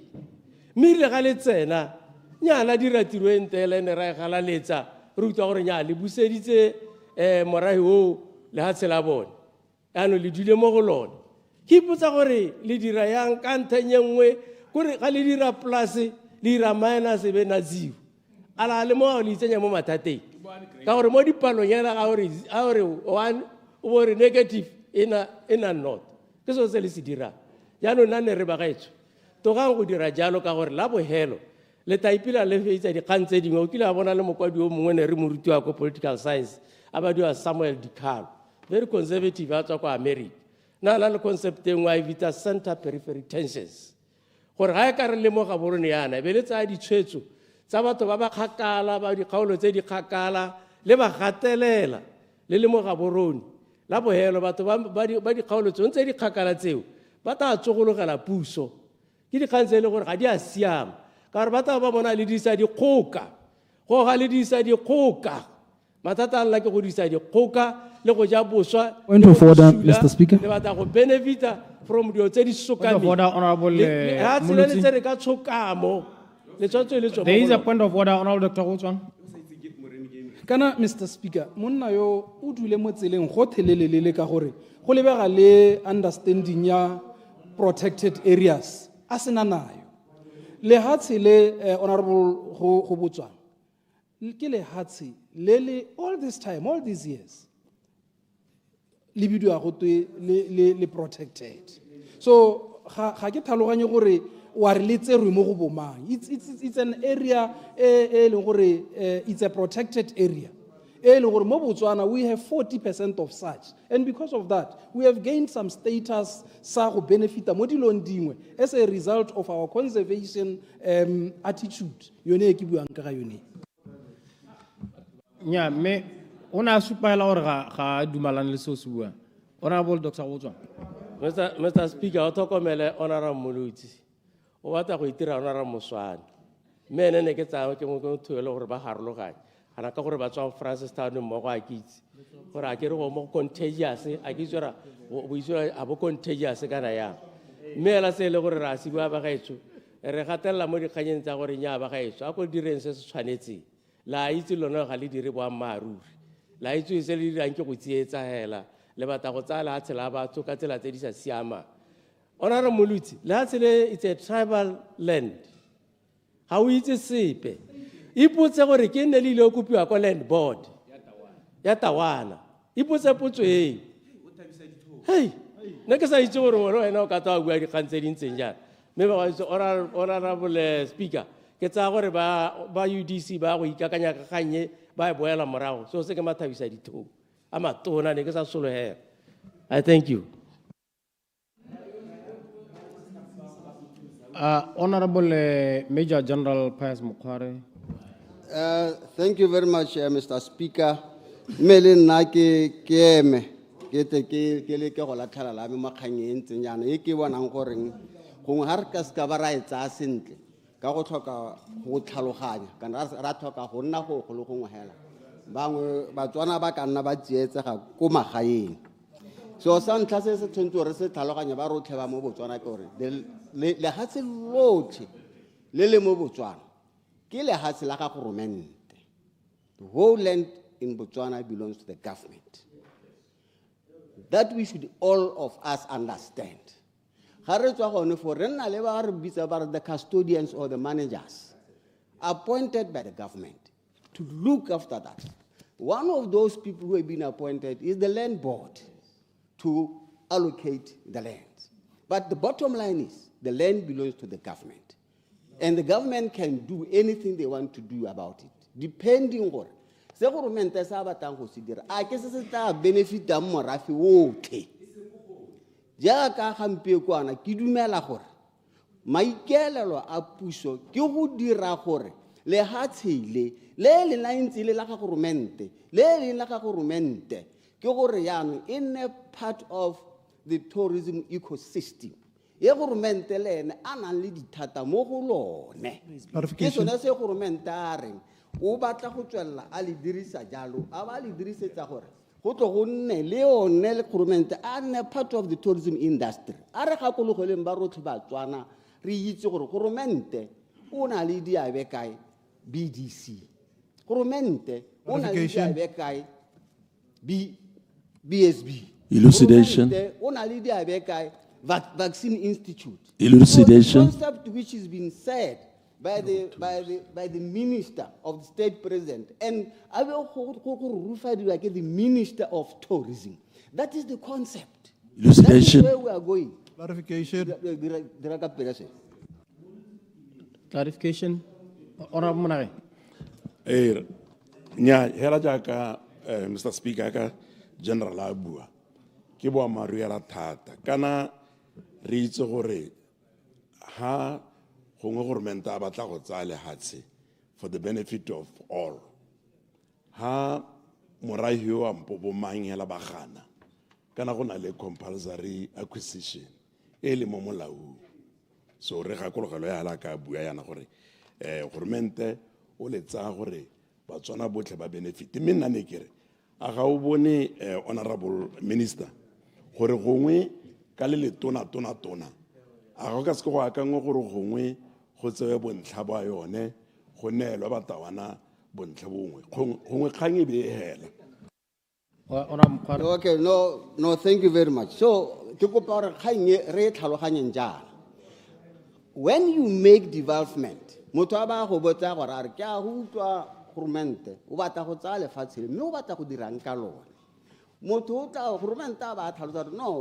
mme re ga le tsena nya la dira tiro e ntele ne ra gala letsa re utlwa gore nya le buseditse morahi o le ha tshela bone ano le dile mo go lona ke ipotsa gore le dira yang ka nthenyenngwe gore ga le dira plus le dira minus be na zero ala le mo le tsenya mo mathateng ka gore mo dipalong yana ga gore one o bore negative ina not ke so se le se dira jaanong nna ne re ba gaetso togang go dira jalo ka gore la bohelo le taipila le feitsa dikgang tse dingwe o kile a bona le mokwadi o mongwe ne re mo rutiwa ko political science a badiwa Samuel Dikalo very conservative a tswa kwa America na le concept e nngwe a evita center periphery tensions gore ga e ka re le mo ga borone yana be le tsa ditshwetso tsa batho ba ba kgakala ba dikgaolo tse di kgakala le ba gatelela le mo ga borone la bohelo batho ba dikgaolo tse di kgakala tseo ba ta tsogologela puso ke dikgang tse le gore ga di a siama ka gore ba ta ba bona le disa dikgoka go ga le disa dikgoka matata a lla ke go disa dikgoka le go ja boswa Point of order, Mr. Speaker. le batla go benefita from dio tse di sokameng. Point of order, Honorable ha tsela le tsere ka tshokamo le tswatso le tswa. There is a point of order, Honorable Dr. Obutswa. Kana Mr. Speaker, monna yo o dule mo tseleng go thelelelele ka gore go lebega le understanding ya protected areas a sena nayo. Le hatsi le Honorable go botswa. Ke le hatsi le all this time, all these years. Le bidiwa go twe le protected. So ga ke tlhaloganye gore wa re le tserwe mo go bomang. It's an area le gore it's a protected area. Le gore mo Botswana we have 40% of such, and because of that we have gained some status sa go benefita mo dilong dingwe as a result of our conservation attitude yone e ke buang ka ga yone. Nya me ona supela gore ga dumalane le so se bua. Honorable Dr. Obutswa. Mr. Speaker, o tlhokomele Honorable Molotsi. O batla go itira Honorable Moswane. Me ne ke tsa ke mo thuele gore ba harologanye. Ana ka gore ba tswa Francistown mo go a kitse. Gore a ke re go mo contagious a ke tsora bo iswa a bo contagious kana ya. Me la se le gore ra se bua ba gaetso. Re gatella mo dikganyeng tsa gore nya ba gaetso. A go direng se se tshwanetse. La itse lona ga le dire bo maruri. La itse se le dirang ke go tsietsa hela le batla go tsala a tshela batho ka tsela tse di sa siama. Honorable Molotsi, la tsele it's a tribal land. Ha o itse sepe. Ipotse gore ke ne le ile kopiwa kwa land board ya Tawana. Ipotse potso e. Hey, ne ke sa itse gore wena o ka twa bua dikgang tse dintseng jana. Me ba itse Honorable Speaker, ke tsa gore ba UDC ba go ikakanya ka ganye ba e boela morago. So se ke mathabisa ditho. Ama tona ne ke sa solo he. I thank you. Honorable Major General Pius Mukware. Thank you very much, Mr. Speaker. Mele na ke eme ke te ke le ke go latlhala la me makganye ntse nyana e ke bonang gore gongwe ga re ka se ka ba ra e tsaya sentle ka go tlhoka go tlhaloganya kana ra tlhoka go nna go le gongwe hela bangwe batswana ba ka nna ba tsietsega ko magaeng so sa ntlha se se tshwanetse gore se tlhaloganya ba rotlhe ba mo Botswana ke gore lehatshe lotlhe le le mo Botswana ke lehatshe la ga goromente. The whole land in Botswana belongs to the government. That we should all of us understand. The custodians or the managers appointed by the government to look after that. One of those people who have been appointed is the land board to allocate the land. But the bottom line is the land belongs to the government. And the government can do anything they want to do about it, depending on se government sa batang go se dira a ke se tla benefit a morafi otlhe jaaka gampe kwana ke dumela gore maikelelo a puso ke go dira gore le hatsile le la ntse le la ga government le la ga government ke gore yana in a part of the tourism ecosystem ye government le ene a nang le dithata mo go lone ke sone se government a reng o batla go tswella a le dirisa jalo a ba le dirisetsa gore go tlo go nne le one le government a nne part of the tourism industry a re gakologoleng ba rotlhe ba Tswana re itse gore government o na le diabe kae BDC government o na le diabe kae BSB elucidation o na le diabe kae Vaccine Institute elucidation so the concept which has been said by the minister of the state president and the minister of tourism. That is the concept. Elucidation. That is where we are going. Clarification. Clarification. Honorable Monare. Hela jaaka Mr. Speaker ka General Abua ke boa maru ya la thata kana re itse gore ha gongwe government a batla go tsaya lehatshe for the benefit of all ha morahi yo a mpobo mang hela ba gana kana go na le compulsory acquisition e le mo molaong so re gakologelo ya la ka bua yana gore government o le tsaya gore Batswana botlhe ba benefit mme nna ne kere a ga o bone honorable minister gore gongwe ka le tona a go ka se go akangwe gore gongwe go tsewe bontlha ba yone go neelwa batawana bontlha bongwe gongwe kgang e be hela. Okay, no, thank you very much. So, when you make development, no,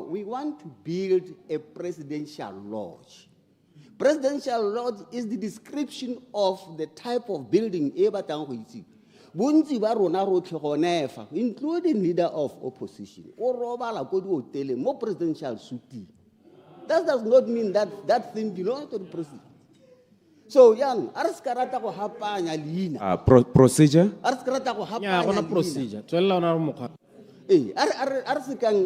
we want to build a presidential lodge. Presidential lodge is the description of the type of building including leader of opposition. More presidential suite. That does not mean that thing belongs to the president. So, young, procedure? Procedure.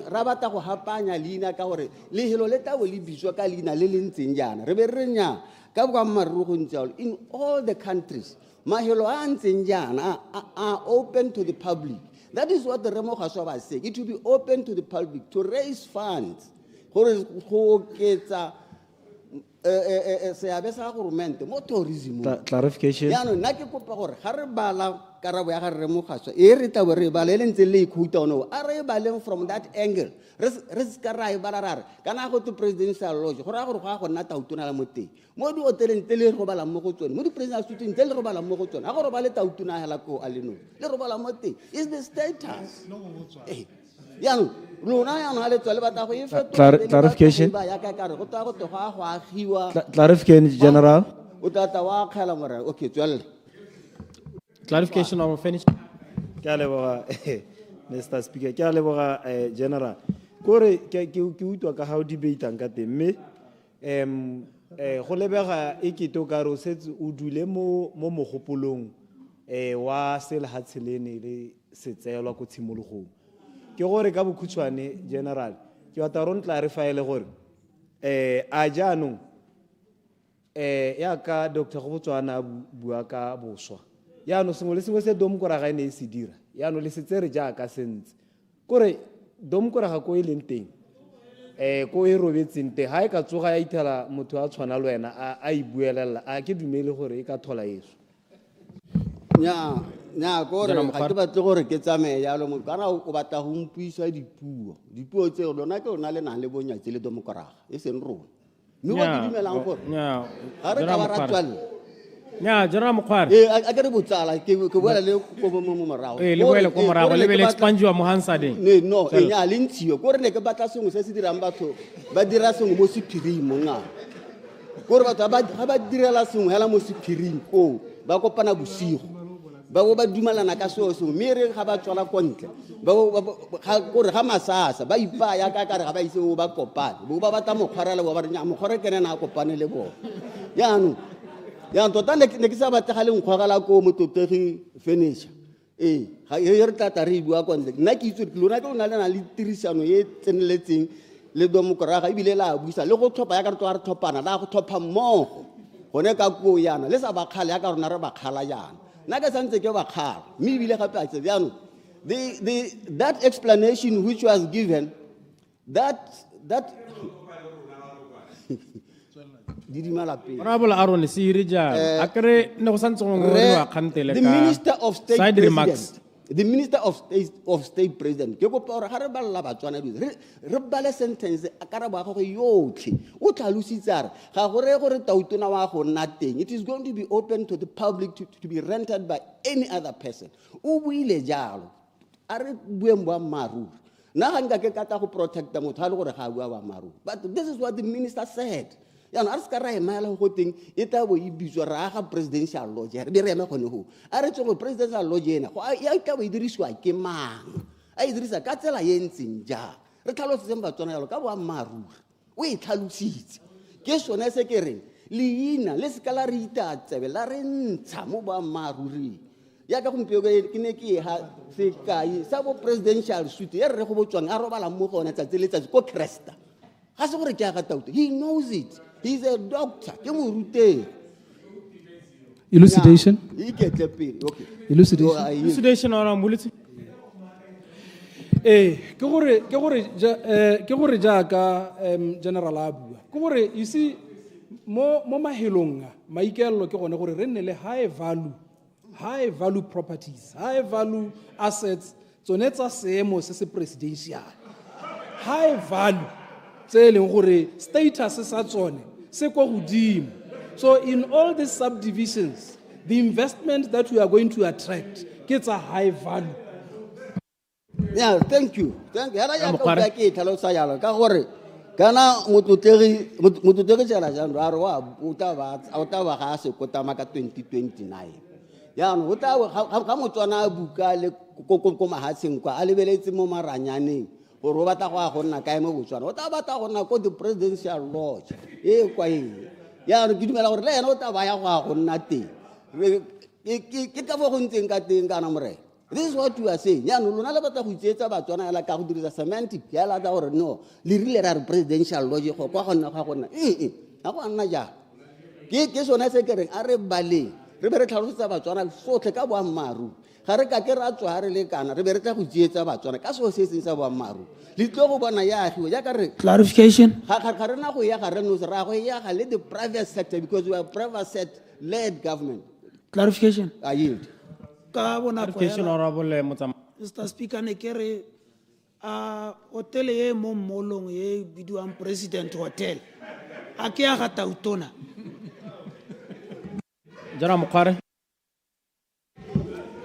Rabata go hapanya lina ka gore le helo le tawo le biswa ka lina le lentseng jana re be re nya ka bwa marru go ntse in all the countries mahelo a ntseng jana are open to the public. That is what the Remo Khaswa was saying. It will be open to the public to raise funds go ketsa clarification. From that angle, to presidential lodge. Is the status. Clarification. Clarification, General. Okay, Clarification, I'm finished. Mr. Speaker, General. Kore ke utlwa ka how debate ka teng mme go lebega e ke to ka ro setse o dule mo mogopolong wa selehatshelene le setseelwa go tshimologong ke gore ka bokhutshwane General ke wa taron clarify le gore a jaanong ya ka Dr. Ghobotsoana bua ka boswa ya no sengwe le sengwe se domkoraga ene se dira ya no le setsere ja ka sentse kore domkoraga ko ileng teng ko e robetseng teng ha e ka tsoga ya ithela motho a tshwana le wena a ibuelela a ke dumele gore e ka thola yeso nya gore ga ke batle gore ke tsamaye jalo mo kana o batla go mpuisa dipuo tse lona ke ona le nang le bonyatse le domkoraga e seng rona mme wa ke dumelang gore ga re ka ba ratswalle jara mokhware a ke re botsala ke boela le ko mo morago le boela ko morago le bele expandiwa mo Hansard no nya le ntshio gore ne ke batla sengwe se se dirang batho ba dira sengwe mo sephiring mo nga gore batho ba direla sengwe hela mo sephiring ko ba kopana bosigo ba dumalana ka seo mme re ga ba tswala ko ntle gore ga masasa ba ipaya ka kare ga ba ise o ba kopane ba batla mokgwarela ba re nya mokgware kene na kopane le bona ya tota ne ke sa batla le nkgwagala ko mototegi finisher ga re tla re bua ko ntle nna ke itse lona ke lona le na le tirisano e tseneletseng le domkoraga ebile la buisa le go thopa ya ka re tlo re thopana la go thopa mmogo gone ka ko yana le sa ba kgale ya ka rona re ba kgala yana nna ke santse ke ba kgala mme ebile gape a tse jaanong that explanation which was given that Honorable Aaron Sirija, akere ne go santse go ngwa kgantele ka the Minister of State side remarks. The Minister of State President ke go pora ga re balla batswana re bale sentence a karabo ga go yotlhe o tlhalositse ga gore tautona wa go nna teng it is going to be open to the public to be rented by any other person o buile jalo a re bueng ba maruru na ga nka ke kata go protect motho a le gore ga bua ba maruru but this is what the minister said ya no a se ka ra emaela go teng e tla bo e bitswa ra ga presidential lodge re re eme gone go a re tsogo presidential lodge ena go ya tla bo e dirisiwa ke mang a e dirisa ka tsela ye ntseng ja re tlhalosetseng batswana yalo ka bo maruru o e tlhalositse ke sone se ke reng leina le se ka la re itatsebe la re ntsha mo ba maruri ya ka gompieno ke ne ke ha se kai sa bo presidential suite ya re go botswang a robala mo gone tsatsi le tsatsi ko Kresta ga se gore ke a ga tauto he knows it. He's a doctor. Elucidation. Okay. Elucidation ora mbulitse. Ke gore jaaka general abua. Ke gore you see mo mahelong maikelo ke gone gore re nne le high value properties, high value assets tsone tsa seemo se se presidential. High value tse leng gore status sa tsone se ko godimo. So in all these subdivisions, the investment that we are going to attract gets a high value. Yeah, thank you. Hela ya ka ke tlhalosa yalo ka gore kana mototegi tsela jang ra re wa o ta ba ga se kotama ka 2029. Ya no o ta ga motswana a buka le ko mahatsheng kwa a lebeletse mo maranyaneng gore o batla go nna kae mo botswana o ta batla go nna ko the presidential lodge kwa ya re ke dumela gore le ena o ta ba ya go nna teng ke ka bo go ntseng ka teng kana more this is what you are saying ya no lona le batla go itsetsa batswana la ka go dirisa semantic ya la ta gore no le rile ra presidential lodge go kwa gonna ga go nna ja ke sone se ke reng a re bale re be re tlhalositsa batswana sotlhe ka boammaaruri ga re ka ke ra tswa re le kana re be re tla go tsietsa batswana ka seo se seng sa boammaaruri le tlo go bona ya agiwa ja ka re clarification ga re na go ya ga re no se ra go ya ga le the private sector because we are private sector led government. Clarification. I yield. Ka bona Clarification honorable Motsama. Mr. Speaker ne kere hotel ye mo molong ye bidiwang President Hotel a ke a ga tautona. Jara Mokhware.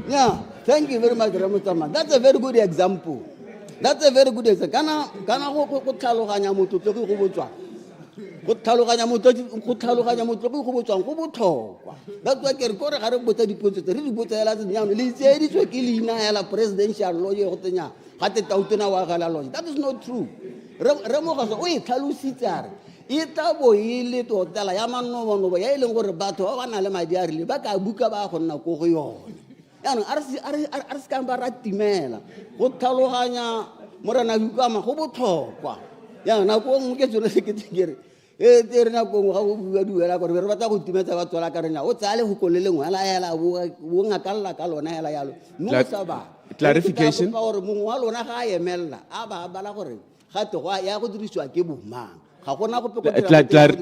Yeah, thank you very much, Ramutama. That's a very good example. That's a very good example. Kana go tlhaloganya motho tlo go botswa. Go tlhaloganya motho go botswa go botlhokwa. That's why ke re gore ga re botsa dipotso re di botsela tsenyano le tse di tswe ke leina ya la presidential lodge go tsenya ga te tautona wa ga la lodge. That is not true. Re mo ga so o e tlhalositse are e tla bo ile totela ya manobonobo ya ileng gore batho ba bana le madi a rile ba ka buka ba go nna go go yone. Yaanong a re se ka ba ratimela go tlhaloganya morena bukama go botlhokwa ya na go mo ke tsone se ke tsere e re na go ga go bua duela gore re batla go timetsa ba tswala ka rena o tsale go kolele ngwana hela bo ngakalla ka lona hela yalo no sa ba Clarification. ka gore mongwe wa lona ga a emella a ba bala gore ga te go ya go dirisiwa ke bomang ga gona go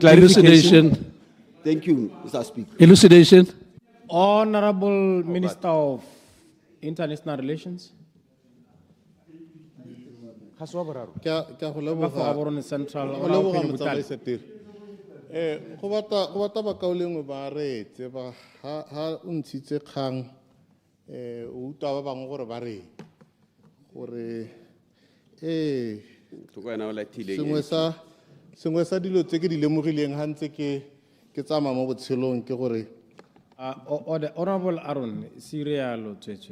Elucidation. Thank you, Mr. Speaker. Elucidation. Honorable Minister of International Relations. Ke a go leboga. Gaborone Central. Go leboga motsamaisi tiri. Go bata ba kaolengwe ba retse ba ha o ntshitse kgang o utlwa ba bangwe gore ba re gore sengwe sa dilo tse ke di lemogileng ha ntse ke tsamaya mo botshelong ke gore The Honorable Aaron Sirialo Cheche.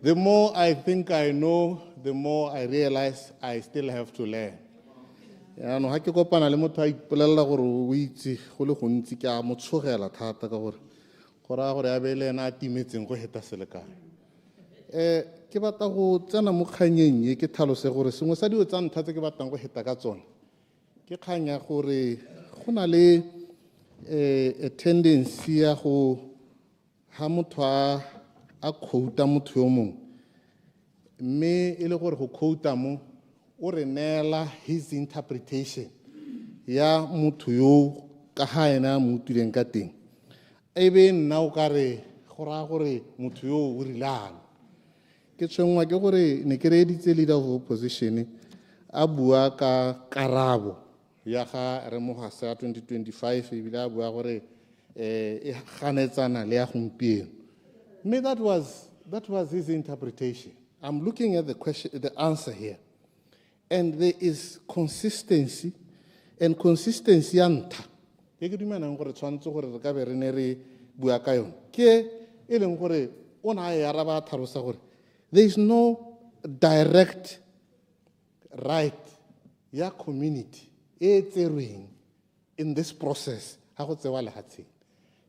The more I think I know, the more I realize I still have to learn. Ya no ha ke kopana le motho a ipolelela gore o itse go le gontsi ke a mo tshogela thata ka gore gore a be le ena a timetseng go heta selekane. Ke batla go tsena mo kganyeng e ke tlhalose gore sengwe sa dilo tsa ntlha tse ke batlang go heta ka tsone ke kgang ya gore go na le a tendency ya go ha motho a quota motho yo mongwe mme e le gore go quota mo o re neela his interpretation ya motho yo ka ha ena mo utlwileng ka teng e be nna o ka re go raya gore motho yo o rilalo ke tshwenngwa ke gore ne ke reeditse leader of opposition a bua ka karabo ya ga re mogasa ya 2025 ebile a bua gore e ganetsana le ya gompieno me that was his interpretation. I'm looking at the answer here and there is consistency and consistency anta ke ke dumelang gore tshwantse gore re ka be re ne re bua ka yone ke e leng gore ona ya raba tlhalosa gore there is no direct right ya community e tserweng in this process ha go tsewa lehatsheng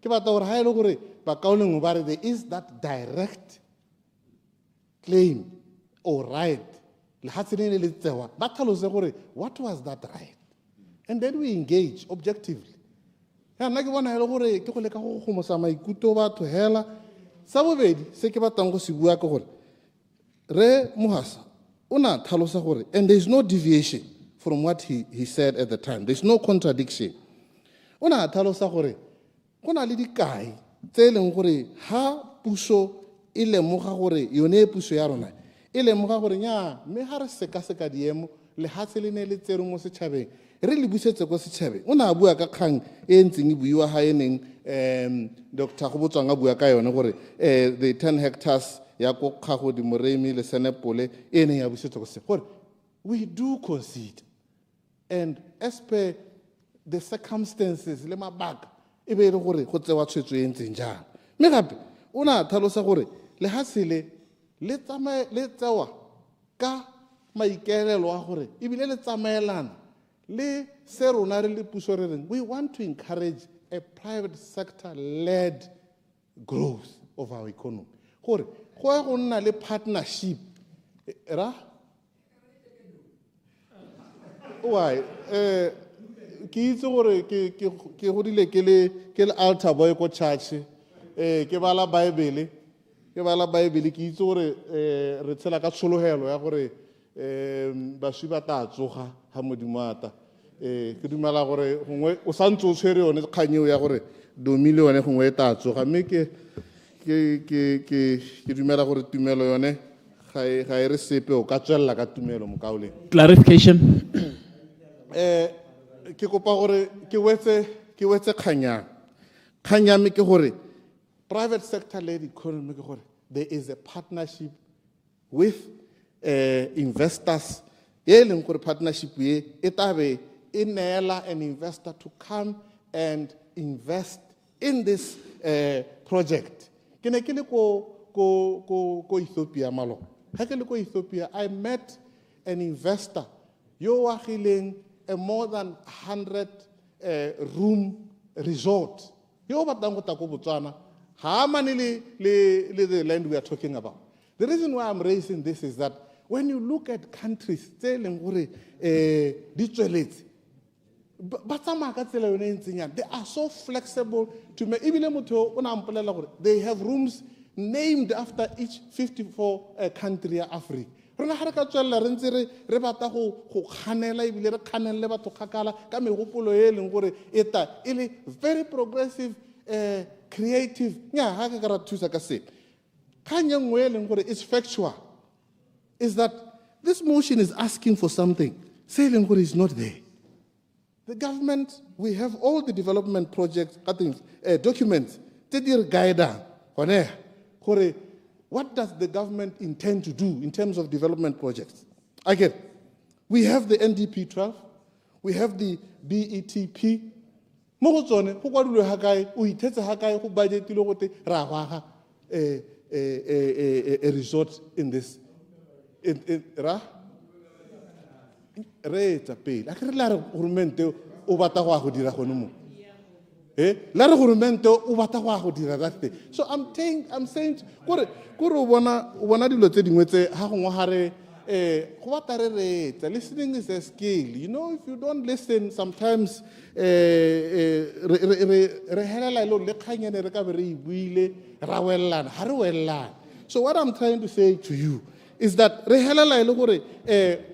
ke batla gore ha e le gore ba kaolengwe ba re there is that direct claim or right lehatsheng le tsewa ba tlhalose gore what was that right and then we engage objectively ya nna ke bona hele gore ke go leka go gomosa maikuto batho hela sa bobedi se ke batlang go se bua ke gore re mohasa una tlhalosa gore and there is no deviation from what he said at the time. There's no contradiction. Una tlhalosa gore go na le dikai tse leng gore ha puso e lemoga gore yone puso ya rona e lemoga gore nya me ha re seka diemo le hatse le ne le tsere mo setšhabeng re le busetse go setšhabeng una bua ka kgang e ntseng e buiwa ha eneng Dr. Gobotswang a bua ka yone gore the 10 hectares ya go kgago di moremi le senepole e neng ya busetse go se gore we do concede. And as per the circumstances, le mabaka e be le gore go tsewa tshwetso e ntseng jang mme gape o na tlhalosa gore le ha sele le tsewa ka maikaelelo a gore ebile le tsamaelana le se rona re le puso re reng we want to encourage a private sector led growth of our economy gore go nna le partnership ra why ke itse gore ke godile ke le altar boy ko church ke bala bible ke itse gore re tshela ka tshologelo ya gore baswi ba tla tsoga ha modimo ata ke dumela gore gongwe o santse o tshwere yone kganyeo ya gore domilione gongwe e tla tsoga mme ke dumela gore tumelo yone ga e re sepe o ka tswelela ka tumelo mo kaoleng. Clarification. Ke kopa gore ke wetse kganyame ke gore private sector led economy ke gore there is a partnership with investors e leng gore partnership e tabe e neela an investor to come and invest in this project ke ne ke le ko Ethiopia malo ha ke le ko Ethiopia I met an investor yo agileng a more than 100 room resort yo batlang go ta go Botswana ha mane le the land we are talking about. The reason why I'm raising this is that when you look at countries tse leng gore di tsweletse ba tsamaya ka tsela yone e ntseng yana. They are so flexible to make. Ebile motho o na mpolelela gore they have rooms named after each 54 country ya Africa. Rena ga re ka tswelela re ntse re batla go kganela ebile re kganelle batho kgakala ka megopolo e leng gore eta e le very progressive, creative. Nya ha ka ra thusa ka se. Kgang e nngwe e leng gore it's factual is that this motion is asking for something. Say leng gore is not there. The government, we have all the development projects, documents, what does the government intend to do in terms of development projects? Again, we have the NDP 12, we have the BETP. A resort in this. Rate a pay. I can't let Urmento Ubatawa who did a honomo. Let Urmento Ubatawa who did that thing. So I'm saying, Kuru wana diloting with a Hakumahare, what are rate? Listening is a skill. You know, if you don't listen, sometimes so what I'm trying to say to you is that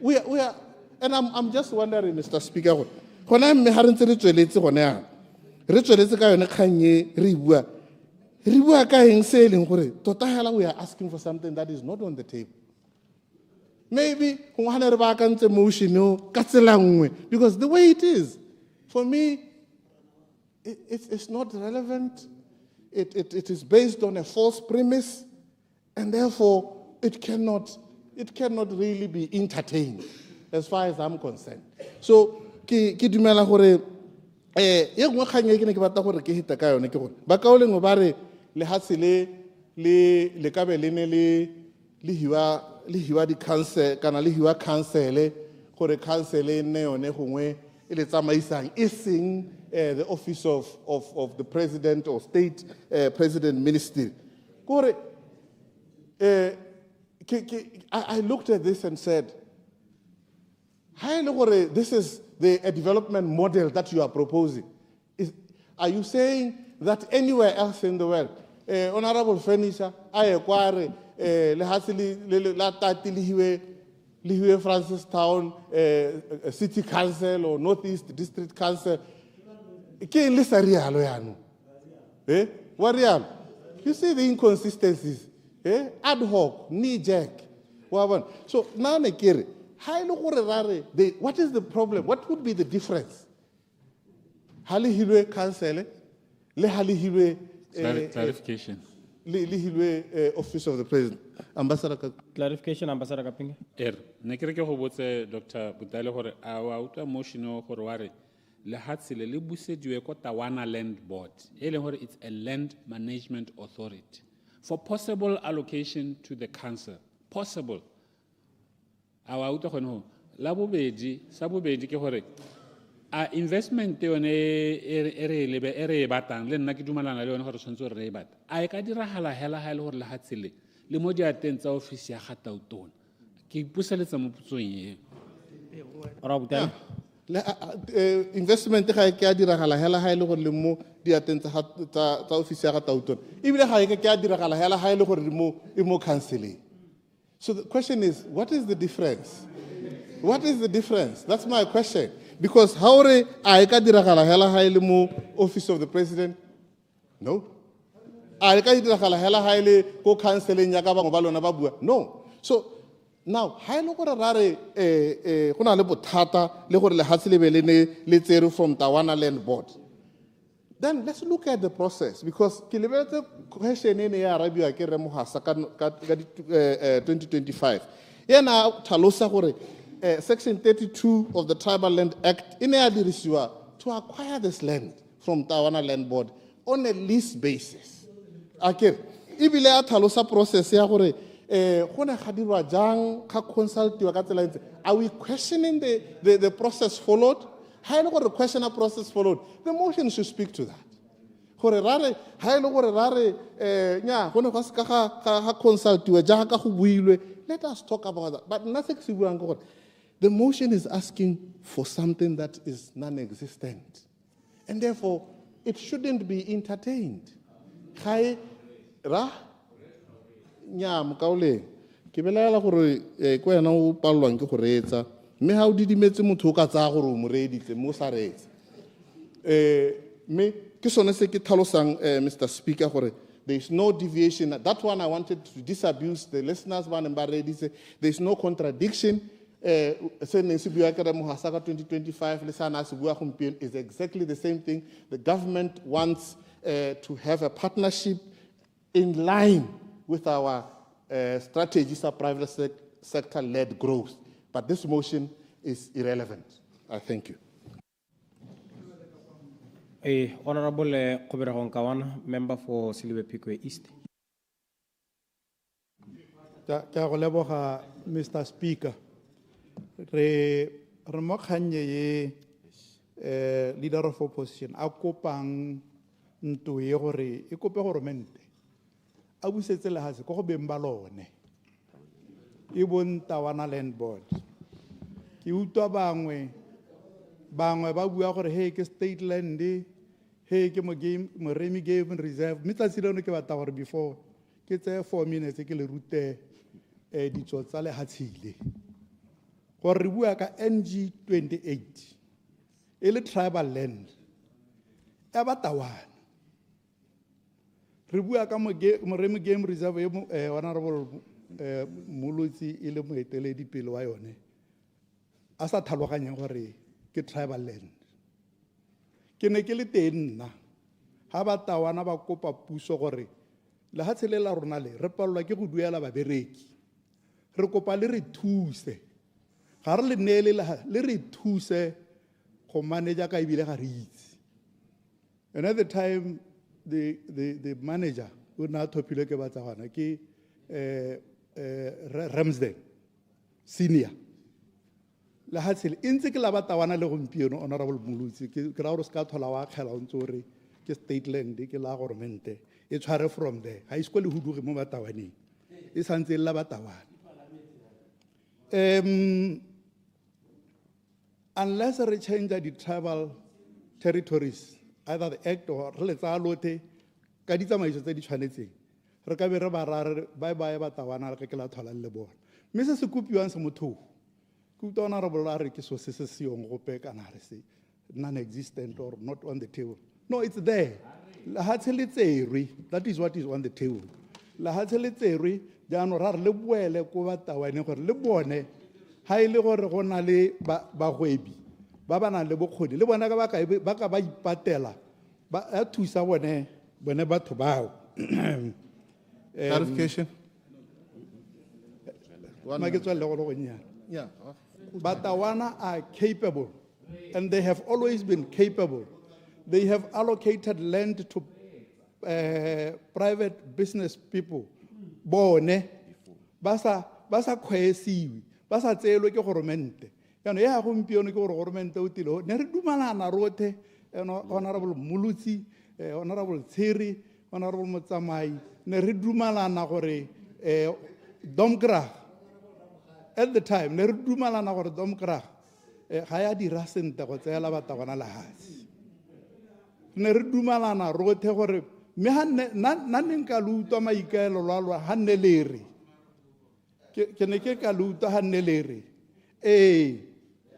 we are, and I'm just wondering, Mr. Speaker, when I'm we are asking for something that is not on the table. Maybe because the way it is, for me, it's not relevant. It is based on a false premise, and therefore it cannot really be entertained, as far as I'm concerned. So, ki dumela gore ye ngwe kganye ke ne ke batla gore ke hita ka yone ke gore ba kaole ngo bare le hatsile le ka be le ne le hiwa di council kana le hiwa council gore council e ne yone gongwe e le tsamaisang e seng the office of the president or state president ministry gore I looked at this and said, this is a development model that you are proposing. Are you saying that anywhere else in the world, Honorable Furniture, I acquire Francis Town City Council or Northeast District Council? You see the inconsistencies. Ad hoc, knee-jerk. So now, what is the problem? What would be the difference? Clarification. Office of the President. Ambassador. Clarification, Ambassador Kapinga. Ne ke re ke go botse Dr. Butale gore a wa utlwa motion o gore wa re le hatsile le busediwe ko Tawana Land Board. E leng gore it's a land management authority for possible allocation to the council. Possible. Our auto hono. La bobedi, sa bobedi ke gore a investment yone ere batang le nna ke dumalana le yone gore tshwantse re bat. A ka diragala hela gore le hatsile le mo di atentsa office ya Gatautona. Ke puseletsa mo putsong e. Ora botala. Investment ga ke a diragala hela gore le mo di atentsa tsa office ya Gatautona. Ebile ga ke a diragala hela gore le mo counseling. So the question is, what is the difference? What is the difference? That's my question. Because how re a ka diragala hela mo office of the president? No. A ka diragala hela ko counseling ya ka bangwe ba lona ba bua? No. So now, ha ile gore rare go na le bothata le gore le hatsile be le tsere from Tawana Land Board. Then let's look at the process, because ke lebetse question ene ya arabiwa ke re mohasa ka 2025. Yena tlhalosa gore section 32 of the Tribal Land Act ine ya dirisiwa to acquire this land from Tawana Land Board on a lease basis. Akere ibile a tlhalosa process ya gore are we questioning the process followed? How do we question a process followed? The motion should speak to that. Let us talk about that. But nothing. The motion is asking for something that is non-existent. And therefore, it shouldn't be entertained. Khai ra nya mokaole ke belela gore ko ena o pallwang ke go reetsa mme ha o didimetse motho o ka tsaya gore o mo reeditse mo sa reetsa me ke sone se ke tlhalosang Mr. Speaker gore there is no deviation. That one I wanted to disabuse the listeners one and already say there is no contradiction. Se ne se bua ka mo hasa ka 2025 le sana se bua gompieno is exactly the same thing. The government wants to have a partnership in line with our strategies of private sector-led growth. But this motion is irrelevant. I thank you. Honorable 𝗠𝗜𝗡𝗦𝗧𝗜𝗢𝗡, member for Silibwe East. Mr. Speaker. Re mo kganye leader of opposition a kopang nto ye gore e kope goromente a busetse lehase go go beng ba lone e bontawana land board ke utwa bangwe ba bua gore hey ke state land hey ke moremi game reserve mme tlatsi leno ke batla gore before ke tse 4 minutes ke le rute ditso tsa lehatshile gore re bua ka NG 28 e le tribal land ya Batawana re bua ka moremi game reserve e honorable Mulutsi e le moeteledi pele wa yone a sa tlhaloganyeng gore ke tribal land ke ne ke le teng nna ha Batawana ba kopa puso gore le ha tshele la rona le re palelwa ke go duela babereki re kopa le re thuse ga re le neele le re thuse go manager ka ibile ga re itse. And at the time the manager o na thopile ke Batswana ke Ramsden senior le ha tshele intse ke la Batawana le gompieno honorable Mulutsi ke ra gore ska thola wa khela o ntse ke state land ke la government e tshware from there ha isko le huduge mo Batawaneng e santse la Batawana. Unless we change the tribal territories, either the act or letsa lote ka ditsamaiso tse di tshwanetseng re ka be re ba rare bye bye Batawana re ke la thola le bona mme se se kopiwang se motho ke utlwa honorable a re ke so se seong go pe kana re se non-existent or not on the table. No, it's there. That is what is on the table. La hatseletserwe jaanong ra re le boele ko Batawane gore le bone ha ile gore go na le bagwebi ba ba nang le bokgoni le bona ba ka ba ipatela ba a thusa bone batho bao. Clarification. Yeah. Batawana are capable and they have always been capable. They have allocated land to private business people. Bone basa kgwesiwe basa tselwe ke goromente ya no ya gompieno ke gore goromente o tilo ne re dumalana rothe honorable Mulutsi honorable Tshiri honorable Motsamai ne re dumalana gore Domkrag at the time ne re dumalana gore Domkrag ga ya dira sente go tsela Batawana la hasi ne re dumalana rothe gore me ha nna nka lutwa maikaelo lwa ha nne le re ke ne ke ka lutwa ha nne le re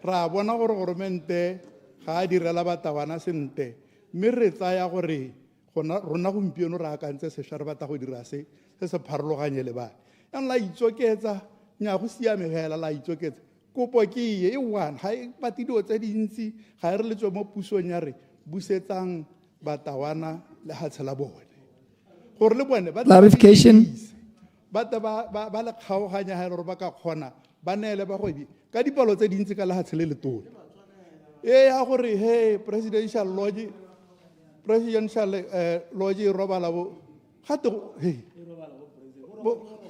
ra bona gore goromente ga a direla Batawana sente mme re tsaya gore rona gompieno re akantse sešwa re batla go dira se pharologanye le bana yang la itsoketsa nya go siame fela la itsoketsa kopo ke e one ha e patilo tse dintsi ga re le tswe mo pusong ya re busetsang Batawana le hatshela bone gore le bone clarification ba le kgaoganya ha re ba ka kgona ba neele ba gobi ka dipalo tse dintsi ka le hatshele le tona ya gore hey presidential lodge robala bo gato hey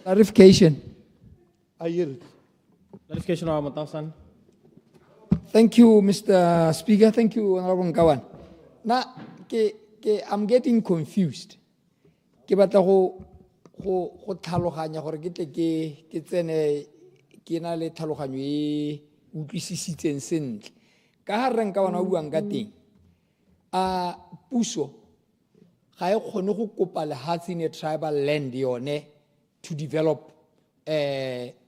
clarification. I yield. Clarification of Matasan. Thank you, Mr. Speaker. Thank you, Honorable Nkawan. Now, I'm getting confused. Ke batla go tlhaloganya gore ke tle ke tsene ke na le tlhaloganyo utlwisisitseng sentle ka ha re nka bana ba buang ka teng a puso ga e kgone go kopa lehatshe in a tribal land yone to develop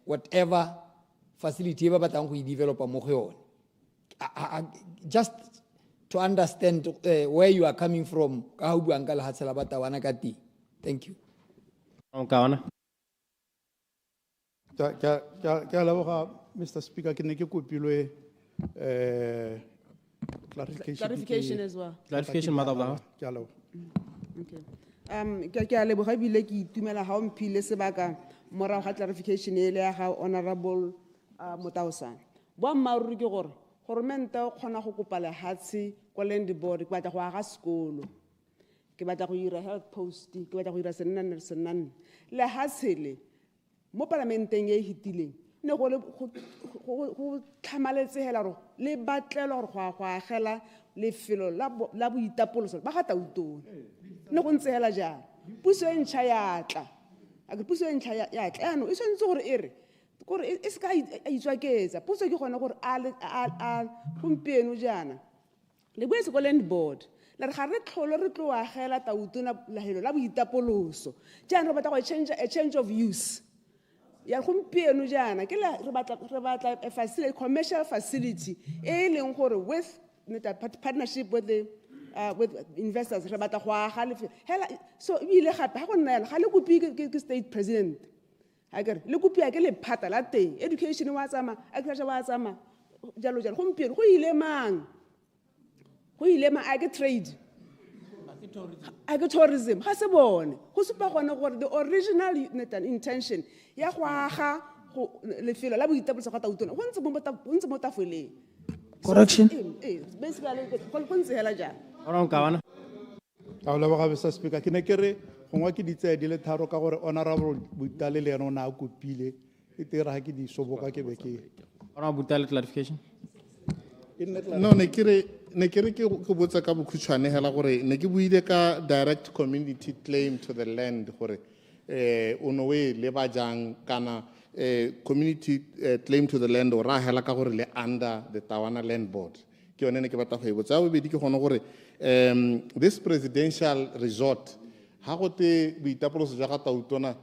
whatever facility e ba batlang go e developa mo go yone. Just to understand where you are coming from ka ha o buang ka lehatshe la Batawana ka teng. Thank you. Mr. Speaker, ke ne ke kopilwe Clarification as well. Clarification, Mother of the House. Ke a leboha. Okay. Ke a leboga ebile ke itumela ha o mphile sebaka morago ga clarification ele ya ga honorable Motausane. Boammaaruri ke gore goromente o kgona go kopa lehatshe kwa land board ke batla go aga sekolo ke batla go ira health post ke batla go ira senanne lehatshe le mo parlamenteng e hitileng ne go tlhamaletsegela gore le batlelwa gore go agela lefelo la boitapoloso ba ga Tautona ne go ntse hela jang puso e ntšha ya tla a ke puso e ntšha ya tla ano e tshwanetse gore e re gore e se ka itswaketsa puso ke gone gore a gompieno jaana le boetse ko land board la re ga re tlholo re tlo agela Tautona lahelo la boitapoloso jaana re batla go a change of use ya gompieno jaana ke re batla a facility, commercial facility e leng gore with partnership with the with investors re batla go aga hela so ile gape ga go nna yana ga le kopi ke state president ha ke le kopi ya ke le phata la teng education wa tsama agriculture wa tsama jalo gompieno go ile mang a ke trade agritourism ga se bone go supa gone gore the original intention ya go aga lefelo la boitapoloso ga Tautona go ntse mo tafoleng. Correction. Basically go ntse hela jang. Mr. Speaker, ke ne ke re gongwa ke ditse di le tharo ka gore honorable Butale le yena o na a kopile e tera ha ke di soboka ke be ke Butale clarification. No, ne kere ke botsa ka bokhutshwane hela gore ne ke buile ka direct community claim to the land gore ono we le ba jang kana community claim to the land o ra hela ka gore le under the Tawana Land Board ke yone ne ke batla go e botsa o bedi ke gone gore this presidential resort ha go te boitapoloso ja ga Tautona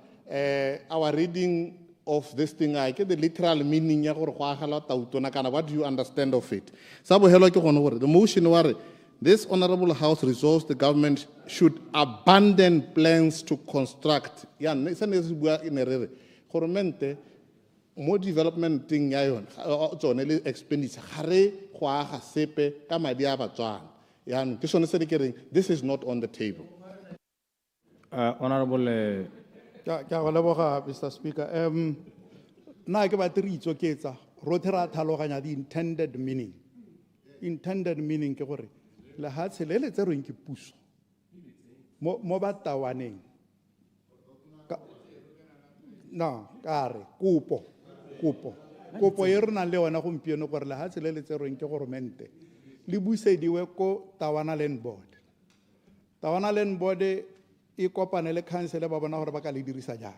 our reading of this thing I get the literal meaning ya gore go agela Tautona kana what do you understand of it sa bo helwa ke gone gore the motion ware this honorable house resolves the government should abandon plans to construct ya ne se ne se bua ine re goromente mo development thing ya yona tsone le expenditure gare go aga sepe ka madi a batswana ya no ke sone se ke reng this is not on the table. Honorable Mr. Speaker, na ke batla re itsoketsa rotera thaloganya the intended meaning. Intended meaning ke gore le ha tshele le tserweng ke puso mo Batawaneng no kare kopo e rena le wena gompieno gore le ha tshele le tserweng ke goromente le busediwe ko Tawana Land Board. Tawana Land Board e kopane le council ba bona gore ba ka le dirisa jang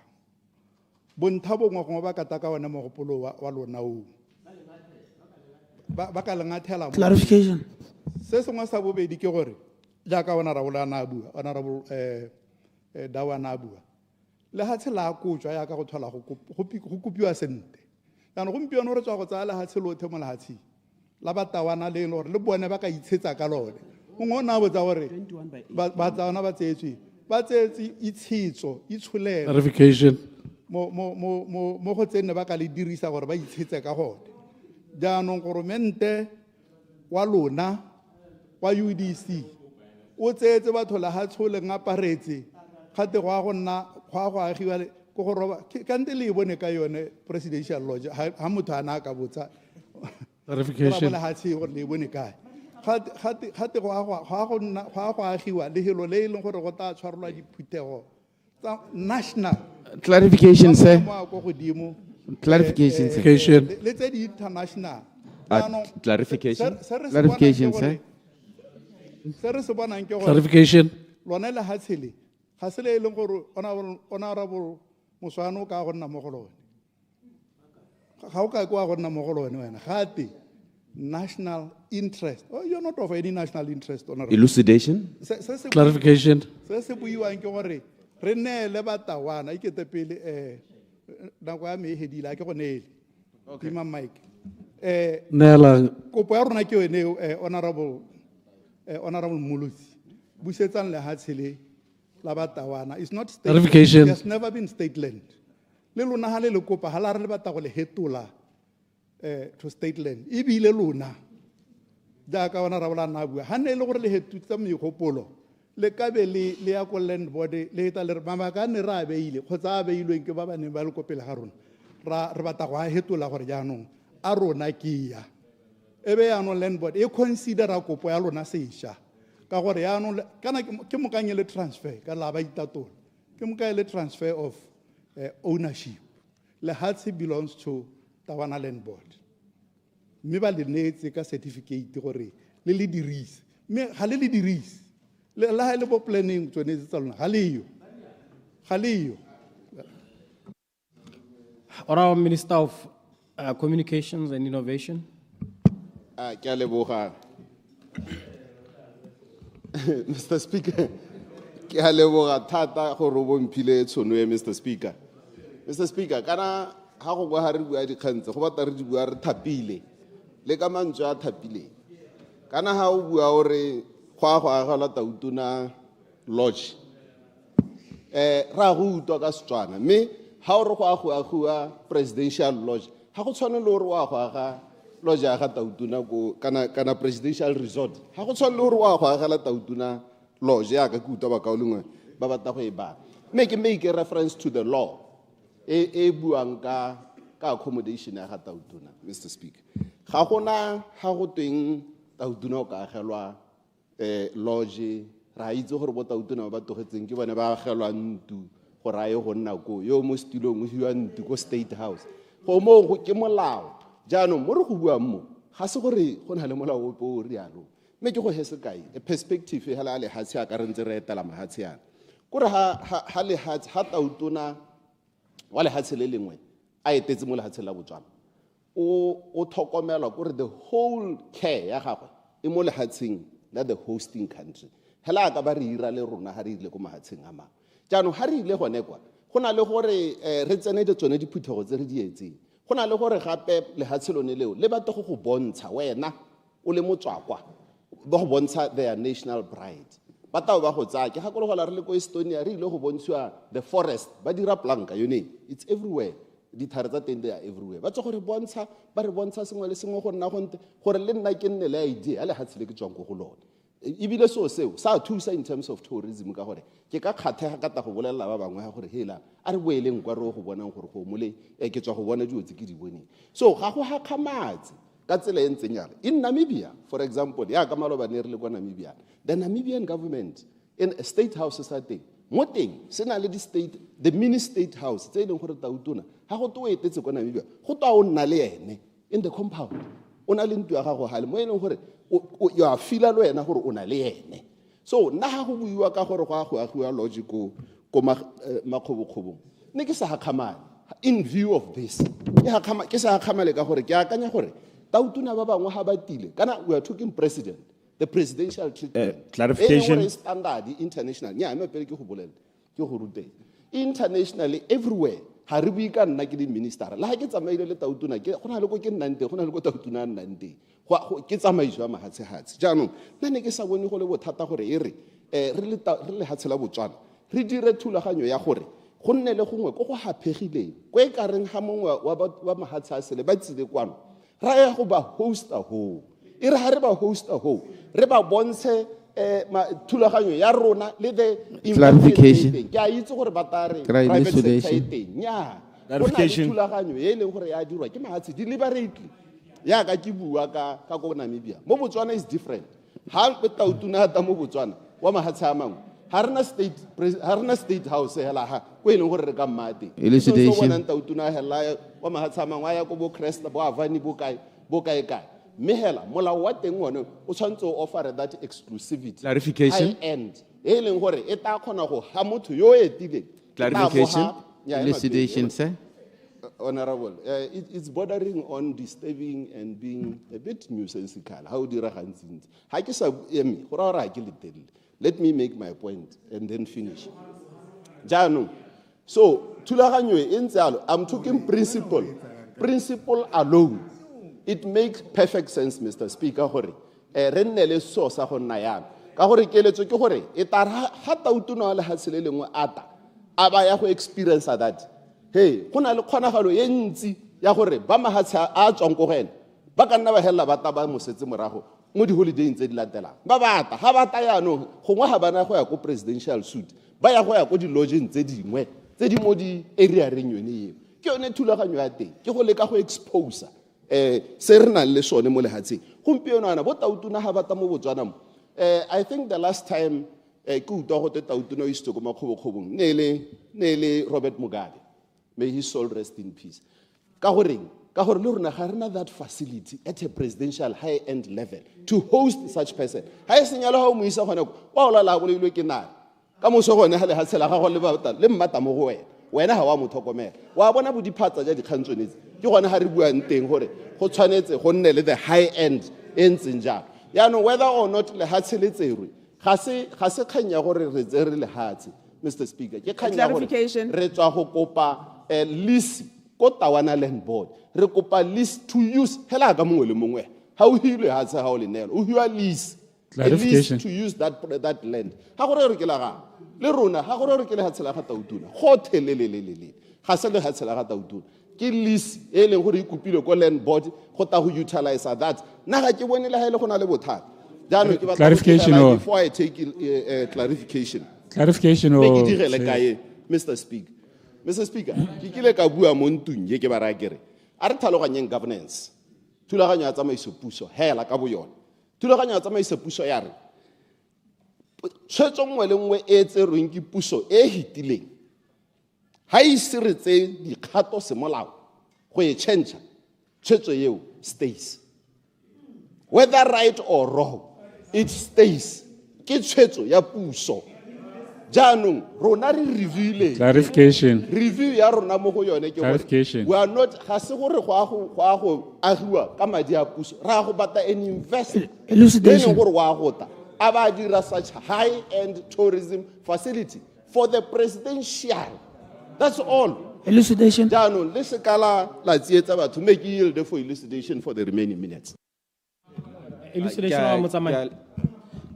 bontlha bongwe go ba ka taka wona mogopolo wa lona o ba ka lengathela Clarification. se sengwe sa bobedi ke gore jaaka honorable Dawana a bua le ha tshela a kotswa ya ka go thola go kopiwa sente kana gompieno re tswa go tsaya le ha tshelo mo lehatshi la Batawana le gore le bone ba ka itshetsa ka lone ngwe na botsa gore ba tsana ba tsetswe itshitso itshulelo Clarification. mo go tsene ba ka le dirisa gore ba itshetse ka gone jaanong goromente wa lona wa UDC o tsetse batho la ha tshole ngaparetse gate go a go nna go agiwa go go roba ka nte le bone ka yone presidential lodge ha motho ana ka botsa Clarification. la ha tshi gore le bone kae gate go agiwa le helo le leng gore go ta tshwarelwa diphuthego tsa national Clarification, sir. Clarification, sir. Let's say the international. Clarification. Clarification, sir. Clarification. Clarification. Lona le ha tshele ga se le leng gore honorable Moswane ka go nna mo go lone ga o ka kwa go nna mo go lone wena gate national interest. Oh, you're not of any national interest, Honorable. Elucidation? Clarification. Se buiwang ke gore re neele batawana ikete pele nako ya me e hedile a ke go neele tima mike Neela. kopo ya rona ke yone honorable Mulusi busetsang lehatshe le la batawana is not state Clarification. land. It has never been state land le lona ha le le kopa ha la re le bata go le hetola to state land ebile lona jaaka honorable na bua ha ne le gore le hetutsa megopolo le ka be le ya ko land board le eta le mabaka a ne re a beile kgotsa a beilweng ke ba ba neng ba le kopele ga rona re batla go a hetola gore jaanong a rona ke ya e be yaanong land board e considera kopo ya lona sešwa ka gore yaanong kana ke mokanye le transfer ka la ba itatola ke mokanye le transfer of ownership lehatshe belongs to Tawana Land Board mme ba le neetse ka certificate gore le dirise mme ga le dirise le ha le bo planning tsone tsa lona ga le yo Honorable Minister of Communications and Innovation. Ke a leboga. Mr. Speaker, ke a leboga thata gore o bomphile tshono ya Mr. Speaker. Mr. Speaker, kana ha go bua re bua dikgantse go batla re di bua re thapile le ka mantswe a thapile. Kana ha o bua gore go aga la tautuna lodge ra go utwa ka Setswana mme ha o re go agua presidential lodge ha go tshwane le gore wa go aga lodge ya ga tautuna go kana presidential resort ha go tshwane le gore wa go aga la tautuna lodge ya ka ke utwa ba ka o lengwe ba batla go e ba make a reference to the law e buang ka accommodation ya ga tautuna. Mr. Speaker, ga gona ha go tweng tautuna o ka agelwa lodge ra itse gore bo tautuna ba togetseng ke bone ba agelwa ntu go rae go nna ko yo mo stilong o hiwa ntu ko State House go mo go ke molao jaanong mo re go bua mo ga se gore go na le molao o po re yalo mme ke go hese kae a perspective ha le hatsi a ka re ntse re etela mahatsi yana gore ha le hatsi ha tautuna wa le hatsi le lengwe a etetse mo le hatsi la Botswana o thokomela gore the whole care ya gagwe e mo le hatsing la the hosting country hela ka ba re ira le rona ha re ile go mahatsing a mang jaanong ha re ile gone kwa go na le gore re tsene di tsone diphuthego tse re di etseng go na le gore gape le hatselone leo le batla go bontsha wena o le motswakwa ba go bontsha their national pride ba tao ba go tsaya ke ga go le ko Estonia re ile go bontshiwa the forest ba dira planka yone it's everywhere dithare tsa teng are everywhere ba tso gore bontsha ba re bontsha sengwe le sengwe go nna gonte gore le nna ke nne le idea a le hatsile ke tswang go go lone ebile seo sa thusa in terms of tourism ka gore ke ka kgathega ka ta go bolela ba bangwe ga gore hela a re boeleng kwa re go bonang gore go mole ke tswa go bona dio tse ke di boneng so ga go hakgamatse ka tsela e ntseng yalo in Namibia for example ya ka maloba ne re le kwa Namibia the Namibian government in a state house sa teng mo teng se na le the mini state house tse leng gore tautuna ha go to etetse kwa Namibia go twa o nna le ene in the compound o na le ntwa ga go hale mo eleng gore you are feel lo ena gore o na le ene so nna ha go buiwa ka gore go agua logical ko makgobokgobong ne ke sa hakgamane in view of this ke sa hakgamale ka gore ke akanya gore tautuna ba bangwe ha ba tile kana we are talking president the presidential treatment clarification standard international nya me pele ke go bolela ke go rute internationally everywhere ha re bui ka nna ke di minister la ha ke tsamaile le tautuna ke go na le go ke nnante go na le go tautuna nnante ke tsamaiso ya mahatshehatsi jaanong nna ne ke sa bone go le bothata gore e re le hatsela Botswana re dire thulaganyo ya gore go nne le gongwe go hapegileng ko e ka reng ha mongwe wa mahatsa a sele ba tsile kwano ra ya go ba hosta ho e re ha re ba hosta ho re ba bontshe thulaganyo ya rona le the clarification ke a itse gore ba tare private sector nya clarification thulaganyo e leng gore ya dirwa ke mahatsi deliberately ya ka ke bua ka go Namibia mo Botswana is different ha be tautuna ta mo Botswana wa mahatsi a mangwe ha rena state house hela ha ko e leng gore re ka mmate so bona tautuna hela wa mahatsi a mangwe ya go bo Cresta bo Avani bo kae mehela molao wa teng one o tshwantse o offer that exclusivity clarification high end e leng gore e ta khona go ha motho yo etile clarification elucidation sir Honorable, it's bordering on disturbing and being a bit nuisancecal. How do you let me make my point and then finish. Janu. So, I'm talking principle. Principle alone. It makes perfect sense, Mr. Speaker. Renele so sa go nayam. Ka gore keletso ke gore e tara ha tautuna le hasele lengwe ata. Aba ya go experience that. Hey, go na le kgonagalo e ntsi ya gore ba mahatsha a tswang go gena. Ba ka nna ba hella ba taba mosetse morago mo di holiday ntse di latelang. Ba bata ha bata ya no gongwe ha bana go ya go presidential suite. Ba ya go ya go di lodge ntse dingwe tse di mo di area reng yone eo. Ke yone thulaganyo ya teng. Ke go leka go expose se re nang le sone mo lehatsheng. Gompieno ana bo tautuna ha bata mo Botswana mo. I think the last time ke utlwa go tautuna o isitse go makgobokgobong ne le Robert Mugabe. May his soul rest in peace. Ka gore le rona ga rena that facility at a presidential high-end level to host such person. Ha e senyala ha o mo isa gone wa o lala go leilwe ke nana. Ka moso gone ha le hatshela ga go le bata le mmata mo go wena. Wena ha wa mo tlhokomela. Wa bona bo diphatsa ja dikgantsonetse. Ke gone ha re buang teng gore go tshwanetse go nne le the high-end e ntseng jang. Yaanong whether or not le hatsheletserwe ga se kganya gore re tsere le hatse, Mr. Speaker. Ke kganya gore re tswa go kopa lease ko Tawana Land Board. Re kopa lease to use hela ka mongwe le mongwe. Ha o hilwe hatse ha o le nelo. O hiwa lease. Lease to use that land. Ha gore re ke la ga le rona ha gore re ke le hatsela ga tautuna. Go thelelelelele. Ga se le hatsela ga tautuna. Ke lease e leng gore e kopile ko Land Board go ta go utilize that. Na ga ke bone le ha ile go na le bothata. Jaanong ke batla before I take clarification. Clarification o ke direle kae, Mr. Speaker. Mr. Speaker, ke kile ka bua mo ntung ye ke ba ra kere. A re tlhaloganyeng governance. Thulaganyo ya tsamaiso puso hela ka bo yona. Thulaganyo ya tsamaiso puso ya re. Tshwetso nngwe le nngwe e tserweng ke puso e hitileng. Ha e siretse dikgato semolao go e change. Tshwetso eo stays. Whether right or wrong, it stays. Ke tshwetso ya puso. Jaanong rona re review clarification. Review ya rona mo go yone ke clarification. We are not ga se gore go agiwa ka madi a puso. Ra go bata an investment. Elucidation. Gore wa go ta aba dira such high-end tourism facility for the presidential. That's all. Elucidation. Jaanong le sekala la tsietsa batho make yield for elucidation for the remaining minutes. Elucidation wa motsamai.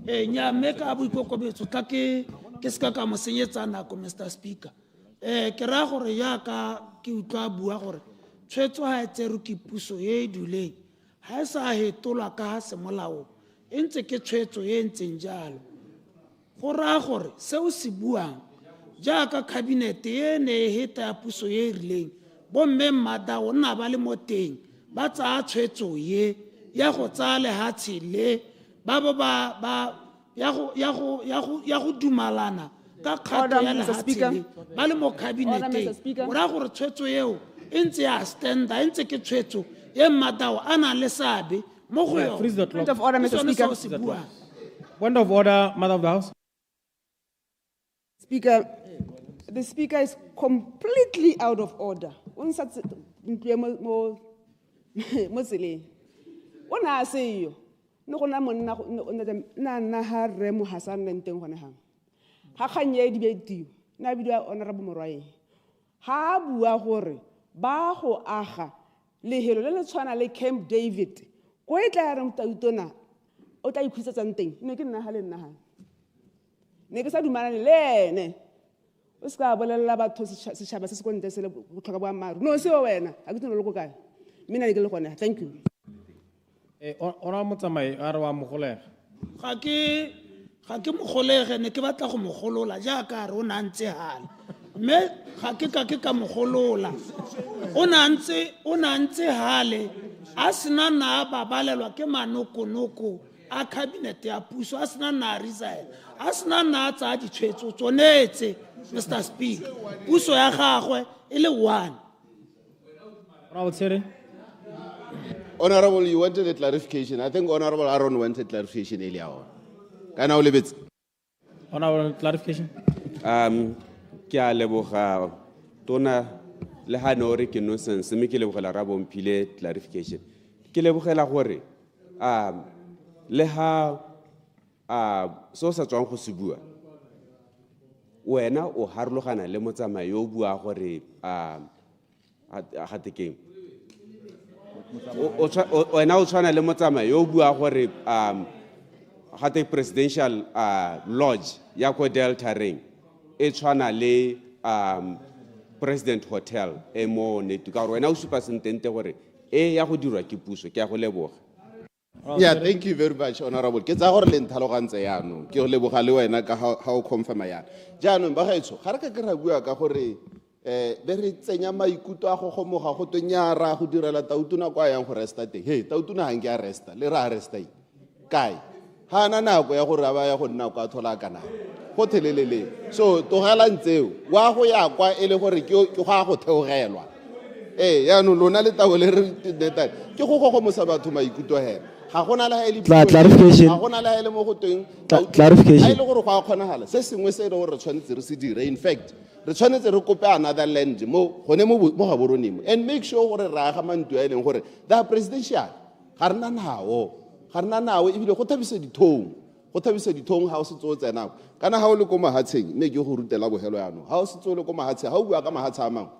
Nya meka bu ikokobetso ka ke ska ka mo senyetsa nako, Mr. Speaker. Ke ra gore ya ka ke utlwa bua gore tshwetso ha etseru ke puso e duleng ha sa hetola ka semolao e ntse ke tshwetso e ntseng jalo go ra gore se o se buang jaaka cabinet e ne heta ya puso e rileng bo mme mmada o nna ba le mo teng ba tsa tshwetso ye ya go tsale ha tshile ba ya go dumalana ka kgato ya lehatshele ba le mo cabineteng o ra gore tshwetso eo e ntse ya standa e ntse ke tshwetso e mmatao a nang le seabe mo go yone. Point of order, Mr. Speaker. Point of order, Mother of the House. Speaker, the Speaker is completely out of order. On such mo tseleng o na se yo no gona monna na ha re mo Hassan le nteng gone hang ha khanye di betiwa na bidwa honorable Morwae ha bua gore ba go aga lehelo le le tshwana le Camp David go e tla re mtautona o tla ikhutsetsa nteng ne ke nna ha le nna ha ne ke sa dumana le ene o ska bolela batho setšhaba se se konte se le go tlhoka ba maru no se wena a ke tseno le go kae mina ne ke le gone. Thank you. Ora motsamai a re wa mogolega ga ke mogolege ne ke batla go mogolola jaaka re o na ntse hale mme ga ke ka mogolola o na ntse hale a sena na babalelwa ke manokonoko a cabinet ya puso a sena na resign a sena na tsa ditshwetso tsonetse. Mr. Speaker, puso ya gagwe e le one. Honorable, you wanted a clarification. I think Honorable Aaron wanted clarification earlier on. Can I leave it? Honorable, clarification. Ke a leboga tona le ha no re ke nonsense mme ke lebogela ra bomphile clarification ke lebogela gore le ha so sa tswang go se bua wena o harologana le motsamai yo bua gore gatekeng wena o tshwana le motsamai yo bua gore gate presidential lodge ya ko Delta Ring e tshwana le President Hotel e mo netu ka gore wena o supa sentente gore e ya go dirwa ke puso ke ya go leboga. Yeah, thank you very much, Honorable. Ke tsa gore le ntlhalogantse yaanong ke go leboga le wena ka ha o confirma yana jaanong ba gaetsho ga re ka kry-a bua ka gore be re tsenya maikutlo a go gomoga go tonyara go direla tautuna kwa yang go resta teng he tautuna ga nke a resta le re a resta kae ga ana nako ya gore a ba ya go nna kwa thola kana go thelelele so togela ntseo wa go ya kwa e le gore ke go a go theogelwa yaanong lona le tabo le re neta ke go gogomosa batho maikutlo hela ga gona la ele clarification. ga gona la ele mo go teng Clarification. a ile gore go a kgonagala se sengwe se e le gore re tshwanetse re se dire in fact re tshwanetse re kope another land mo gone mo ga boronimo and make sure gore re aga mantu a e leng gore they are presidential ga rena nawo ebile go thabisa dithong ga o se tso tsenako kana ga o le ko mahatsheng mme ke go rutela bogelo yaanong ga o se tso le ko mahatsheng ga o bua ka mahatshe a mangwe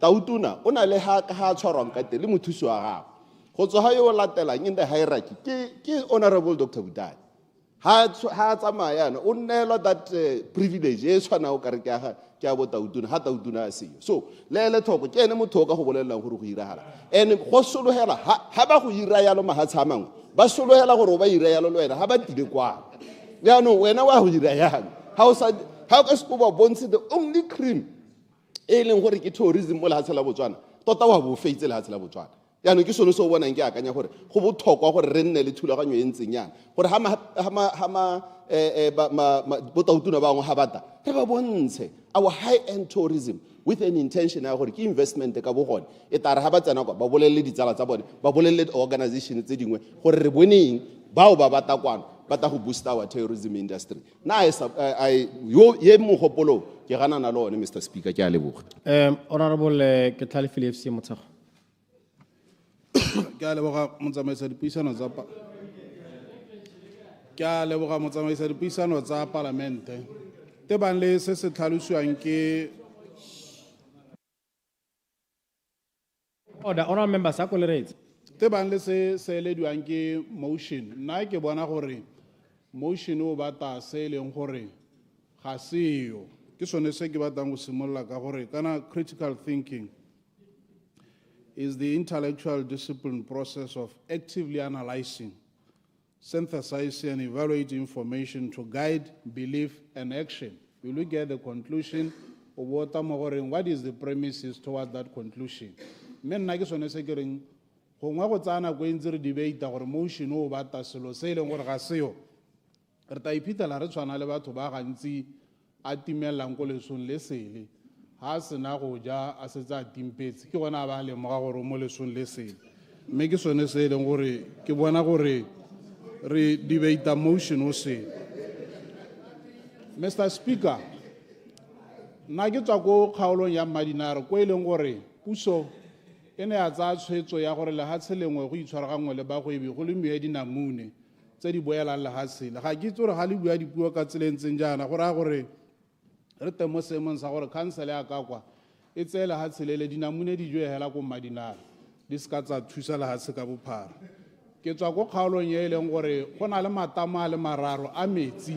tautuna o na le ha tshwarwang ka teng le mothusi wa gago go tswa ga yo o latelang in the hierarchy ke Honorable Dr. Budai ha tsamaya yana o neelwa that privilege e tshwanang ka re ke a bo tautuna ha tautuna a seyo so le thoko ke ene motho o ka go bolelelang gore go iragala and go sologela ha ba go ira yalo mahatshe a mangwe ba sologela gore o ba ira yalo le wena ha ba tile kwa yaanong wena wa go ira yang ha o ka se ko ba bontshe the only cream e leng gore ke tourism mo lehatshe la Botswana tota wa bo feitse lehatshe la Botswana yaanong ke sone se o bonang ke akanya gore go botlhokwa gore re nne le thulaganyo e ntseng yana gore botautuna bangwe ga bata re ba bontshe our high-end tourism with an intention ya gore ke investment ka bogone e tare ga ba tsena kwa ba bolelele ditsala tsa bone ba bolelele organization tse dingwe gore re boneng bao ba bata kwano bata go boost our tourism industry na ye mogopolo ke ganana le one Mr. Speaker ke a leboga Honorable ke tlhalefile FC Motshago ke a leboga motsamaisa dipuisano tsa palamente tebang le se se tlhalosiwang ke order honorable members a koleretse tebang le se elediwang ke motion nna ke bona gore motion o bata se leng gore ga seyo ke sone se ke batlang go simolola ka gore kana critical thinking is the intellectual discipline process of actively analyzing, synthesizing and evaluating information to guide belief and action. We look at the conclusion of what is the premises toward that conclusion. Men na ke sone se ke reng gongwe go tsana go ntse re debate gore motion o bata selo se leng gore ga seo re ta iphitlhela re tshwana le batho ba gantsi a timelang ko lesong le sele ha se na go ja a se tsa timpetse ke gona ba le moga gore mo lesong le sele mme ke sone se leng gore ke bona gore re debate motion o se Mr. Speaker nna ke tswa ko kgaolong ya Madinare ko e leng gore puso e ne ya tsaya tshwetso ya gore lehatshe lengwe go itshwaragangwe le bagwebi go le mue dinamune tse di boelang lehatshe le ga ke itse gore ga le bua dipuo ka tselentseng jaana go raya gore re teng mo seemong sa gore council ya kakwa e tseye lehatshe le dinamune di jwe hela ko Madinare di ska tsa thusa lehatshe ka bophara ke tswa ko kgaolong ye e leng gore go na le matamo a le mararo a metsi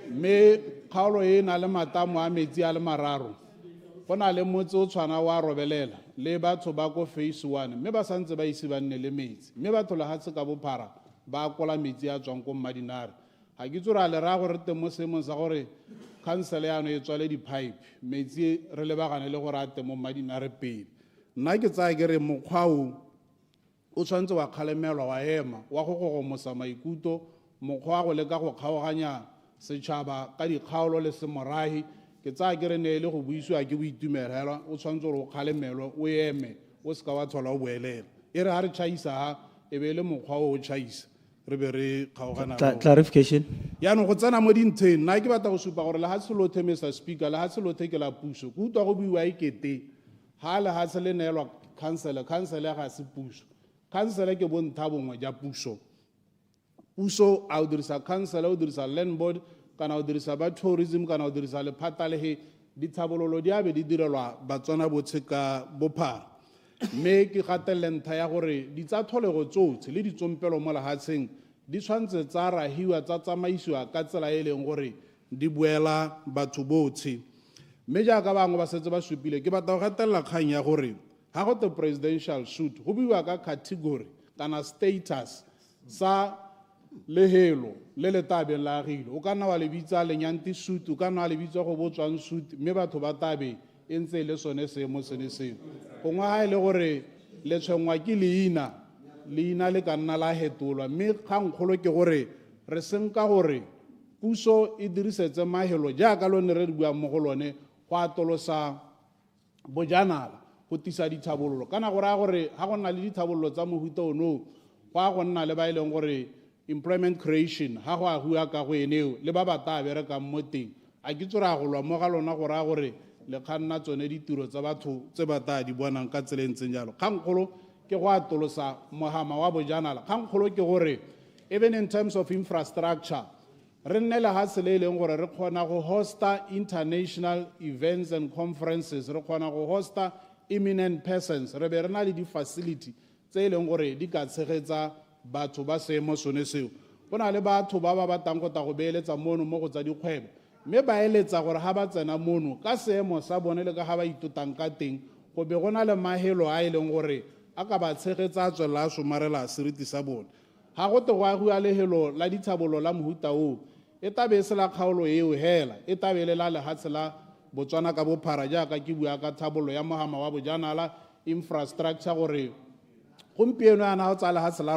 mme kgaolo e na le matamo a metsi a le mararo go na le motse o tshwana wa robelela le batho ba ko phase 1 mme ba santse ba ise ba nne le metsi mme batho lehatshe ka bophara ba kola metsi a tswang ko Madinare ga ke itse gore a le raya gore re teng mo seemong sa gore council yaano e tswale di-pipe metsi re lebagane le gore a teng mo Madinare pele nna ke tsaya ke re mokgwa o tshwanetse wa kgalemelwa wa ema wa go gogomosa maikutlo mokgwa wa go leka go kgaoganya setšhaba ka dikgaolo le semorahi ke tsaya ke re ne e le go buisiwa ke boitumelelwa o tshwanetse gore o kgalemelwe o eme o seka wa tlhola o boelela e re ga re tšhaisa ha e be le mokgwa o tšhaisa re be re kgaogana Clarification. yaanong go tsena mo dintheng nna ke batla go supa gore lehatshe lothe Mr. Speaker lehatshe lothe ke la puso ke utlwa go buiwa ekete ha le ha se le neelwa council ga se puso council ke bonthhabongwe ja puso puso a o dirisa council o dirisa land board kana o dirisa ba tourism kana o dirisa lephata le he ditshabololo di abe di direlwa batswana botshe ka bophara mme ke gatelle ntlha ya gore di tsa tholego tsotlhe le ditsompelo mo lehatsheng di tshwantse tsa rahiwa tsa tsamaisiwa ka tsela e leng gore di buela batho botlhe mme jaaka bangwe ba setse ba supile ke batla go gatelela kgang ya gore ha go te presidential suit go buiwa ka category kana status sa lehelo le le tabeng la agile o ka nna wa lebitsa lenyanti suit o ka nna wa lebitsa go botswang suit mme batho ba tabe e ntse le sone seemo sene seo gongwe ga e le gore le tshwenngwa ke leina le ka nna la hetolwa mme kgangkgolo ke gore re senka gore puso e dirisetse mahelo jaaka lone re di buang mo go lone go atolosa bojanala go tisa dithabololo kana go raya gore ga go nna le dithabololo tsa mohuta ono go a go nna le ba e leng gore employment creation ga go agiwa ka go eneo le ba ba ta berekang mo teng a ke tsore a go lwa mo ga lona go raya gore le kganna tsone ditiro tsa batho tse ba ta di bonang ka tsela e ntseng jalo kgangkgolo ke go atolosa mohama wa bojanala kgangkgolo ke gore even in terms of infrastructure re nne le hatsela e leng gore re kgona go hosta international events and conferences re kgona go hosta eminent persons re be re na le di-facility tse e leng gore di ka tshegetsa batho ba seemo sone seo go na le batho ba ba batang go ta go beeletsa mono mo go tsa dikgwebo mme ba eletsa gore ga ba tsena mono ka seemo sa bone le ka ga ba itotang ka teng go be go na le mahelo a e leng gore a ka ba tshegetsa a tswelela a somarela seriti sa bone ga go te go agiwa lehelo la dithabololo la mohuta oo e tabe e se la kgaolo eo hela e tabe le la lehatshe la botswana ka bophara jaaka ke bua ka thabololo ya mohama wa bojanala infrastructure gore gompieno yana go tsa lehatshe la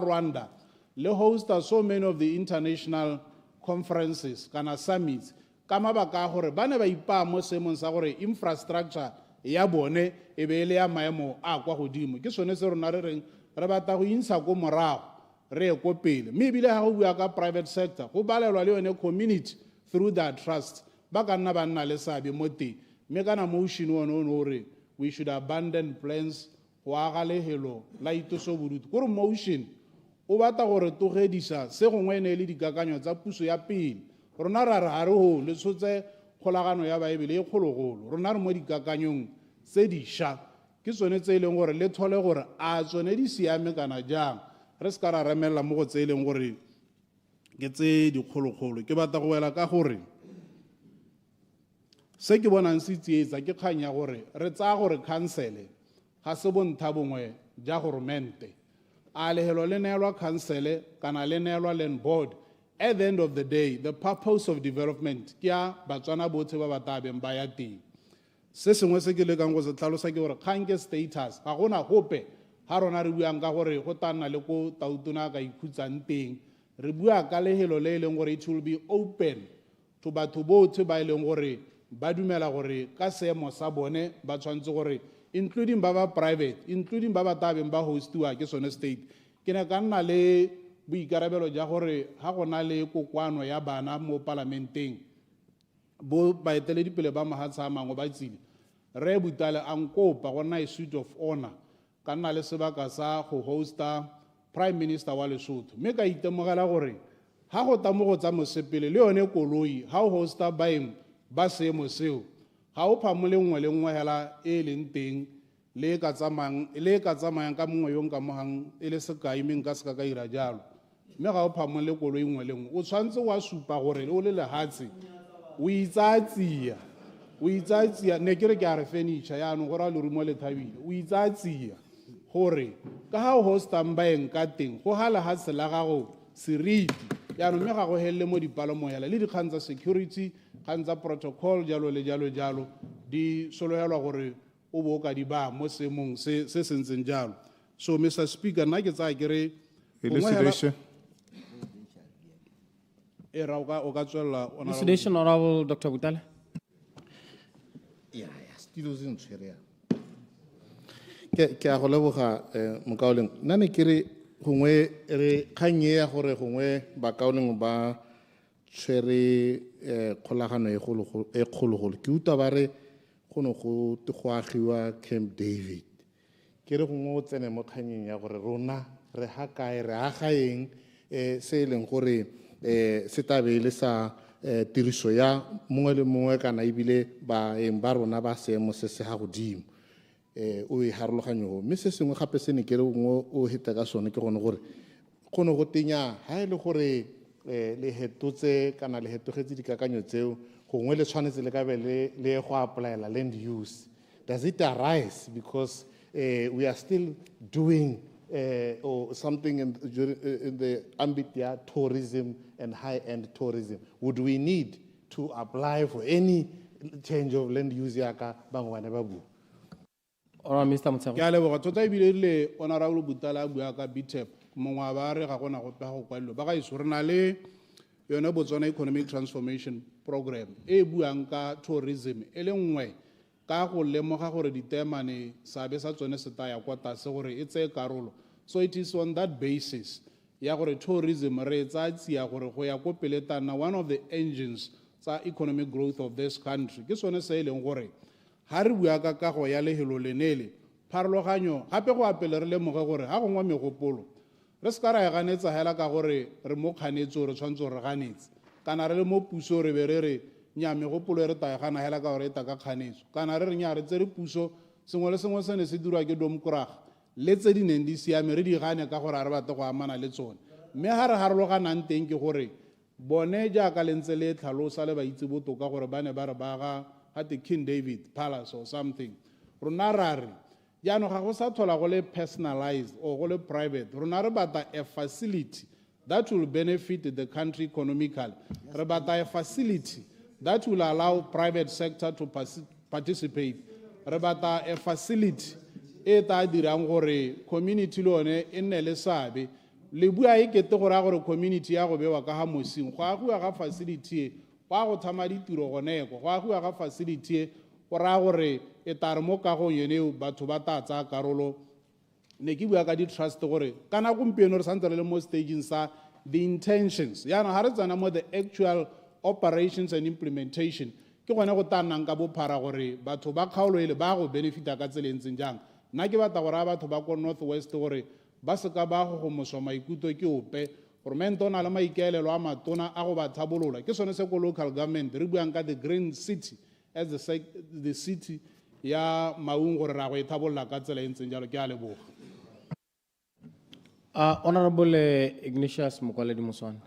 rwanda le hosta so many of the international conferences kana summits ka mabaka a gore ba ne ba ipaa mo seemong sa gore infrastructure ya bone e be e le ya maemo a kwa godimo ke sone se rona re reng re batla go intsha ko morago re ye ko pele mme ebile ga go bua ka private sector go balelwa le yone community through their trust ba ka nna ba nna le seabe mo teng mme kana motion one o gore we should abandon plans go aga lehelo la itosobodutu kore motion o batla gore togedisa se gongwe ne le dikakanyo tsa puso ya pele rona ra re ga re go le tshotse kgolagano ya baebele e kgologolo rona re mo dikakanyong tse dišwa ke tsone tse e leng gore le thole gore a tsone di siame kana jang re se ka ra remelela mo go tse e leng gore ke tse dikgologolo ke batla go wela ka gore se ke bonang se tsietsa ke kgang ya gore re tsaya gore councele ga se bonthhabongwe ja goromente a lehelo le neelwa councele kana le neelwa land board at the end of the day the purpose of development ke ya batswana botlhe ba ba tabeng ba ya teng se sengwe se ke lekang go se tlhalosa ke gore kgang ke status ga gona gope ga rona re buang ka gore go tanna le ko tautona ka ikhutsang teng re bua ka lehelo le e leng gore it will be open to batho botlhe ba e leng gore ba dumela gore ka seemo sa bone ba tshwanetse gore including ba ba private including ba ba tabeng ba hostiwa ke sone state ke ne ka nna le boikarabelo ja gore ga go na le kokoano ya bana mo parlamenteng bo baeteledipele ba mahatsha a mangwe ba tsile re butale ankopa go nna e suite of honor ka nna le sebaka sa go hosta prime minister wa Lesotho mme ka itemogela gore ga go tamo go tsa mosepele le yone koloi ga o hosta baeng ba seemo seo ga o pha mo le nngwe hela e leng teng le ka tsamayang ka mongwe yo nka mogang e le sekai mme nka se ka ira jalo mme ga o pha mo le koloi nngwe le nngwe o tshwanetse wa supa gore o le lehatshe o itsatsia ne ke re ke a re furniture yaanong gore a le rumo le thabile o itsatsia gore ka ga o hostang baeng ka teng go ga lehatshe la gago seriti yaanong mme ga go helele mo dipalomo hela le dikgang tsa security kgang tsa protocol jalo le jalo di sologelwa gore o bo ka di ba mo seemong se sentseng jalo so Mr. Speaker nna ke tsaya ke re Elucidation, Honorable Dr. Butala. ke a go leboga mokaoleng nna ne ke re gongwe re kganye ya gore gongwe bakaoleng ba tshwere kgolagano e kgologolo ke utlwa ba re go ne go agiwa Camp David. Ke re gongwe o tsene mo kganyeng ya gore rona re ha kae re aga eng se e leng gore se tabe le sa tiriso ya mongwe le mongwe kana ebile baeng ba rona ba seemo se se ga godimo o e harologanyo go mme se sengwe gape se ne ke re gongwe o heta ka sone ke gone gore go ne go tenya ha e le gore le hetotse kana le hetogetse dikakanyo tseo gongwe le tshwanetse le ka be le go applyela land use. Does it arise because we are still doing or something in the ambit of tourism and high-end tourism? Would we need to apply for any change of land use yaka bangwane babu? Or Mr. Mutsago. Ke a leboga tota ebile le honorable Butala a bua ka BTEP mongwe a ba re ga gona go tla go kwallo ba ga iso re na le yone Botswana Economic Transformation Program e buang ka tourism e le nngwe ka go lemoga gore ditemane sabe sa tsone se taya kwa tlase gore e tseye karolo. So it is on that basis ya gore tourism re tsa tsia gore go ya ko peletana one of the engines tsa economic growth of this country ke sone se e leng gore ha re bua ka kago ya lehelo lenele pharologanyo gape go apele re lemoge gore ha gongwa megopolo re se ka ra ya ganetsa hela ka gore re mo kganetso re tshwantse re ganetse kana re le mo puso re be re nya megopolo re ta gana hela ka gore ta ka kganetso kana re nya re tsere puso sengwe le sengwe se ne se dirwa ke domkoraga le tse di neng di siame re di gane ka gore a re batle go amana le tsone mme ha re harologanang teng ke gore bone jaaka le ntse le tlhalosa le ba itse botoka gore ba ne ba re ba ga at the King David Palace or something. Runarari, Yano Hosatola gole personalized or gole private. Runarabata a facility that will benefit the country economically. Rabata a facility that will allow private sector to participate. Rabata a facility eta dirangore community lone in Nelesabe. Libua ikete gore community ya go bewa ka ha mosing. Go ga facility wa go thamadi tiro gone go ga facility go ra gore e tare mo ka go yene batho ba tatsa karolo ne ke bua ka di trust gore kana gompieno re santse le mo staging sa the intentions yana ha re tsana mo the actual operations and implementation ke gone go tanang ka bophara gore batho ba kgaolo ile ba go benefita ka tselentseng jang nna ke batla gore batho ba ko northwest gore ba se ka ba go moswa maikuto ke ope gore mento na le maikaelelo a matona a go ba thabolola ke sone se ko local government re buang ka the green city as the city ya maung gore ra go e thabolola ka tsela e ntseng jalo ke a leboga. Honorable Ignatius Mokwaledi Muswana.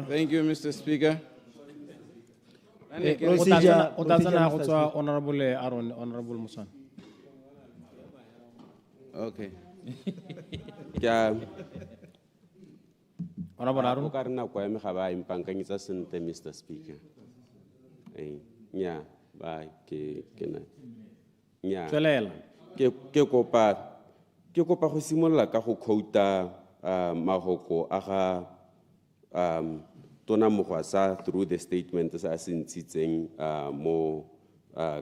Thank you, Mr. Speaker. Honorable Aaron, Honorable Muswana. Okay. Honorable Aaron. Mr. Speaker. Yeah, bye. Ke kopa go simolla ka go quota mahoko a ga Tona Mogwasa through the statement sa se ntshitseng mo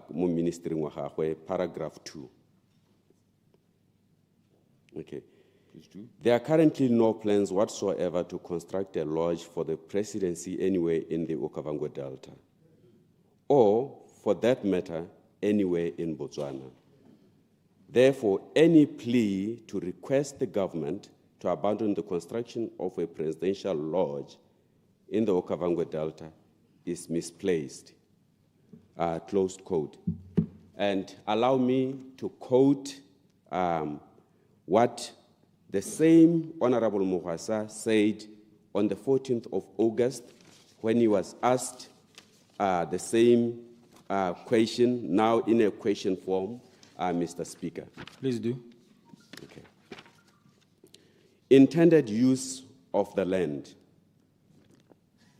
ministry wa gagwe paragraph 2. Okay. There are currently no plans whatsoever to construct a lodge for the presidency anywhere in the Okavango Delta, or for that matter, anywhere in Botswana. Therefore, any plea to request the government to abandon the construction of a presidential lodge in the Okavango Delta is misplaced. Closed quote. And allow me to quote what the same Honorable Mogwasa said on the 14th of August when he was asked the same question, now in a question form, Mr. Speaker. Please do. Okay. Intended use of the land.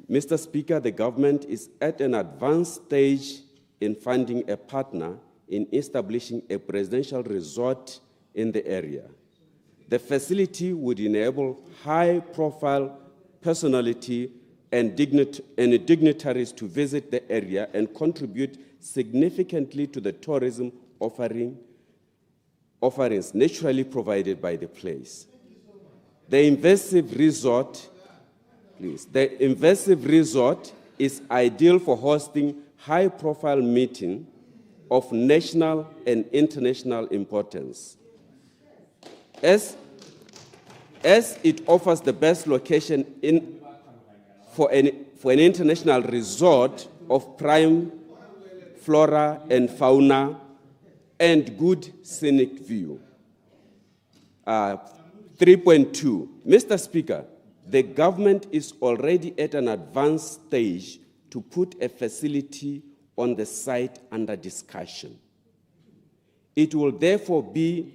Mr. Speaker, the government is at an advanced stage in finding a partner in establishing a presidential resort in the area. The facility would enable high-profile personality and dignitaries to visit the area and contribute significantly to the tourism offerings naturally provided by the place. The invasive resort is ideal for hosting high-profile meetings of national and international importance. As it offers the best location for an international resort of prime flora and fauna and good scenic view. 3.2, Mr. Speaker, the government is already at an advanced stage to put a facility on the site under discussion. It will therefore be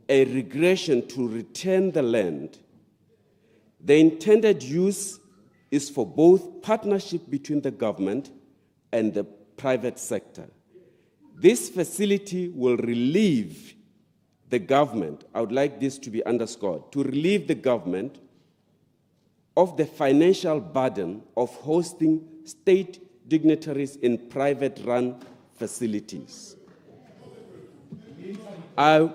a regression to return the land. The intended use is for both partnership between the government and the private sector. This facility will relieve the government, I would like this to be underscored, to relieve the government of the financial burden of hosting state dignitaries in private-run facilities. And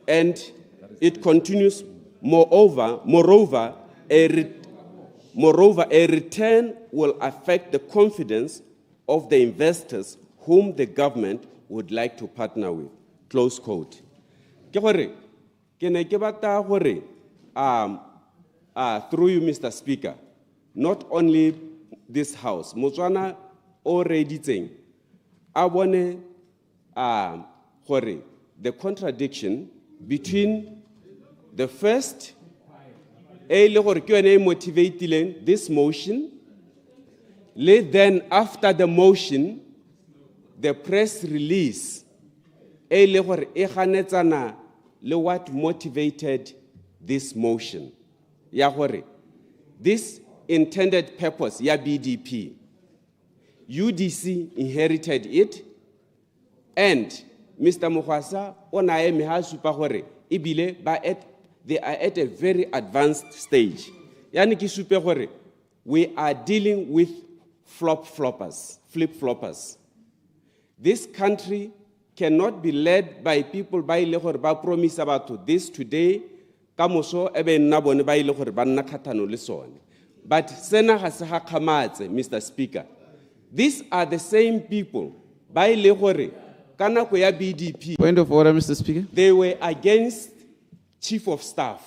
it continues, moreover, a return will affect the confidence of the investors whom the government would like to partner with. Close quote. Through you, Mr. Speaker, not only this House, Motswana already saying, I want the contradiction between the first, motivating this motion, then after the motion, the press release, what motivated this motion. This intended purpose, BDP, UDC inherited it, and Mr. Mukwasa, they are at a very advanced stage. We are dealing with flip-floppers. This country cannot be led by people by promise about this today, but Sena has Mr. Speaker. These are the same people by BDP. Point of order, Mr. Speaker. They were against Chief of Staff.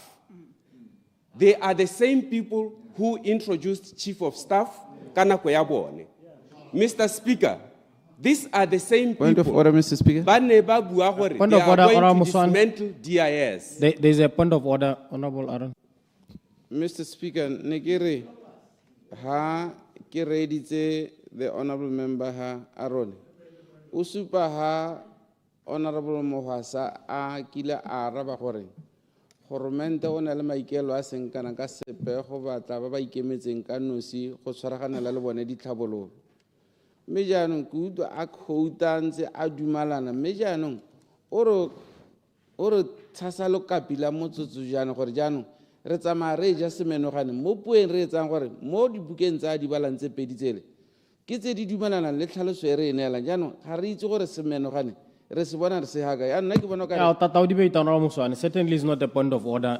They are the same people who introduced Chief of Staff, Mr. Speaker. These are the same people. Point of order, Mr. Speaker. Point of order, Honorable dismantle DIS. There is a point of order, Honorable Aaron. Mr. Speaker, negere ha ke reditse the honorable member ha Aaron. Usupa ha Honorable Mohasa a kila araba gore. Goromente o na le maikelo a seng kana ka sepe go batla ba ba ikemetseng ka nosi go tshwaragana le bone ditlhabololo. Me jaanong ke utlwa a quota ntse a dumalana me jaanong o re tshasa lokapi la motsotso jaanong gore jaanong re tsamaya re ja semenogane mo pueng re etsang gore mo dibukeng tsa di balang tse pedi tsele ke tse di dumalana le tlhaloso e re e neelang jaanong ga re itse gore semenogane re se bona re se haka ya nna ke bona ka certainly is not a point of order.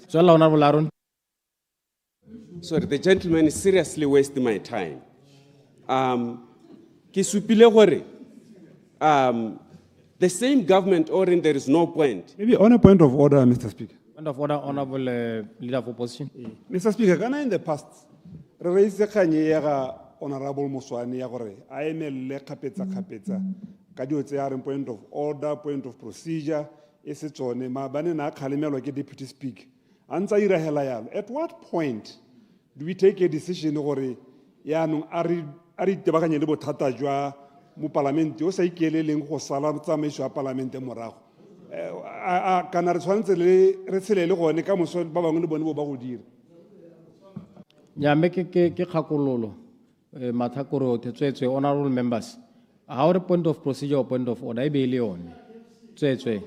So, Honorable Aaron. Sorry, the gentleman is seriously wasting my time. The same government, or there is no point. Maybe on a point of order, Mr. Speaker. Point of order, Honorable Leader of Opposition. Mr. Speaker, can I in the past raise the Honorable Moswani Yagore? I am a lekapeta kapeta. Kadio point of order, point of procedure. Is it on a banana kalimelo deputy speak? Answer at what point do we take a decision or Yanu Ari Tabakanye Tata Jua mu parliament o sa ikeleleng go sala tsamaiso ya parliament morago kana re tshwantse le re tshelele gone ka moso ba bangwe le bone bo ba go dira ya ke khakololo mathakoro tswetswe honorable members how the point of procedure or point of order e be le yone tswetswe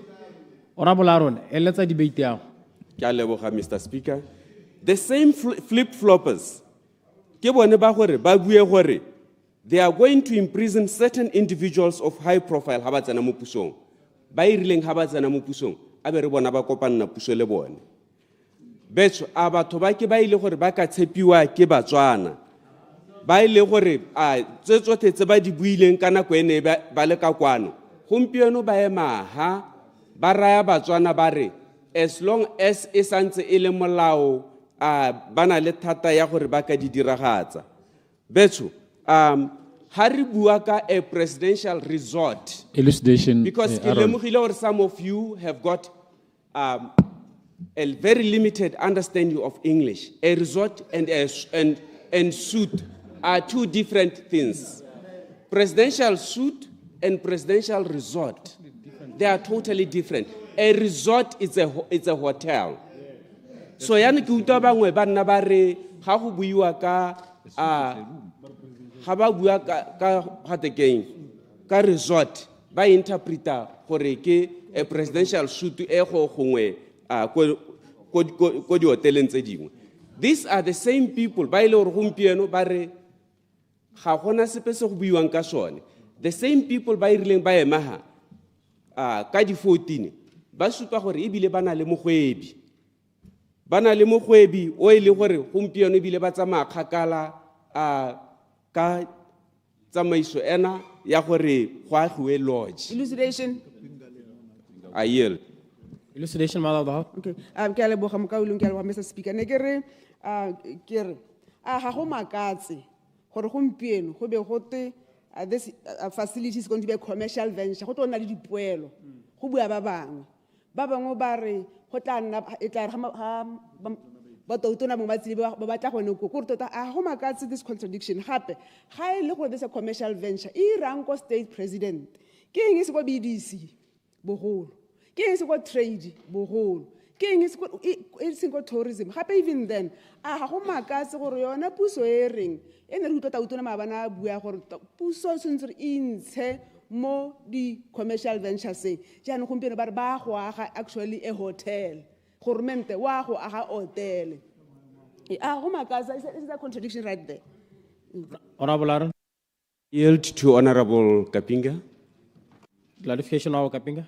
honorable Aaron eletsa debate ya ke a leboga Mr. Speaker. The same flip-floppers ke bone ba gore ba bue gore they are going to imprison certain individuals of high profile ha ba tsena mo pusong ba irileng ha ba tsena mo pusong a be re bona ba kopanna puso le bone betso a batho ba ke ba ile gore ba ka tshepiwa ke Batswana ba ile gore tse tsotlhe tse ba di buileng ka nako ene ba le ka kwano gompieno ba ema ha ba raya batswana ba re as long as e santse e le molao ba na le thata ya gore ba ka di diragatsa betso ha re bua ka a presidential resort Elucidation, because ke Aaron. lemogile gore some of you have got a very limited understanding of English. A resort and suit are two different things. Presidential suit and presidential resort, they are totally different. A resort is a hotel. So yani ke utlwa bangwe ba nna ba re ga go buiwa ka ga ba bua ka resort ba interpreta gore ke a presidential suit e go gongwe ko di hoteleng tse dingwe. These are the same people ba ile gore gompieno ba re ga gona sepe se go buiwang ka sone. The same people ba irileng ba ema ka di 14 ba supa gore ebile ba na le mogwebi. Ba na le mogwebi o ile gore gompieno ebile ba tsamaya kgakala ka tsamaiso ena ya gore go agiwe lodge. Elucidation. I yield. Elucidation, Mother of the House. Okay. Ke a leboga mokaulong ke a leboga Mr. Speaker. Ne ke re ga go makatse gore gompieno go be go te this facility is going to be a commercial venture go tlo nna le dipoelo go bua ba bangwe ba re go tla nna e tla ha ba totona mo batsile ba batla go ne go tota go makatse this contradiction gape ga e le go this a commercial venture e rang ko state president ke eng se go BDC bogolo ke eng se go trade bogolo ke eng se go tourism gape even then ga go makatse gore yona puso e reng ene re utlwa utona mabana a bua gore puso sentse re intshe mo di commercial ventures jaanong gompieno ba re ba go aga actually a hotel government wa go aga hotel go makatse is a contradiction right there. Honorable Aaron. Yield to Honorable Kapinga. Clarification, Honorable Kapinga.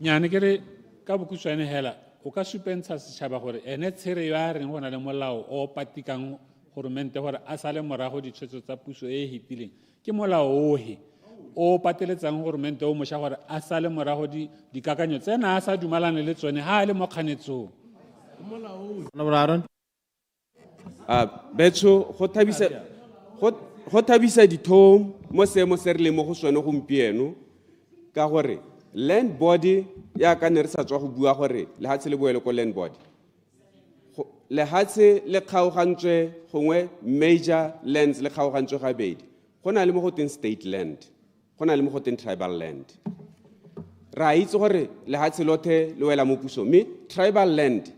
Nyane ke re ka bokhutshwane hela o ka supentsha setšhaba gore ene tshere yo a reng go na le molao o patikang goromente gore a sale morago ditshwetso tsa puso e e hitileng ke molao ohe o pateletsang goromente o mošwa gore a sale morago dikakanyo tsena a sa dumalane le tsone ha a le mo kganetsong. Honorable Aaron. Betso go thabisa ditho mo seemo se re le mo go sone gompieno ka gore land body ya ka ne re sa tswa go bua gore le hatse le boele ko land body le hatse le kgaogantswe gongwe major lands le kgaogantswe gabedi go na le mo go teng state land go na le mo go teng tribal land ra itse gore le hatse lothe le wela mo puso mme tribal land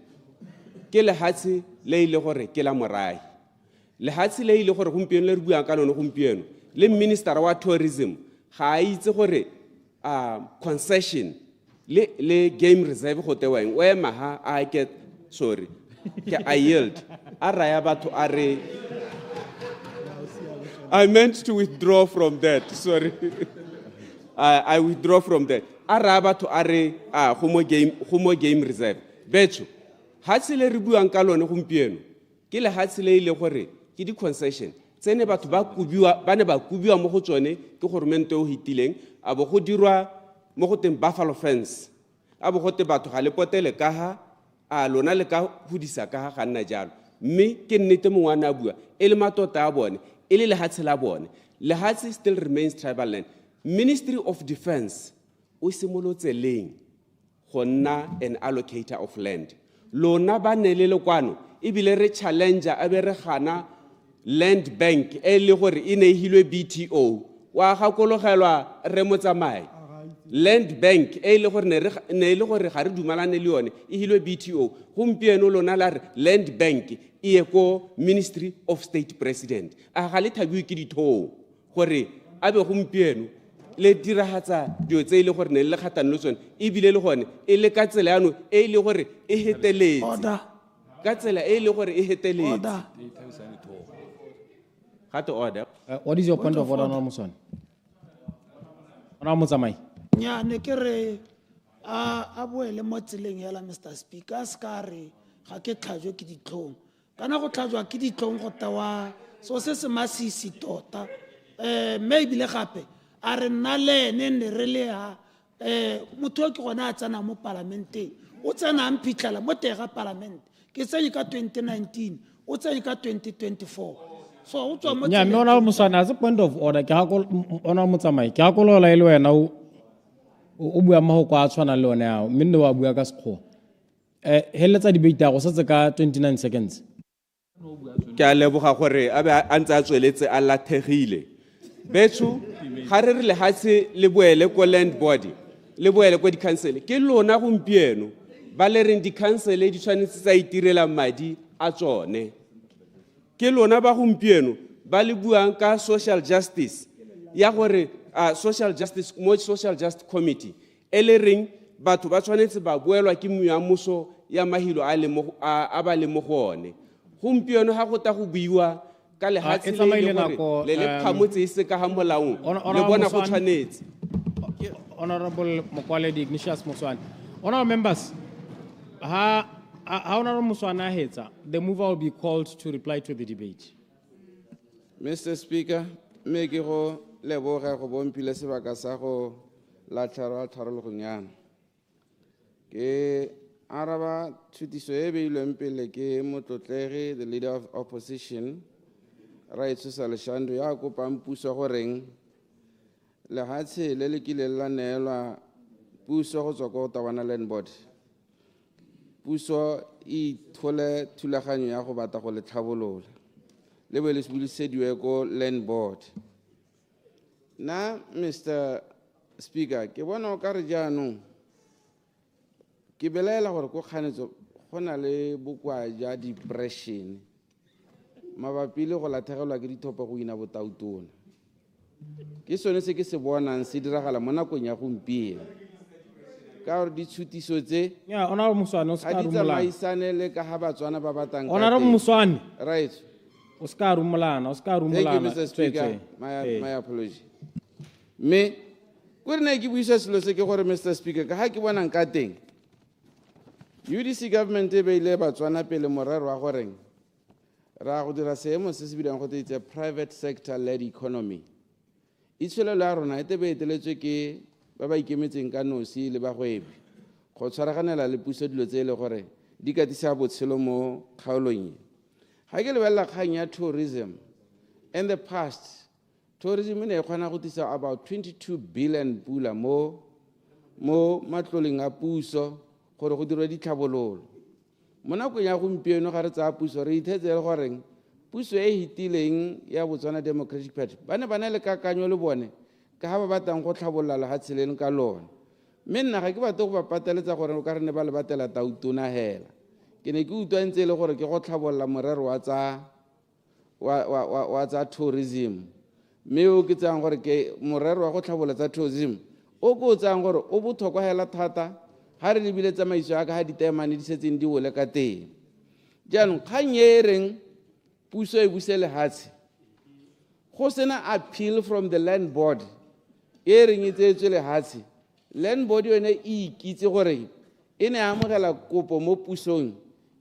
ke le hatse le ile gore ke la morai le hatse le ile gore gompieno le re buang ka lone gompieno le minister wa tourism ga a itse gore concession le game reserve go tewang o ema ha I get sorry I yield a raya batho a re I meant to withdraw from that sorry I withdraw from that a raya batho a re go mo game reserve betso hatse le re buang ka lone gompieno ke le hatse le ile gore ke di concession tsene batho ba ne ba kubiwa mo go tsone ke goromente o hitileng a bo go dirwa mo go teng buffalo fence a bo go te batho ga le potele ka ha a lona le ka hudisa ka ha ga nna jalo mme ke nnete mongwana a bua e le matota a bone e le lehatshe la bone lehatshe still remains tribal land. Ministry of Defense o simolotse leng go nna an allocator of land lona ba ne le lekwano ebile re challenger a be re gana land bank e le gore e nehilwe BTO wa gakologelwa re motsamai land bank e le gore ne le gore ga re dumalane le yone e hilwe BTO gompieno lona la re land bank e ye ko Ministry of State President a ga le thabiwe ke ditho gore a be gompieno le diragatsa dio tse ile gore ne le kgatana le tsone e bile le gone e le ka tsela yano e ile gore e heteletse ka tsela e ile gore e heteletse gato order. What is your point of order, Honorable Musone? Honorable Motsamai. nya ne ke re a boele mo tseleng hela Mr. Speaker a ska re ga ke tlhajwe ke ditlhong kana go tlhatswa ke ditlong go tewa so se se masisi tota maybe le gape a re nna le ene ne re le ha motho o ke gona a tsena mo parlamenteng o tsena a mphitlhela mo teng ga parlament ke tsene ka 2019 o tsene ka 2024 so o tswa mo nya mme ona Muswana as a point of order ke ha go ona motsamai ke ha go lola ile wena o bua ma go kwa tshwana le one ya mme wa bua ka sekgo heletsa debate ya go setse ka 29 seconds ke a leboga gore a be a ntse a tsweletse a lathegile betso ga re re le hatse le boele ko land board le boele ko di-council ke lona gompieno ba le reng di-council di tshwanetse tsa itirela madi a tsone ke lona ba gompieno ba le buang ka social justice ya gore social justice mo social justice committee e le reng batho ba tshwanetse ba boelwa ke meamuso ya mahilo a ba le mo go one gompieno ga go ta go buiwa ka lehatsi le le phamotse se ka ha molaong le bona go tshwanetse Honorable Mokwaledi Ignatius Muswana. Honorable members, Honorable Muswana hetsa, the mover will be called to reply to the debate. Mr. Speaker, me ke go leboga go bompile sebaka sa go latlhara tharologonyana. Ke araba thutiso e beilweng pele ke motlotlegi the leader of opposition 𝗬𝗓𝗓𝗓 Leshando ya kopang puso go reng lehatshe le le kile la neelwa puso go tswa ko Tabana Land Board. Puso e thole thulaganyo ya go batla go le tlhabolola le be le bulisediwe ko Land Board. Na Mr. Speaker ke bona o ka re jaanong ke belaela gore go kganetso go na le bokwa ja depression mabapi le go latlhegelwa ke dithopo go ina botautona ke sone se ke se bonang se diragala mo nakong ya gompieno ka gore ditshutiso tse Honorable Muswana o ska a di rumolana tsamaisane le ka ha Batswana ba batlang ka Honorable teng. Muswana Right. o ska rumolana Thank you, Mr. Speaker. My apology. Me gore ne ke buisa selo se ke gore Mr. Speaker ka ha ke bonang ka teng UDC government e beile Batswana pele morero wa goreng ra go dira seemo se se bidiwang go tse private sector led economy itshwelelo ya rona e tebe eteletswe ke ba ba ikemetseng ka nosi le bagwebi go tshwaraganela le puso dilo tse e le gore di katisa botshelo mo kgaolong ga ke lebelela kgang ya tourism in the past tourism e ne e kgona go tisa about 22 billion pula mo matloleng a puso gore go dirwe ditlhabololo mo nakong ya gompieno ga re tsaya puso re ithetse le goreng puso e hitileng ya Botswana Democratic Party ba ne le kakanyo le bone ka ha ba batlang go tlhabolola lehatshe le ka lona mme nna ga ke batle go ba pateletsa gore o ka re ne ba le batela tautona hela ke ne ke utlwa ntse le gore ke go tlhabolola morero wa tsa tourism mme o ke tsang gore ke morero wa go tlhabolola tsa tourism o ke o tsang gore o botlhokwa hela thata ha re lebile tsamaiso ya ka ha ditemane di setseng di wole ka teng jaanong kgang e reng puso e buse lehatshe go sena appeal from the land board e reng e tseetswe lehatshe land board yone e ikitse gore e ne amogela kopo mo pusong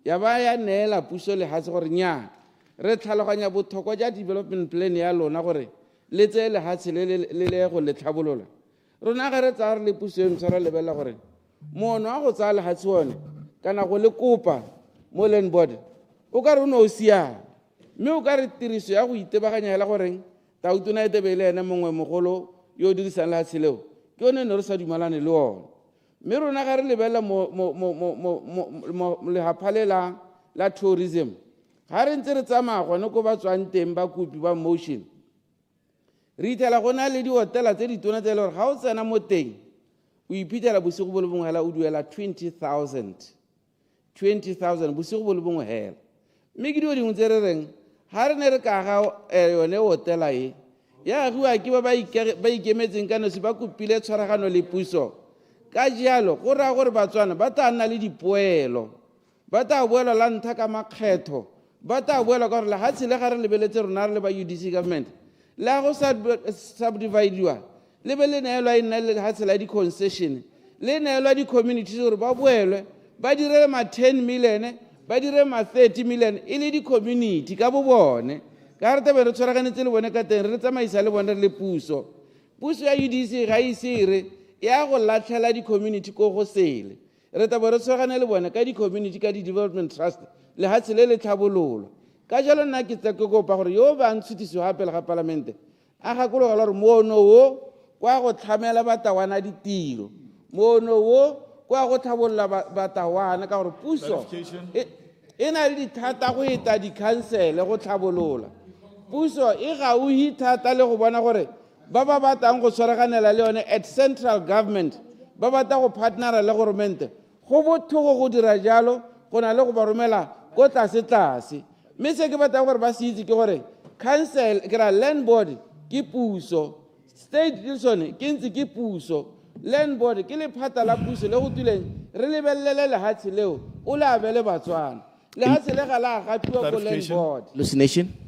ya ba ya neela puso lehatshe gore nya re tlhaloganya botlhokwa ja development plan ya lona gore le tseye lehatshe le go le tlhabolola rona ga re tsaya re le puso e ntshwara lebelela gore mono a go tsaya lehatshe one kana go le kopa mo land board o ka re o ne o siame mme o ka re tiriso ya go itebaganya hela goreng tautona e tebe le ene mongwe mogolo yo o dirisang lehatshe leo ke yone ne re sa dumalane le one mme rona ga re lebelela lehapha le la tourism ga re ntse re tsamaya gone ko ba tswang teng ba kopi ba motion re ithela go na le dihotela tse ditona tse e le gore ga o tsena mo teng o iphitlhela bosigo bo le bongwe hela o duela 20,000 bosigo bo le bongwe hela mme ke dio dingwe tse re reng ga re ne re ka ga yone hotela e ya agiwa ke ba ikemetseng ka nosi ba kopile tshwaragano le puso ka jalo go raya gore Batswana ba tla nna le dipoelo ba tla boelwa la ntlha ka makgetho ba tla boelwa ka gore lehatshe le ga re lebeletse rona re le ba UDC government le go subdividiwa le be le neelwa e nna le lehatshe la di-concession le neelwa di-communities gore ba boelwe ba direle ma 10 million ba dire ma 30 million e le di-community ka bo bone ka re tabe re tshwaraganetse le bone ka teng re tsamaisa le bone re le puso ya UDC ga isere ya go latlhela di-community ko go sele re tabe re tshwaragane le bone ka di-community ka di-development trust le hatshe le tlhabololo ka jalo nna ke tsa ke kopa gore yo ba ntshutiso gape le ga palamente a gakologela gore moono wo kwa go tlhamela batawana ditiro moono wo kwa go tlhabolola batawana ka gore puso e na le dithata go eta di-councele go tlhabolola puso e gauhi thata le go bona gore ba ba batang go tshwaraganela le yone at central government ba bata go partnera le goromente go botlhoko go dira jalo go na le go ba romela ko tlase mme se ke batang gore ba se itse ke gore council ke ra land board ke puso state ditsone ke ntse ke puso land board ke lephata la puso le go tuleng re lebelele lehatshe leo o le abele batswana lehatshe le ga la gapiwa ko land board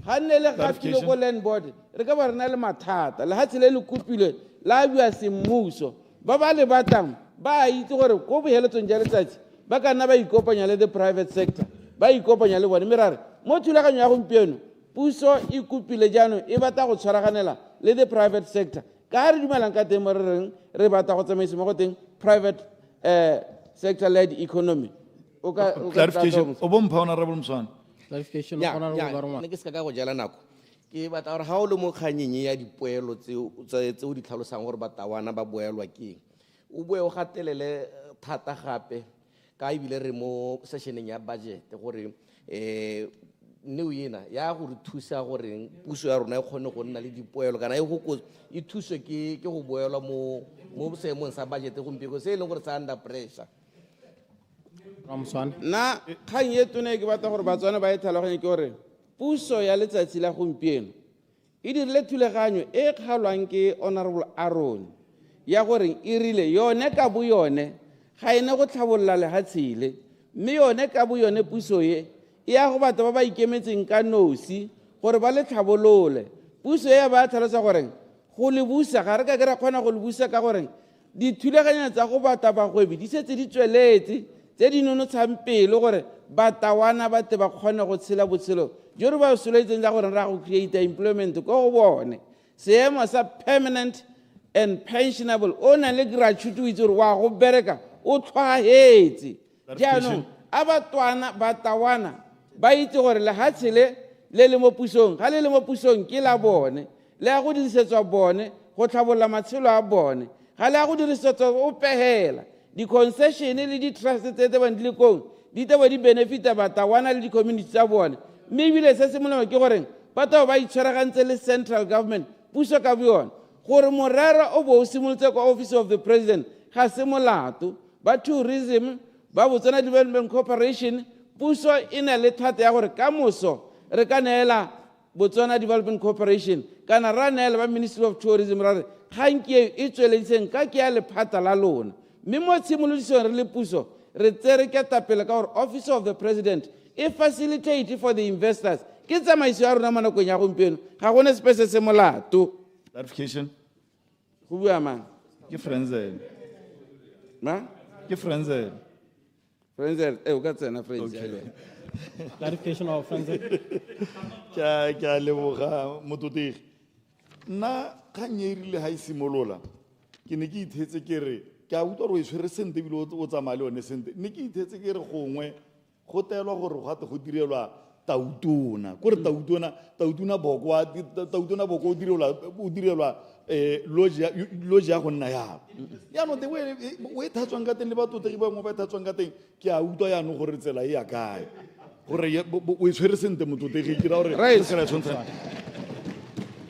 ga nne le gapile ko land board re ka ba rena le mathata lehatshe le le kopilwe la bua semmuso ba ba le batang ba itse gore ko boheletsong ja letsatsi ba ka nna ba ikopanya le the private sector ba ikopanya le bone merare mo thulaganyo ya gompieno puso e kopile jaanong e batla go tshwaraganela le the private sector ka re dumelang ka teng mo re reng re batla go tsamaisa mo go teng private sector led economy clarification o bompha honorable Mswana clarification ne ke se ka go jala nako ke batla gore ga o le mo kganyeng ya dipoelo tseo di tlhalosang gore batawana ba boelwa ke o boe o gatelele thata gape ka ebile re mo sessioneng ya budget gore neo ena ya go re thusa gore puso ya rona e kgone go nna le dipoelo kana e thuswe ke go boelwa mo seemong sa budget gompieko se e leng gore sa under pressure nna kgang e tone ke batla gore batswana ba e tlhaloganye ke gore puso ya letsatsi la gompieno e dirile thulaganyo e kgalwang ke honorable Aaron ya gore e rile yone ka bo yone ga ene go tlhabolola lehatshele mme yone ka bo yone puso e ya go batho ba ba ikemetseng ka nosi gore ba le tlhabolole puso ya ba tlhalosa gore go le busa ga re ka kera kgona go le busa ka gore dithulaganyo tsa go bata bagwebi di setse di tsweletse tse di nonotshang pele gore batawana ba te ba kgone go tshela botshelo jo re ba soletseng tsa gore ra go create employment ko go bone seemo sa permanent and pensionable o na le gratuity o itse gore wa go bereka o tlhwaetse jaanong a batawana ba itse gore lehatshe le le mo pusong ga le mo pusong ke la bone le ya go dirisetswa bone go tlhabolola matshelo a bone ga le ya go dirisetswa o pehela di-concession le di-trust tse bane di le kong di taba di benefita batawana le di-community tsa bone mme ebile se se molemo ke goreng batho ba itshwaragantse le central government puso ka bo yone gore morero o bo o simolotse kwa office of the president ga se molato ba tourism ba Botswana Development Corporation puso e na le thata ya gore ka moso re ka neela Botswana Development Corporation kana ra neela ba Ministry of Tourism ra re kganke e tsweleditseng ka ke ya lephata la lona mme mo tshimolodisong re le puso re tsere ke tapela ka gore office of the president e facilitate for the investors ke tsamaiso ya rona mo nakong ya gompieno ga gone sepe se molato clarification go bua mang ke Frenzel ke Frenzel o ka tsena Frenzel clarification of Frenzel ke a leboga mototegi nna kgang e rile ga e simolola ke ne ke ithetse ke re ke a utlwa gore o e tshwere sente ebile o tsamaya le yone sente ne ke ithetse ke re gongwe go teelwa gore go gate go direlwa tautona kore tautona boko o direlwa loge ya go nna yalo yaanong o e thatswang ka teng le batotegi bangwe ba e thatswang ka teng ke a utlwa yaanong gore tsela e ya kae gore o e tshwere sente mototegi ke ra gore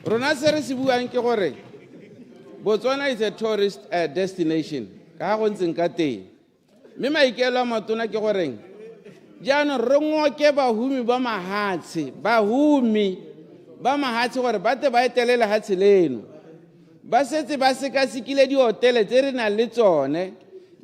rona se re se buang ke gore Botswana is a tourist destination ka go ntseng ka teng mme maikelo a matona ke goreng jaanong re ngoke bahumi ba mahatshe gore ba te ba etele lehatshe leno ba setse ba sekasekile dihotele tse re nang le tsone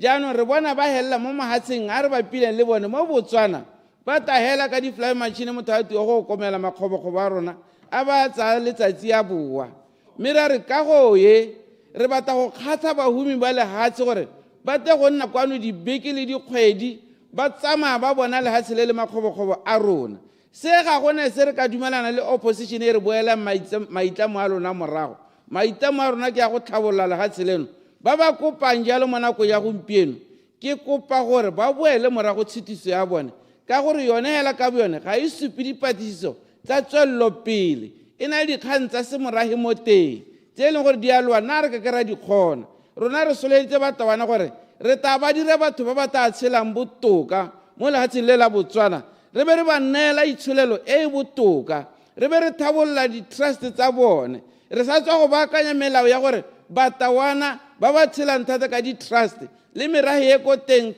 jaanong re bona ba helela mo mahatsheng a re bapileng le bone mo Botswana ba tahela ka di-fly machine motho a tuo go komela makgobokgobo a rona a ba tsaya letsatsi ya boa mme ra re ka goye re batla go kgatha bahumi ba lehatshe gore ba te go nna kwano dibeke le dikgwedi ba tsamaya ba bona lehatshe le le makgobokgobo a rona. Se ga gone se re ka dumelana le opposition e re boelang maitlamo a lona morago. Maitlamo a rona ke ya go tlhabolola lehatshe leno. Ba ba kopang jalo mo nakong ya gompieno ke kopa gore ba boele morago tshitiso ya bone ka gore yone hela ka bone ga e supe dipatlisiso tsa tswello pele e na le dikgang tsa semorage mo teng tse e leng gore di a lwana re ka kry-a di kgona. Rona re soleditse batawana gore re tla ba dire batho ba ba tla tshelang botoka mo lehatsheng le la Botswana, re be re ba neela itsholelo e e botoka, re be re thabolola di-trust tsa bone, re sa tswa go baakanya melao ya gore batawana ba ba tshelang thata ka di-trust le merahe e ko teng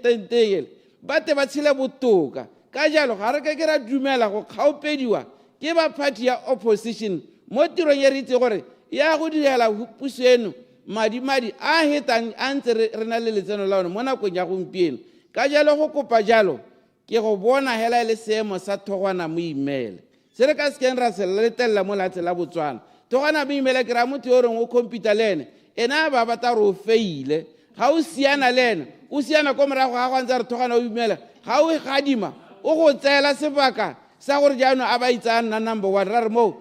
ba te ba tshele botoka. Ka jalo ga re ka ke ra dumela go kgaopediwa ke ba party ya opposition mo tirong e re itse gore ya go direla puso eno madi a hetang a ntse re na le letseno la one mo nakong ya gompieno. Ka jalo go kopa jalo ke go bona hela le seemo sa Thogwana Moimele se re ka sekeng ra se letella mo lehatshe la Botswana. Thogwana Moimele ke ra motho yo reng o computer le ene ena ba batla re o feile ga o siana le ene o siana ko morago ga go ntse re Thogwana Moimele ga o gadima o go tseela sebaka sa gore jaanong a ba itsaya nna number 1 ra re mo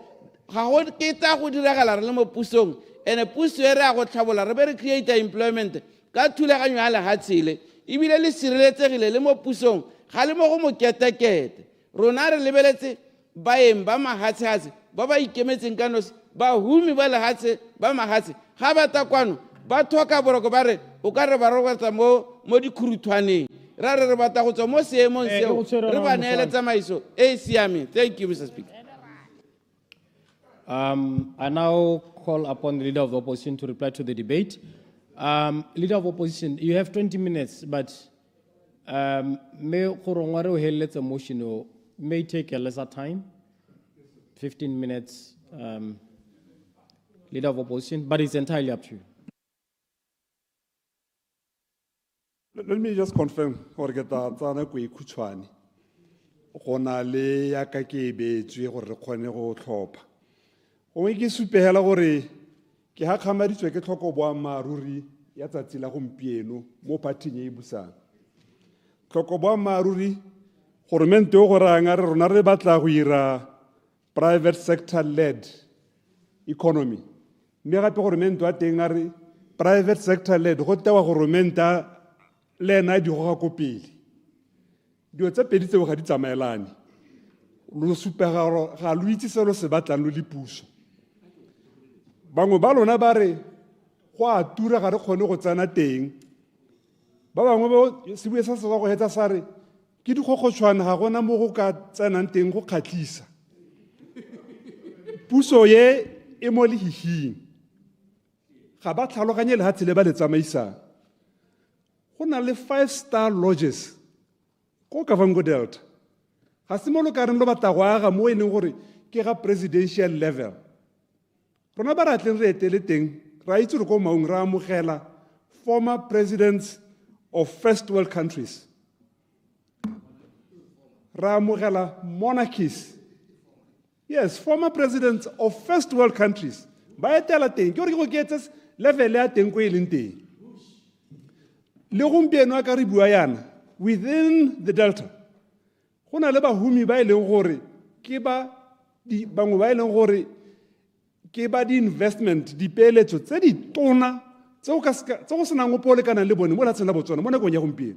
ga go keta go diragala re le mo pusong ene puso e re a go tlhabola re be re create employment ka thulaganyo ya lehatshele ebile le sireletsegile le mo pusong ga le mo go moketekete. Rona re lebeletse baeng ba mahatshe ba ba ikemetseng ka nosi ba humi ba lehatshe ba mahatshe ga ba ta kwano ba thoka boroko ba re o ka re ba rokotsa mo dikhuruthwaneng ra re batla go tswa mo seemong seo re ba neele tsamaiso e e siameng. Thank you, Mr. Speaker. I now call upon the Leader of the Opposition to reply to the debate. Leader of Opposition, you have 20 minutes, but may motion may take a lesser time, 15 minutes, Leader of Opposition, but it's entirely up to you. Let me just confirm gore ke ta tsana go ikhutshwane go na le ya ka ke beetswe gore re kgone go tlhopha gongwe ke supegela gore ke ha kgamaditswe ke tlhoko boammaaruri ya tsatsi la gompieno mo parting e e busang. Tlhoko boammaaruri goromente o go rang a re rona re batla go ira private sector led economy, mme gape goromente wa teng a re private sector led go tewa goromente le ena di goga ko pele. Dio tsa pedi tseo ga di tsamaelane, lo supega ga lo itse selo se batlang lo le puso. Bangwe ba lona ba re go a tura ga re kgone go tsena teng, ba bangwe ba se bue sa se go hetsa sa re ke dikgokgotshwane ga gona mo go ka tsenang teng go kgatlhisa. Puso ye e mo lehihing ga ba tlhaloganye lehatshe le ba le tsamaisang. Go na le 5-star lodges ko Kavango Delta, ga se mo lo ka reng lo batla go aga mo e leng gore ke ga presidential level. Rona ba ra tleng re etele teng ra itse re ko maung ra amogela former presidents of first world countries, ra amogela monarchies. Yes, former presidents of first world countries ba etela teng ke gore ke go ketsa level ya teng ko e leng teng. Le gompieno a ka re bua yana within the Delta go na le bahumi ba e leng gore ke bangwe ba e leng gore ke ba di-investment dipeeletso tse di tona tse go senang opo o lekanang le bone mo lehatsheng la Botswana mo nakong ya gompieno.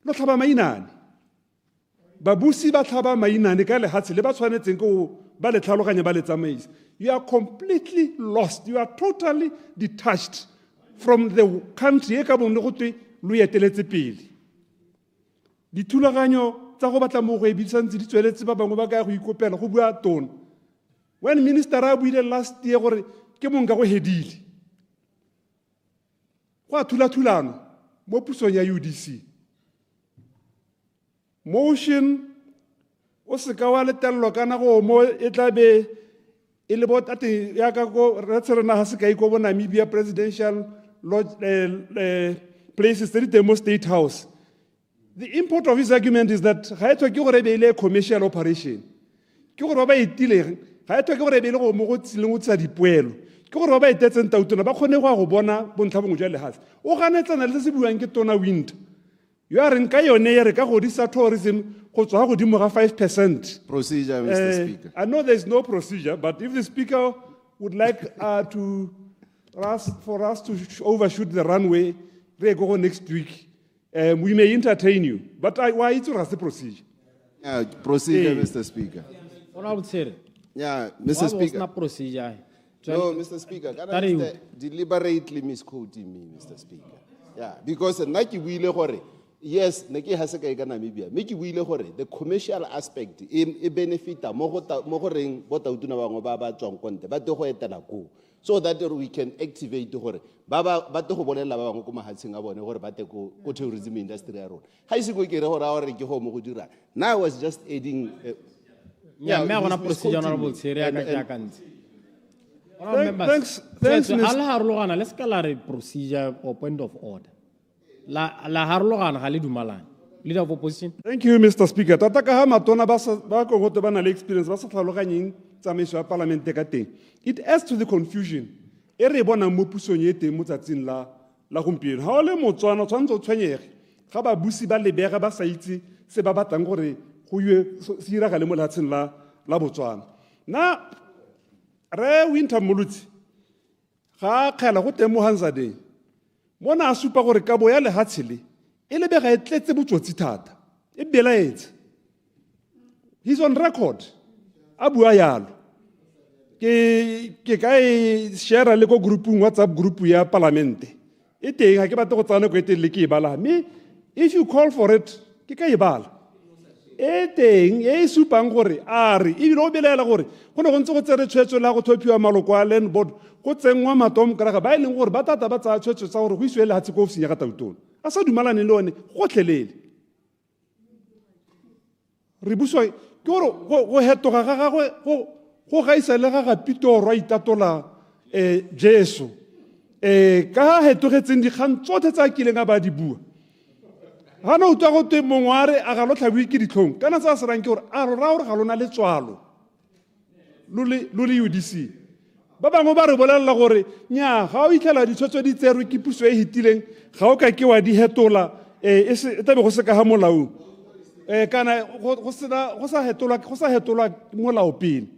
Lo tlhaba mainane, babusi ba tlhaba mainane ka lehatshe le ba tshwanetseng ke ba le tlhaloganya ba le tsamaisa. You are completely lost, you are totally detached from the country e ka bone go twe lo eteletse pele. Dithulaganyo tsa go batla mo go ebisa ntse di tsweletse ba bangwe ba ka go ikopela go bua tona. When minister a buile last year gore ke mong ka go hedile, go a thulathulano mo pusong ya UDC. Motion o se ka wa letello kana go mo e tla be e le botate ya ka go retserena ha se ka iko bo Namibia presidential lodge places tse di teng mo State House. The import of his argument is that ga etwa ke gore be ile commercial operation, ke gore ba itile ga etwa ke gore be ile go mo go tsileng o tsa dipoelo, ke gore ba itetseng tautona ba kgone go bona bontlha bongwe jwa lehatshe. O ganetsana le se buang ke Tona Winter You are in Kayone, Reka Hodisa tourism, Hodimo 5%. Procedure, Mr. Speaker. I know there's no procedure, but if the Speaker would like for us to overshoot the runway, we go next week. We may entertain you, but why it's the procedure? Yeah, procedure, Mr. Speaker. What I would say. Yeah, Mr. Speaker. Not procedure. No, Mr. Speaker, can I understand deliberately misquoting me, Mr. Speaker? Yeah, because yes, the commercial aspect, benefit so that we can activate the tourism industry. Now I was just adding. Thanks, let's call a procedure or point of order. Leader of opposition. Thank you, Mr. Speaker. Tataka matona ba ko gote ba na le experience ba sa tlhaloganyeng tsamaiso ya parliament ka teng. It adds to the confusion. E re bona mo pusong ye teng mo tsatsing la gompieno. Ha o le Motswana tshwantse o tshwenyege. Ga ba busi ba lebega ba sa itse se ba batlang gore go ywe se iragale mo lehatsheng la Botswana. Na re Winter Molutsi ga kgela go teng mo Hanzadeng. Mona a supa gore kabo ya lehatshe le e lebega e tletse botsotsi thata. E belaetse. He's on record. A bua yalo. Ke ka e share le ko groupung WhatsApp group ya parliament. E teng ha ke batla go tsana go etelle ke e bala. Me if you call for it ke ka e bala. E teng e supang gore a re e lo belela gore go ne go ntse go tsere tshwetso la go thophiwa maloko a land board go tsengwa matom karaga ba ileng gore ba tata ba tsa tshwetso tsa gore go iswe le hatse ko ofising ya ga Tautona a sa dumalane le one go tlhelele re buswa ke gore go hetoga ga gagwe go gaisa le ga ga Pitoro a itatola Jesu ka ha hetogetseng dikgang tsotlhe tsa kileng a ba di bua ha no utwa go te mongware a ga lo tlhabi ke ditlhong kana sa se rang ke gore a ro ra gore ga lona le tswalo lo le UDC ba bangwe ba re bolelela gore nya ga o itlhela ditshwetso di tserwe ke puso e hitileng ga o ka ke wa di hetola e tabe go se ka ha molaong kana go sa hetola molao pele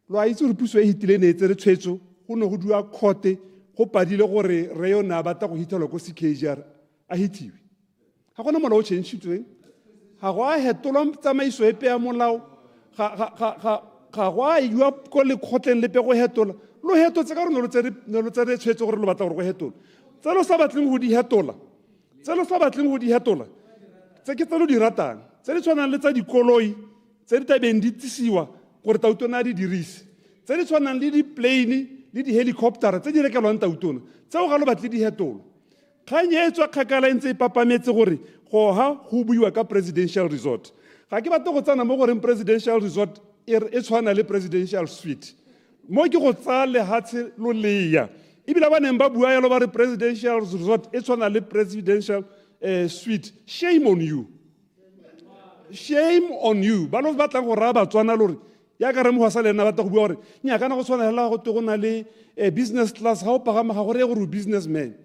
lo a itse gore puso e hitileng ne e tsere tshwetso go ne go dua khote go padile gore re yona ba ta go hithelwa ko CKGR a hitiwe ga gona molao o change-tsweng ga go a hetolwa tsamaiso epe ya molao ga go a iwa ko lekgotleng lepe go hetola lo hetotse ka gore ne lo tsere tshwetso gore lo batla gore go hetola tse lo sa batleng go di hetola tse ke tse lo di ratang tse di tshwanang le tsa dikoloi tse di tabeng di tsisiwa gore Tautona a di dirise tse di tshwanang le di-plane le di-helicoptera tse di rekelwang Tautona tseo ga lo batle di hetola kgang e tswa kgakala e ntse e papametse gore goga go buiwa ka presidential resort ga ke batle go tsana mo goreng presidential resort e tshwana le presidential suite mo ke go tsaya lehatshe lo leya ebile ba neng ba bua yalo ba re presidential resort e tshwana le presidential suite. Shame on you. Shame on you. Ba lo batlang go raba tswana lore ya ka re mo hasa le nna batla go bua gore nya kana go tshwana hela go te go na le business class ha o pagama ga gore go businessman.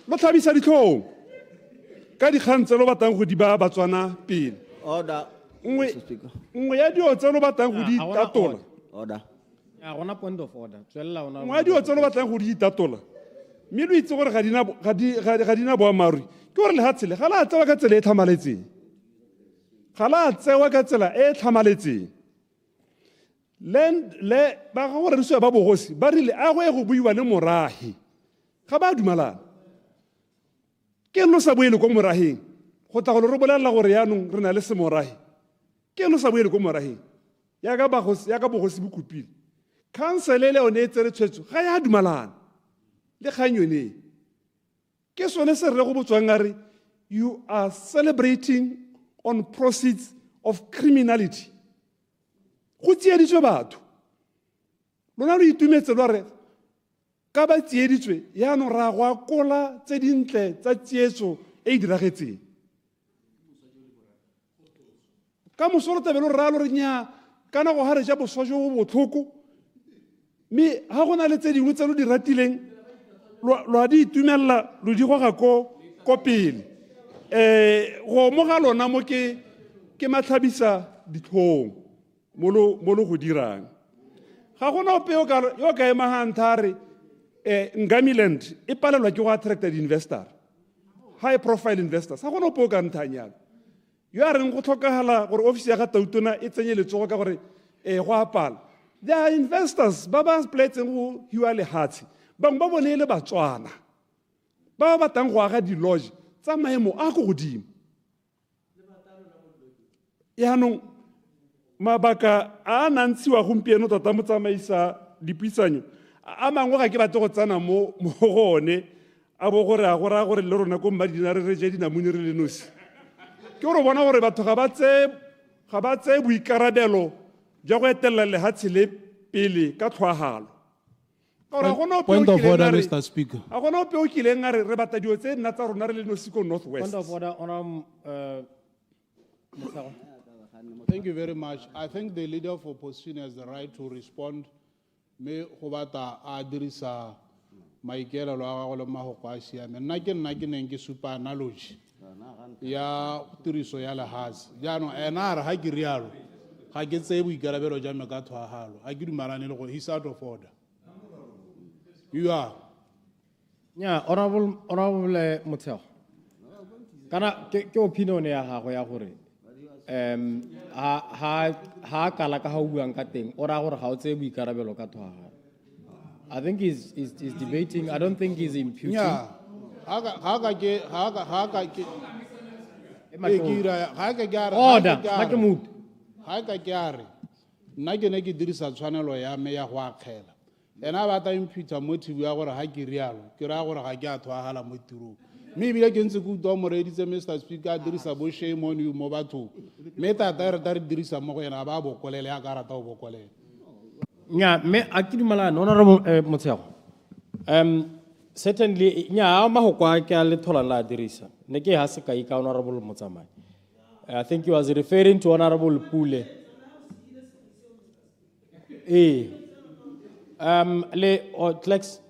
Lo tlhabisa ditlhong ka dikgang tse lo batlang go di ba batswana pele. Order. Nngwe ya dio tse lo batlang go di tatola. Order. Ya gona point of order. Tswela ona. Nngwe ya dio tse lo batlang go di tatola. Mme lo itse gore ga dina boammaruri ke gore lehatshe ga la tsewa ka tsela e tlhamaletseng. Ga la tsewa ka tsela e tlhamaletseng. Le ba go re se ba bogosi ba rile a go buiwa le morahi. Ga ba dumalana. Ke no sa boele ko moraheng. Go tla go re bolela gore yaanong re na le semorahi. Ke no sa boele ko moraheng. Ya ka bogosi bo kopile. Council le one e tsere tshwetso ga ya dumalana. Le kganyone. Ke sone se re go botswang are you are celebrating on proceeds of criminality. Go tsieditswe batho. Lona re itumetse lo re ka ba tsieditswe yaanong ra go akola tse dintle tsa tsietso e diragetseng. Ka mosolo tabelo re ralo re nya kana go hare ja boswa jo botlhoko. Me ha gona le tse dingwe tse lo di ratileng lo a di itumella lo di goga ko pele go mo ga lona mo ke matlhabisa ditlhong mo lo go dirang ga gona ope yo ka ema hantare Ngamiland e palelwa ke go attracta di-investor high profile investors ga gona ope o ka nthanyana yo a reng go tlhokagala gore office ya ga tautona e tsenye letsogo ka gore go apala there are investors ba ba pletseng go hiwa lehatshe bangwe ba bone e le batswana ba ba batlang go aga di-lodge tsa maemo a go godimo yaanong mabaka a nantshiwa gompieno tota mo tsamaisa dipuisanyo a mangwe ga ke batle go tsana mo gone a bo gore a gore le rona ko mmadina re je dinamune re le nosi ke gore bona gore batho ga ba tseye boikarabelo jwa go etelela lehatshe le pele ka tlhwagalo Point of order, Mr. Speaker. a gona ope o kileng a re bata dio tse nna tsa rona re le nosi ko northwest. Point of order, Thank you very much. I think the leader of opposition has the right to respond. Me go bata a dirisa maikelo a gagwe le magoko a siame. Nna ke neng ke supa analogy ya tiriso ya lehatshe. Jaanong ena a re ga ke rialo ga ke tseye boikarabelo jwa me ka tlhwagalo ga ke dumalane le gore he's out of order. You are. Yeah, honorable Motheo. Kana ke opinion ya gago ya gore ha kala ka ha o buang ka teng ora gore ga o tseye boikarabelo ka thwaga. I think he's debating. I don't think he's imputing. Yeah. Order. Make mood. Ha ka ke are nna ke ne ke dirisa tshwanelo ya me ya go akgela ena ba ta imputa motive ya gore ha ke rialo ke ra gore ga ke a thwagala mo tirong mme ebile ke ntse ke utlwa moreeditse Mr. Speaker a dirisa bo shame on you mo bathong mme tata re ta re dirisa mo go ena ba bokolele ya ka rata o bokolele nya me a ke dumalana honorable Motheo. Certainly nya ma go kwa ke a le thola la dirisa ne ke ha se ka ika honorable Motsamai. I think he was referring to Honorable Pule. Clex,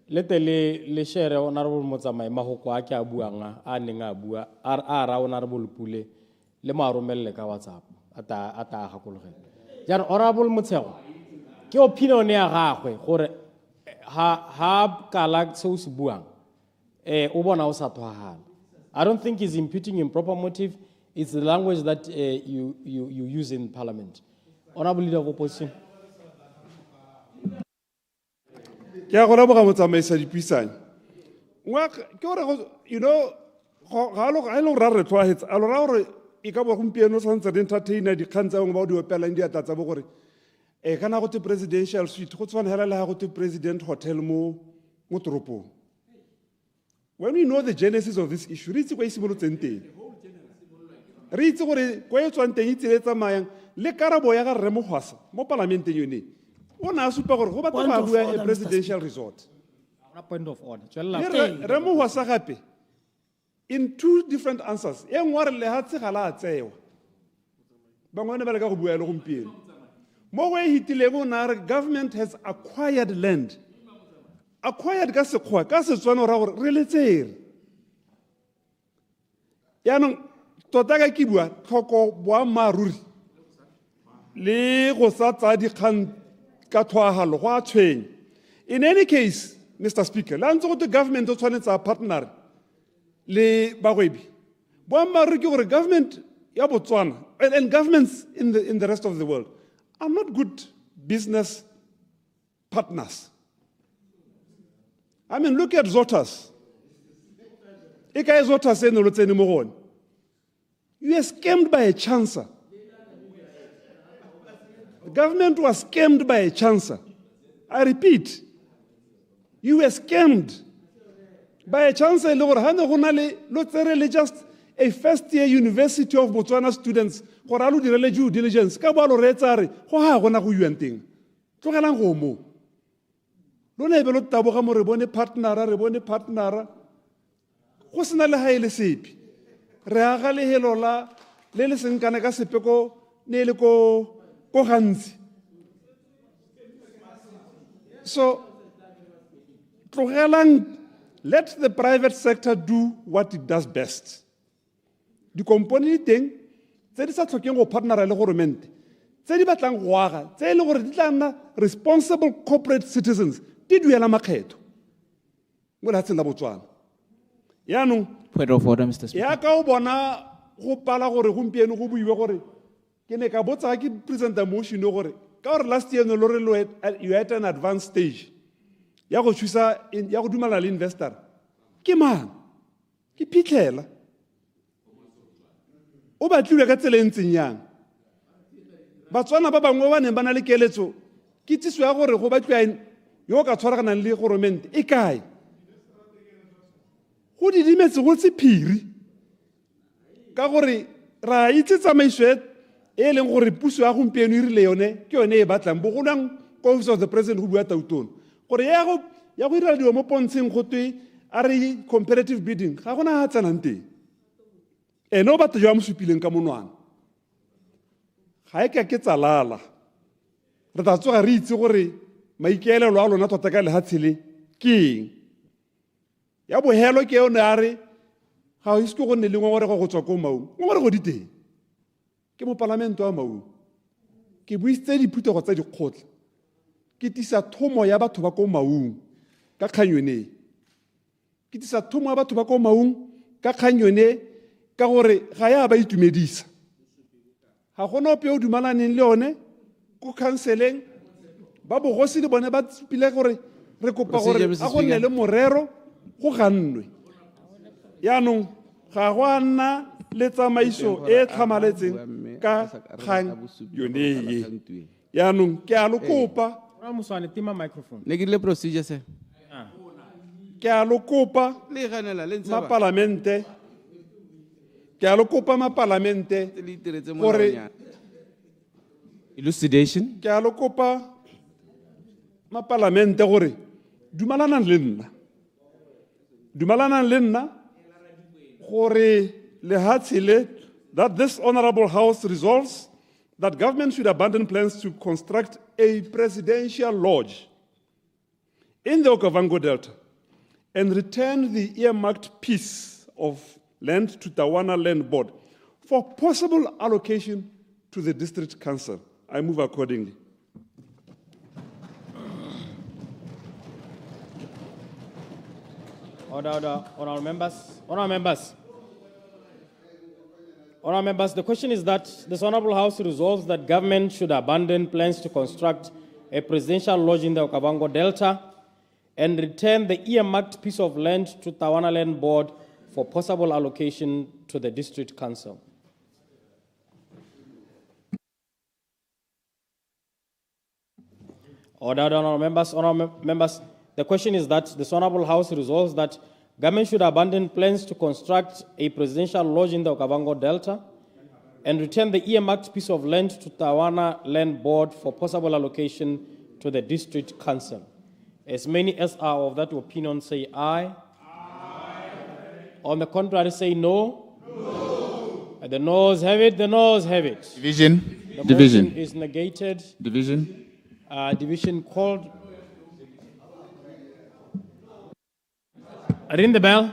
le share Honorable Motsamai mahoko a ke a buanga a neng a bua a ra Honorable Pule le maromelle ka WhatsApp ata gakologela. Jana Honorable Motheo ke opinion ya gagwe gore ha kala se o se buang o bona o sa thwagala. I don't think he's imputing improper motive. It's the language that you use in Parliament. Honorable Leader of Opposition. Ke a gona boga motsamaisa dipuisanyo ke gore you know ga lo ra re tlwaetsa a lo ra gore e ka bo gompieno santse re entertainer dikgang tsa bangwe ba o di opelang di atla tsa bo gore kana go te presidential suite go tswana hela le ha go te president hotel mo toropong. When we know the genesis of this issue re itse go isimolotseng teng re itse gore go e tswang teng itse le tsamayang le karabo ya ga rre mogwasa mo parlamenteng yone o na supa gore go batla ba bua a presidential resort. Point of order. Re mogwasa gape in two different answers e nngwe re le hatse ga la tsewa bangwe ba le ka go bua le gompieno mo go e hitileng o na re government has acquired land. Acquired ka sekgwa ka setswana ra gore re letsere yaanong tota ka ke bua tlhoko boammaaruri le go sa tsaya dikgang ka tlhwagalo go a tshwenya. In any case, Mr. Speaker, la ntse go te government o tshwanetse a partner le bagwebi boammaaruri ke gore government ya Botswana and governments in the rest of the world are not good business partners. I mean, look at Zotas. Ika Zotas eno lo tsene mo gone. You were scammed by a chancer. The government was scammed by a chancer. I repeat, you were scammed by a chancer. Just a first-year University of Botswana students gore a lo direle due diligence ka bo a lo reetsa re go ha gona go yuang teng tlogelang go mo lona e be lo taboga mo re bone partnera go sena le ha ile sepe re aga lehelo la le seng kana ka sepeko ne le ko gantsi so tlogelang let the private sector do what it does best. Di-component teng tse di sa tlhokeng go partnera le government, tse di batlang go aga, tse e le gore di tla nna responsible corporate citizens, di duela makgetho mo lefatsheng la Botswana. Yaanong Point of order, Mr. Speaker. ya ka o bona go pala gore gompieno go buiwe gore ke ne ka botsa ke present a motion gore ka gore last year no lore you at an advanced stage ya go thusa ya go dumela le investor ke mang ke phitlhela o batlile ka tsela e ntseng yang Batswana ba bangwe ba neng ba na le keletso ke tsiso ya gore go batliwa yo ka tshwaraganang le government e kae go didimetse go sephiri ka gore ra itse tsamaiso e leng gore puso ya gompieno e rile yone ke yone e batlang bogolwang ko office of the president go bua tautone gore ya go ira dilo mo pontsheng go twe a re comparative bidding ga gona ga tsenang teng ene o batla jo a mo supileng ka monwana ga e ka ke tsalala re tla tsoga re itse gore maikaelelo a lona tota ka lehatshele ke eng ya bohelo ke yone a re ga o iske go nne le ngongorego go tswa ko maung ngongorego di teng ke mo parlamento wa maung ke buisitse diphuthego tsa dikgotla ke tisa thomo ya batho ba ko maung ka kgang yone ke tisa thomo ya batho ba ko maung ka kgang yone ka gore ga ya ba itumedisa ga gona ope o dumalaneng le yone ko counseleng ba bogosi le bone ba tsupile gore re kopa gore a go nne le morero go gannwe yaanong ga go a nna le tsamaiso e tlhamaletseng ka kgang yone ye yaanong ke a lo kopa ne ke le procedure se ke a lo kopa le ganela le ntse ba mapalamente ke a lo kopa mapalamente le itiretse mo gore lanyana elucidation ke a lo kopa mapalamente gore dumalanang le nna gore lehatshele that this honorable house resolves that government should abandon plans to construct a presidential lodge in the Okavango Delta and return the earmarked piece of land to Tawana Land Board for possible allocation to the district council. I move accordingly. Order, honorable members. Honorable members, the question is that this honorable house resolves that government should abandon plans to construct a presidential lodge in the Okavango Delta and return the earmarked piece of land to Tawana Land Board for possible allocation to the district council. Order, honorable members. The question is that this honorable house resolves that government should abandon plans to construct a presidential lodge in the Okavango Delta and return the earmarked piece of land to Tawana Land Board for possible allocation to the district council. As many as are of that opinion say aye. Aye. On the contrary say no. No. The noes have it, the noes have it. Division. The Division. motion is negated. Division. Division called. Ring the bell.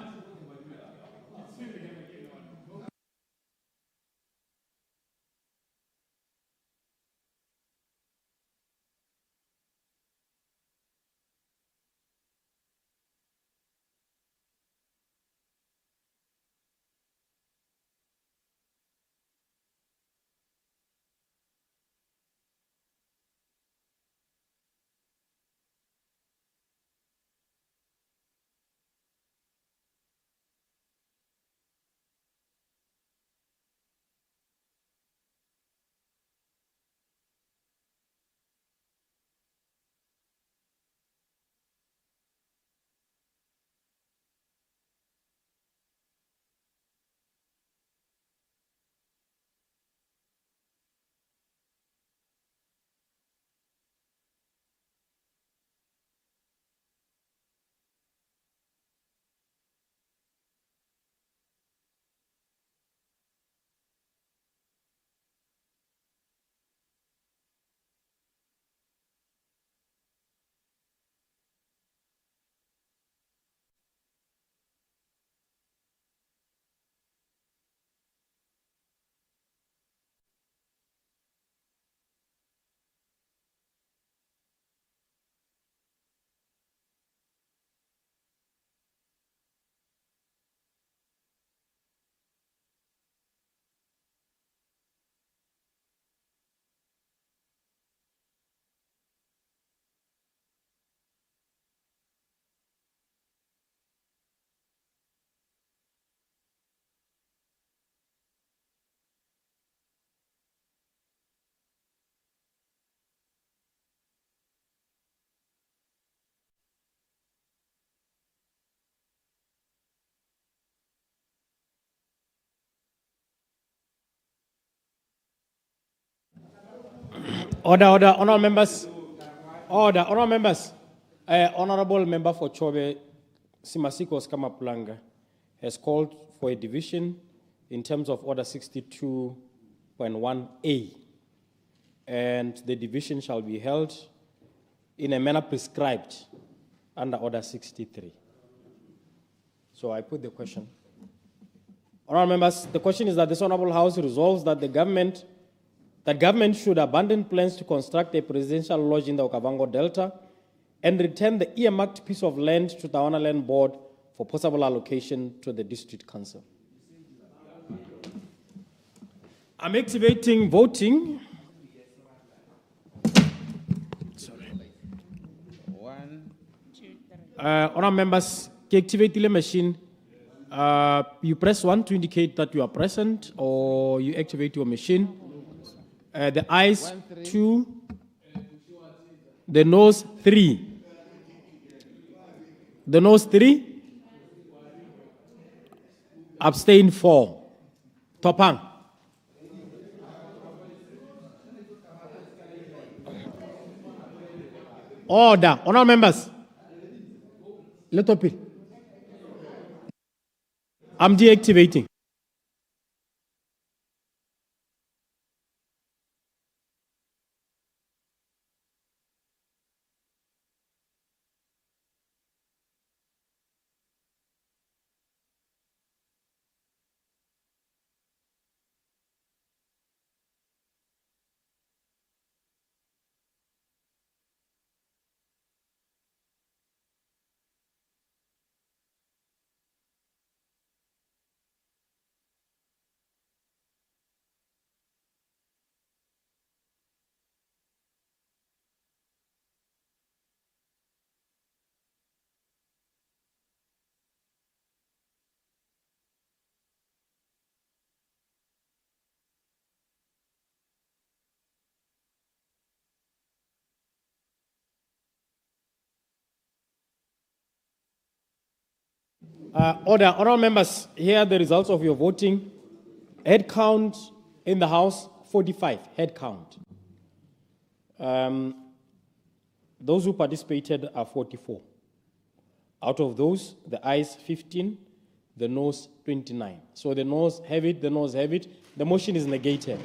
Order, honorable members. Order, honorable members. Honorable member for Chobe, Simasikos Kamapulanga, has called for a division in terms of order 62.1A. And the division shall be held in a manner prescribed under order 63. So I put the question. Honorable members, the question is that this Honorable House resolves that government should abandon plans to construct a presidential lodge in the Okavango Delta and return the earmarked piece of land to Tawana Land Board for possible allocation to the District Council. I'm activating voting. Sorry. Honorable members, activate the machine. You press 1 to indicate that you are present, or you activate your machine. The ayes 2, the noes 3. The noes 3, abstain 4. Topang. Order. Honorable members. Let up. I'm deactivating. Order. Honorable members, here are the results of your voting. Head count in the House, 45. Head count. Those who participated are 44. Out of those, the ayes 15, the noes 29. So the noes have it, the noes have it. The motion is negated.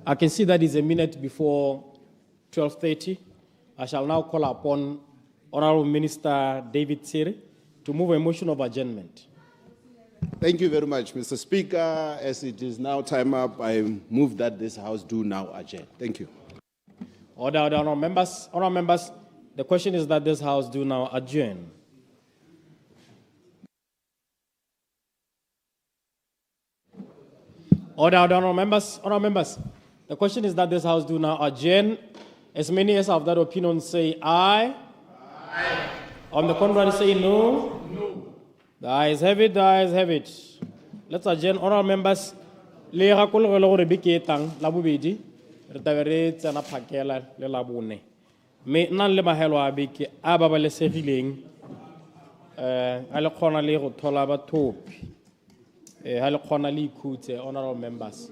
I can see that is a minute before 12:30. I shall now call upon Honorable Minister David Tsiri to move a motion of adjournment. Thank you very much, Mr. Speaker. As it is now time up, I move that this House do now adjourn. Thank you. Order, honorable members. Honorable members, the question is that this House do now adjourn. Order, honorable members. Honorable members, the question is that this House do now adjourn. As many as have that opinion say aye. Aye. On the contrary say no. No. The ayes have it, the ayes have it. Let's adjourn. Honorable members, le gakolo le gore beke etang la bobedi re tabere tsena phakela le la bone. Me nna le mahelo a beke a babalesegileng a le khona le go thola bathopi. Ha le khona le ikhutse, honorable members.